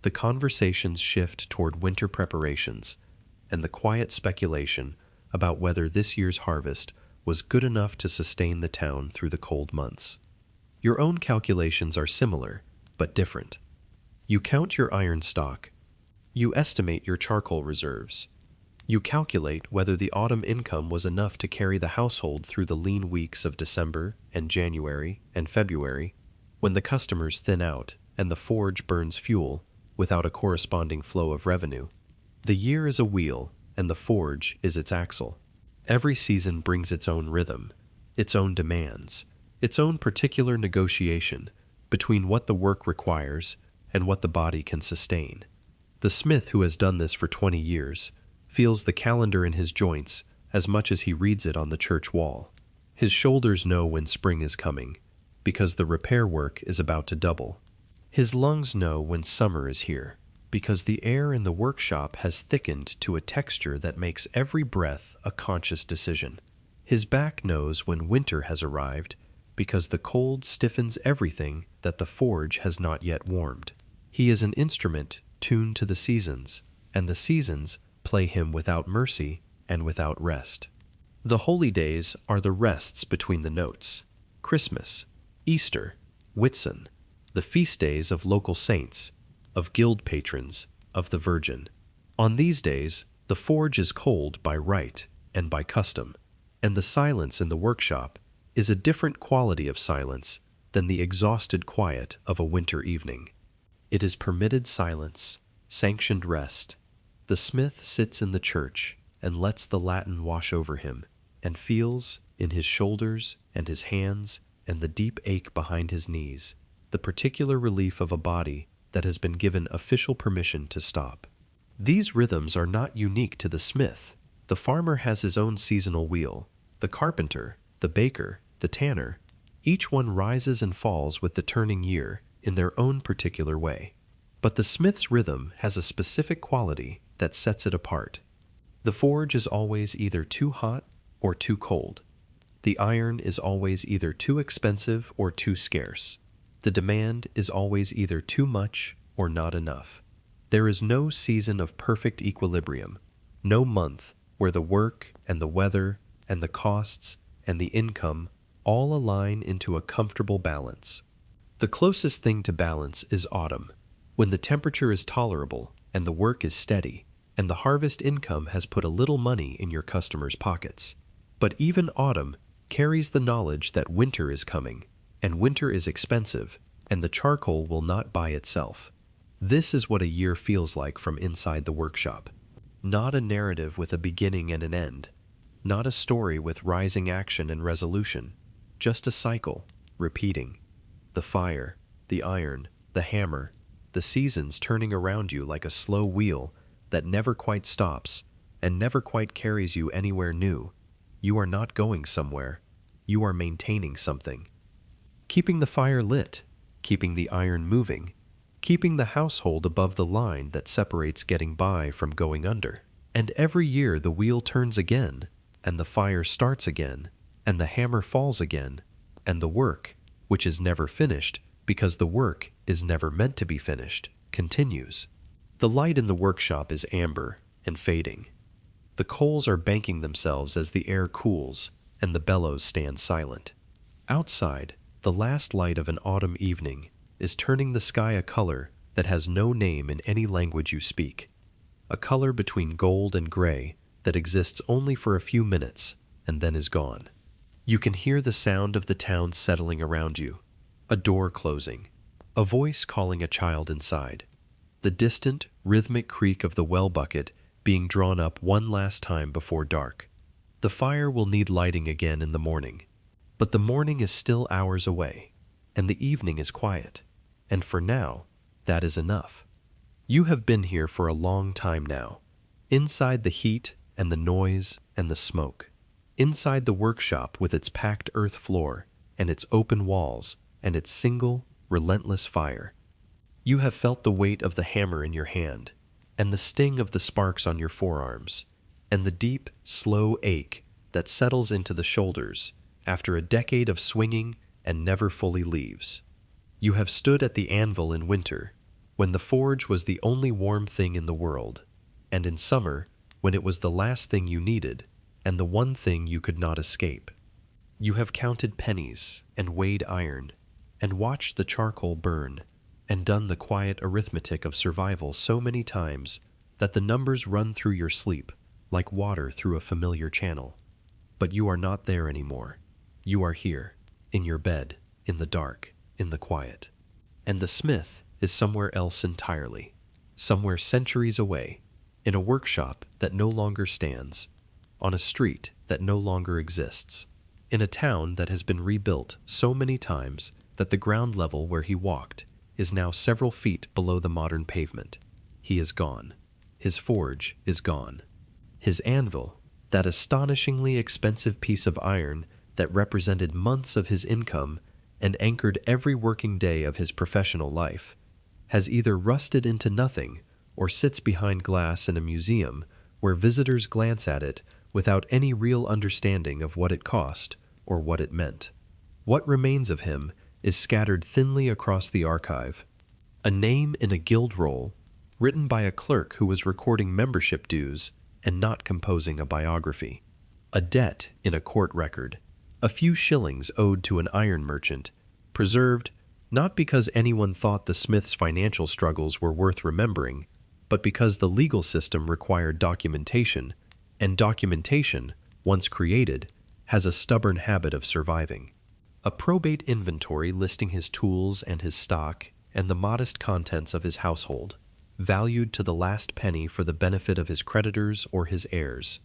The conversations shift toward winter preparations, and the quiet speculation about whether this year's harvest was good enough to sustain the town through the cold months. Your own calculations are similar, but different. You count your iron stock. You estimate your charcoal reserves. You calculate whether the autumn income was enough to carry the household through the lean weeks of December and January and February, when the customers thin out and the forge burns fuel without a corresponding flow of revenue. The year is a wheel, and the forge is its axle. Every season brings its own rhythm, its own demands, its own particular negotiation between what the work requires and what the body can sustain. The smith who has done this for 20 years feels the calendar in his joints as much as he reads it on the church wall. His shoulders know when spring is coming, because the repair work is about to double. His lungs know when summer is here, because the air in the workshop has thickened to a texture that makes every breath a conscious decision. His back knows when winter has arrived, because the cold stiffens everything that the forge has not yet warmed. He is an instrument tuned to the seasons, and the seasons play him without mercy and without rest. The holy days are the rests between the notes. Christmas, Easter, Whitsun, the feast days of local saints, of guild patrons, of the Virgin. On these days, the forge is cold by right and by custom, and the silence in the workshop is a different quality of silence than the exhausted quiet of a winter evening. It is permitted silence, sanctioned rest. The smith sits in the church and lets the Latin wash over him, and feels, in his shoulders and his hands and the deep ache behind his knees, the particular relief of a body that has been given official permission to stop. These rhythms are not unique to the smith. The farmer has his own seasonal wheel. The carpenter, the baker, the tanner, each one rises and falls with the turning year in their own particular way. But the smith's rhythm has a specific quality that sets it apart. The forge is always either too hot or too cold. The iron is always either too expensive or too scarce. The demand is always either too much or not enough. There is no season of perfect equilibrium, no month where the work and the weather and the costs and the income all align into a comfortable balance. The closest thing to balance is autumn, when the temperature is tolerable and the work is steady, and the harvest income has put a little money in your customers' pockets. But even autumn carries the knowledge that winter is coming, and winter is expensive, and the charcoal will not buy itself. This is what a year feels like from inside the workshop. Not a narrative with a beginning and an end. Not a story with rising action and resolution. Just a cycle, repeating. The fire, the iron, the hammer, the seasons turning around you like a slow wheel that never quite stops and never quite carries you anywhere new. You are not going somewhere. You are maintaining something. keeping the fire lit, keeping the iron moving, keeping the household above the line that separates getting by from going under. And every year the wheel turns again, and the fire starts again, and the hammer falls again, and the work, which is never finished because the work is never meant to be finished, continues. The light in the workshop is amber and fading. The coals are banking themselves as the air cools, and the bellows stand silent. Outside, the last light of an autumn evening is turning the sky a color that has no name in any language you speak, a color between gold and gray that exists only for a few minutes and then is gone. You can hear the sound of the town settling around you, a door closing, a voice calling a child inside, the distant, rhythmic creak of the well bucket being drawn up one last time before dark. The fire will need lighting again in the morning, but the morning is still hours away, and the evening is quiet, and for now, that is enough. You have been here for a long time now, inside the heat and the noise and the smoke, inside the workshop with its packed earth floor and its open walls and its single, relentless fire. You have felt the weight of the hammer in your hand, and the sting of the sparks on your forearms, and the deep, slow ache that settles into the shoulders after a decade of swinging and never fully leaves. You have stood at the anvil in winter, when the forge was the only warm thing in the world, and in summer, when it was the last thing you needed, and the one thing you could not escape. You have counted pennies, and weighed iron, and watched the charcoal burn, and done the quiet arithmetic of survival so many times that the numbers run through your sleep like water through a familiar channel. But you are not there anymore. You are here, in your bed, in the dark, in the quiet. And the smith is somewhere else entirely, somewhere centuries away, in a workshop that no longer stands, on a street that no longer exists, in a town that has been rebuilt so many times that the ground level where he walked is now several feet below the modern pavement. He is gone. His forge is gone. His anvil, that astonishingly expensive piece of iron that represented months of his income and anchored every working day of his professional life, has either rusted into nothing or sits behind glass in a museum where visitors glance at it without any real understanding of what it cost or what it meant. What remains of him is scattered thinly across the archive, a name in a guild roll written by a clerk who was recording membership dues and not composing a biography, a debt in a court record, a few shillings owed to an iron merchant, preserved not because anyone thought the smith's financial struggles were worth remembering, but because the legal system required documentation, and documentation, once created, has a stubborn habit of surviving. A probate inventory listing his tools and his stock and the modest contents of his household, valued to the last penny for the benefit of his creditors or his heirs.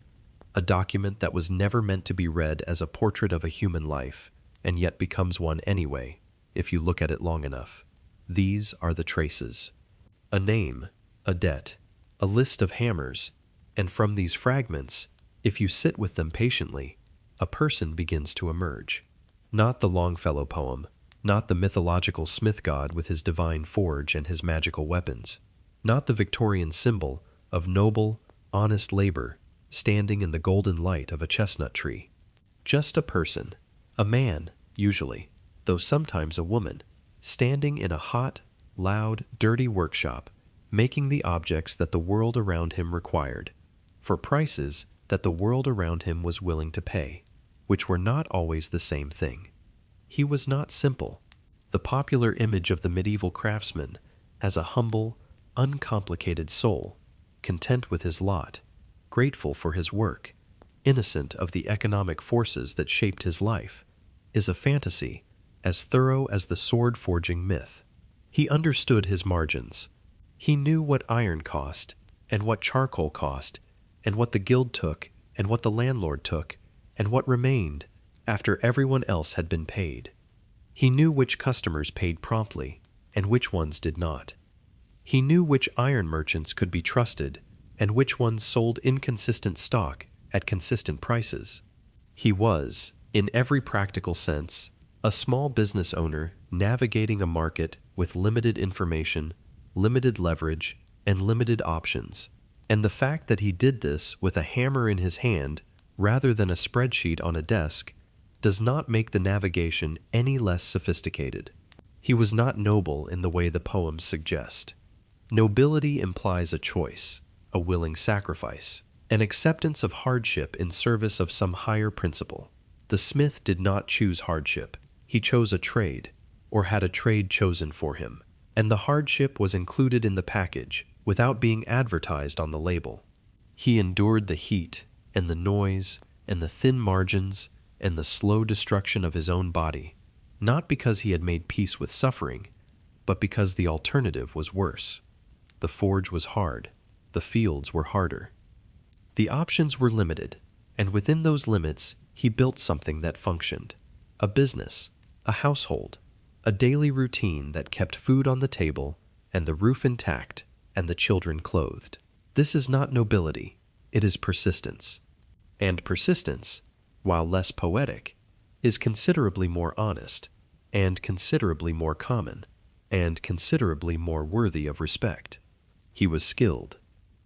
A document that was never meant to be read as a portrait of a human life, and yet becomes one anyway, if you look at it long enough. These are the traces. A name, a debt, a list of hammers, and from these fragments, if you sit with them patiently, a person begins to emerge. Not the Longfellow poem, not the mythological smith god with his divine forge and his magical weapons, not the Victorian symbol of noble, honest labor standing in the golden light of a chestnut tree. Just a person, a man, usually, though sometimes a woman, standing in a hot, loud, dirty workshop, making the objects that the world around him required, for prices that the world around him was willing to pay, which were not always the same thing. He was not simple, the popular image of the medieval craftsman as a humble, uncomplicated soul, content with his lot, grateful for his work, innocent of the economic forces that shaped his life, is a fantasy as thorough as the sword-forging myth. He understood his margins. He knew what iron cost, and what charcoal cost, and what the guild took, and what the landlord took, and what remained after everyone else had been paid. He knew which customers paid promptly, and which ones did not. He knew which iron merchants could be trusted, and which ones sold inconsistent stock at consistent prices. He was, in every practical sense, A small business owner navigating a market with limited information, limited leverage, and limited options. And the fact that he did this with a hammer in his hand rather than a spreadsheet on a desk does not make the navigation any less sophisticated. He was not noble in the way the poems suggest. Nobility implies a choice, a willing sacrifice, an acceptance of hardship in service of some higher principle. The smith did not choose hardship. He chose a trade, or had a trade chosen for him, and the hardship was included in the package without being advertised on the label. He endured the heat and the noise and the thin margins and the slow destruction of his own body, not because he had made peace with suffering, but because the alternative was worse. The forge was hard, the fields were harder. The options were limited, and within those limits he built something that functioned. A business, a household, a daily routine that kept food on the table and the roof intact and the children clothed. This is not nobility, it is persistence. And persistence, while less poetic, is considerably more honest, and considerably more common, and considerably more worthy of respect. He was skilled.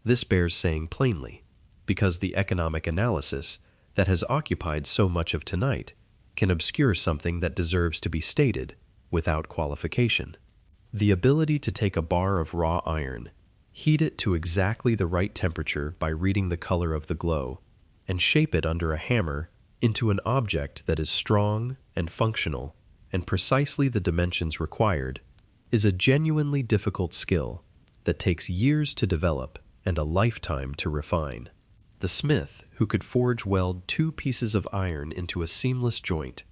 This bears saying plainly, because the economic analysis that has occupied so much of tonight can obscure something that deserves to be stated without qualification. The ability to take a bar of raw iron, heat it to exactly the right temperature by reading the color of the glow, and shape it under a hammer into an object that is strong and functional and precisely the dimensions required, is a genuinely difficult skill that takes years to develop and a lifetime to refine. The smith who could forge weld 2 pieces of iron into a seamless joint,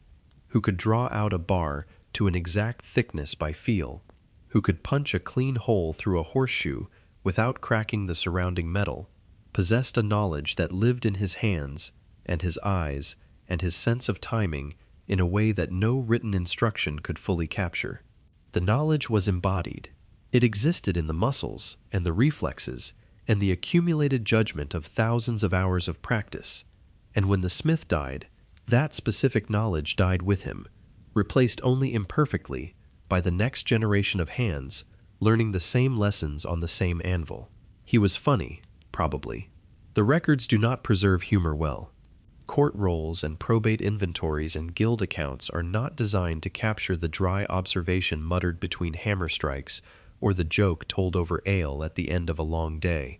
who could draw out a bar to an exact thickness by feel, who could punch a clean hole through a horseshoe without cracking the surrounding metal, possessed a knowledge that lived in his hands and his eyes and his sense of timing in a way that no written instruction could fully capture. The knowledge was embodied. It existed in the muscles and the reflexes and the accumulated judgment of thousands of hours of practice. And when the smith died, that specific knowledge died with him, replaced only imperfectly by the next generation of hands learning the same lessons on the same anvil. He was funny, probably. The records do not preserve humor well. Court rolls and probate inventories and guild accounts are not designed to capture the dry observation muttered between hammer strikes or the joke told over ale at the end of a long day.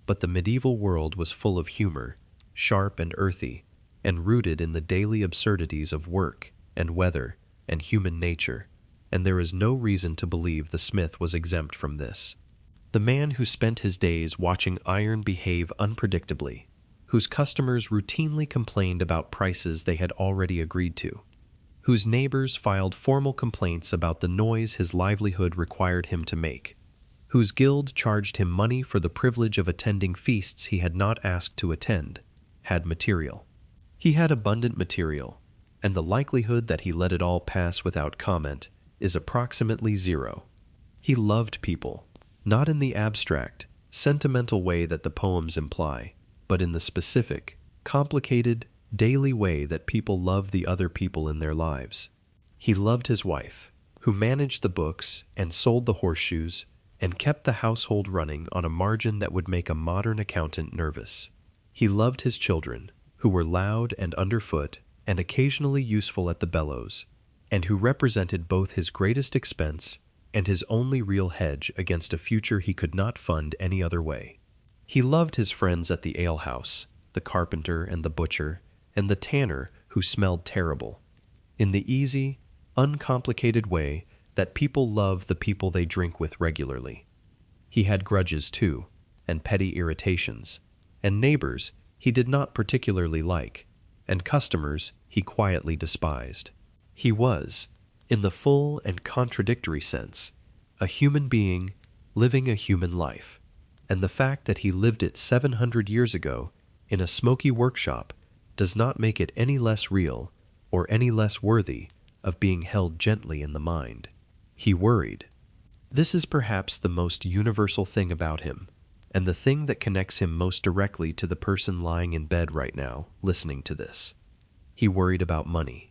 But the medieval world was full of humor, sharp and earthy, and rooted in the daily absurdities of work and weather and human nature, and there is no reason to believe the smith was exempt from this. The man who spent his days watching iron behave unpredictably, whose customers routinely complained about prices they had already agreed to, whose neighbors filed formal complaints about the noise his livelihood required him to make, whose guild charged him money for the privilege of attending feasts he had not asked to attend, had material. He had abundant material, and the likelihood that he let it all pass without comment is approximately 0. He loved people, not in the abstract, sentimental way that the poems imply, but in the specific, complicated, daily way that people love the other people in their lives. He loved his wife, who managed the books and sold the horseshoes and kept the household running on a margin that would make a modern accountant nervous. He loved his children, who were loud and underfoot and occasionally useful at the bellows, and who represented both his greatest expense and his only real hedge against a future he could not fund any other way. He loved his friends at the alehouse, the carpenter and the butcher, and the tanner who smelled terrible, in the easy, uncomplicated way that people love the people they drink with regularly. He had grudges too, and petty irritations, and neighbors he did not particularly like, and customers he quietly despised. He was, in the full and contradictory sense, a human being living a human life, and the fact that he lived it 700 years ago in a smoky workshop does not make it any less real or any less worthy of being held gently in the mind. He worried. This is perhaps the most universal thing about him, and the thing that connects him most directly to the person lying in bed right now, listening to this. He worried about money.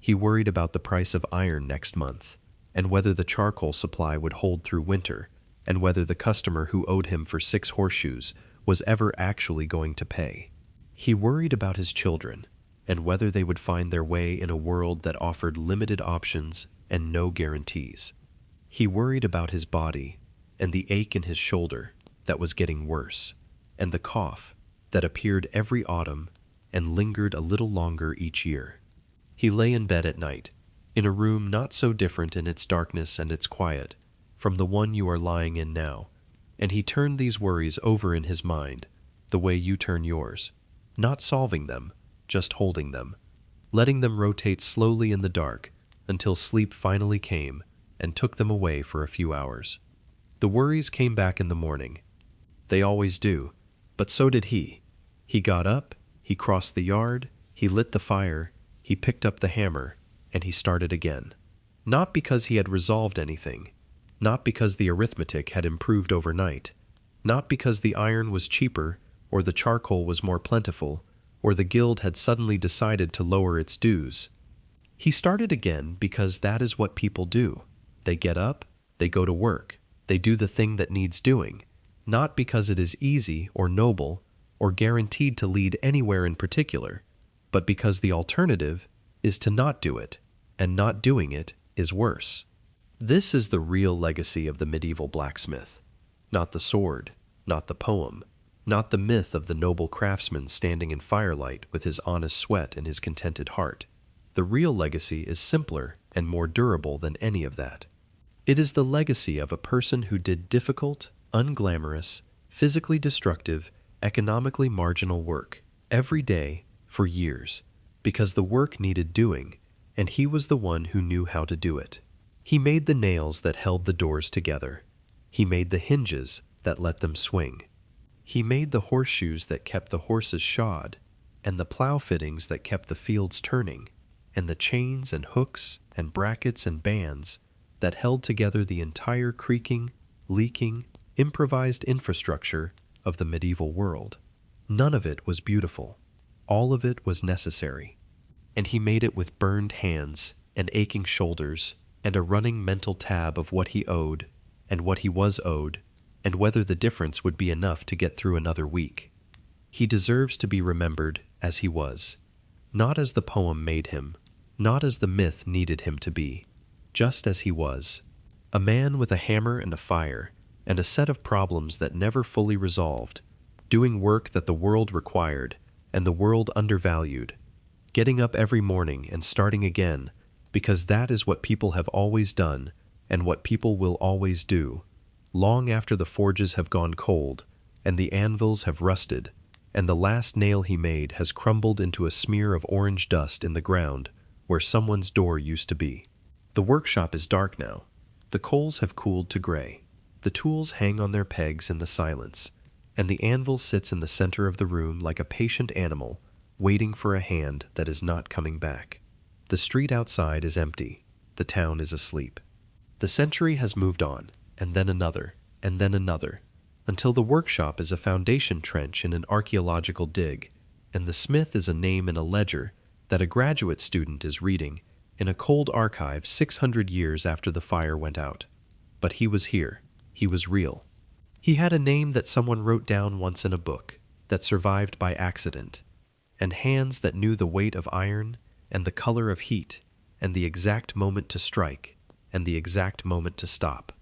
He worried about the price of iron next month, and whether the charcoal supply would hold through winter, and whether the customer who owed him for 6 horseshoes was ever actually going to pay. He worried about his children, and whether they would find their way in a world that offered limited options and no guarantees. He worried about his body, and the ache in his shoulder that was getting worse, and the cough that appeared every autumn and lingered a little longer each year. He lay in bed at night, in a room not so different in its darkness and its quiet from the one you are lying in now, and he turned these worries over in his mind, the way you turn yours, not solving them, just holding them, letting them rotate slowly in the dark until sleep finally came and took them away for a few hours. The worries came back in the morning. They always do, but so did he. He got up, he crossed the yard, he lit the fire, he picked up the hammer, and he started again. Not because he had resolved anything, not because the arithmetic had improved overnight, not because the iron was cheaper or the charcoal was more plentiful, or the guild had suddenly decided to lower its dues. He started again because that is what people do. They get up, they go to work, they do the thing that needs doing, not because it is easy or noble or guaranteed to lead anywhere in particular, but because the alternative is to not do it, and not doing it is worse. This is the real legacy of the medieval blacksmith. Not the sword, not the poem, not the myth of the noble craftsman standing in firelight with his honest sweat and his contented heart. The real legacy is simpler and more durable than any of that. It is the legacy of a person who did difficult, unglamorous, physically destructive, economically marginal work every day for years, because the work needed doing, and he was the one who knew how to do it. He made the nails that held the doors together. He made the hinges that let them swing. He made the horseshoes that kept the horses shod, and the plow fittings that kept the fields turning, and the chains and hooks and brackets and bands that held together the entire creaking, leaking, improvised infrastructure of the medieval world. None of it was beautiful. All of it was necessary. And he made it with burned hands and aching shoulders and a running mental tab of what he owed and what he was owed and whether the difference would be enough to get through another week. He deserves to be remembered as he was, not as the poem made him, not as the myth needed him to be, just as he was, a man with a hammer and a fire and a set of problems that never fully resolved, doing work that the world required and the world undervalued, getting up every morning and starting again, because that is what people have always done and what people will always do, long after the forges have gone cold and the anvils have rusted and the last nail he made has crumbled into a smear of orange dust in the ground where someone's door used to be. The workshop is dark now. The coals have cooled to gray. The tools hang on their pegs in the silence, and the anvil sits in the center of the room like a patient animal, waiting for a hand that is not coming back. The street outside is empty. The town is asleep. The century has moved on, and then another, until the workshop is a foundation trench in an archaeological dig, and the smith is a name in a ledger that a graduate student is reading in a cold archive 600 years after the fire went out. But he was here. He was real. He had a name that someone wrote down once in a book, that survived by accident, and hands that knew the weight of iron, and the color of heat, and the exact moment to strike, and the exact moment to stop.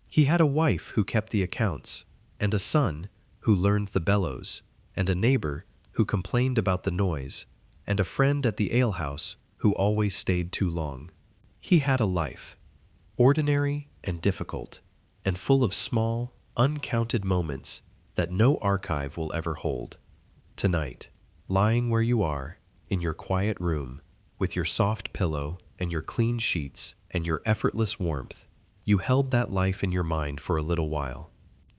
He had a wife who kept the accounts, and a son who learned the bellows, and a neighbor who complained about the noise, and a friend at the alehouse who always stayed too long. He had a life, ordinary and difficult, and full of small, uncounted moments that no archive will ever hold. Tonight, lying where you are, in your quiet room, with your soft pillow and your clean sheets and your effortless warmth, you held that life in your mind for a little while.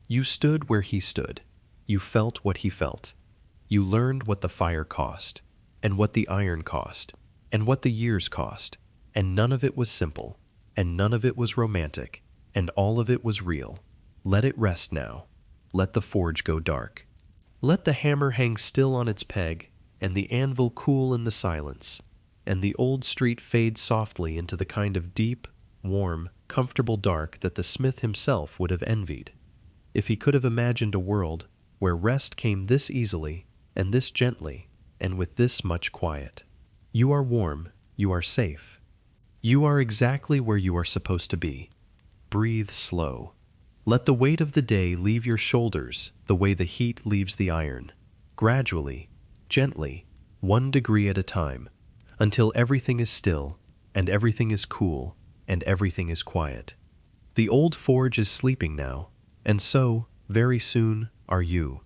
You stood where he stood. You felt what he felt. You learned what the fire cost, and what the iron cost, and what the years cost, and none of it was simple, and none of it was romantic, and all of it was real. Let it rest now. Let the forge go dark. Let the hammer hang still on its peg, and the anvil cool in the silence. and the old street fades softly into the kind of deep, warm, comfortable dark that the smith himself would have envied, if he could have imagined a world where rest came this easily and this gently and with this much quiet. You are warm, you are safe. You are exactly where you are supposed to be. Breathe slow. Let the weight of the day leave your shoulders the way the heat leaves the iron, gradually, gently, 1 degree at a time, until everything is still, and everything is cool, and everything is quiet. The old forge is sleeping now, and so, very soon, are you.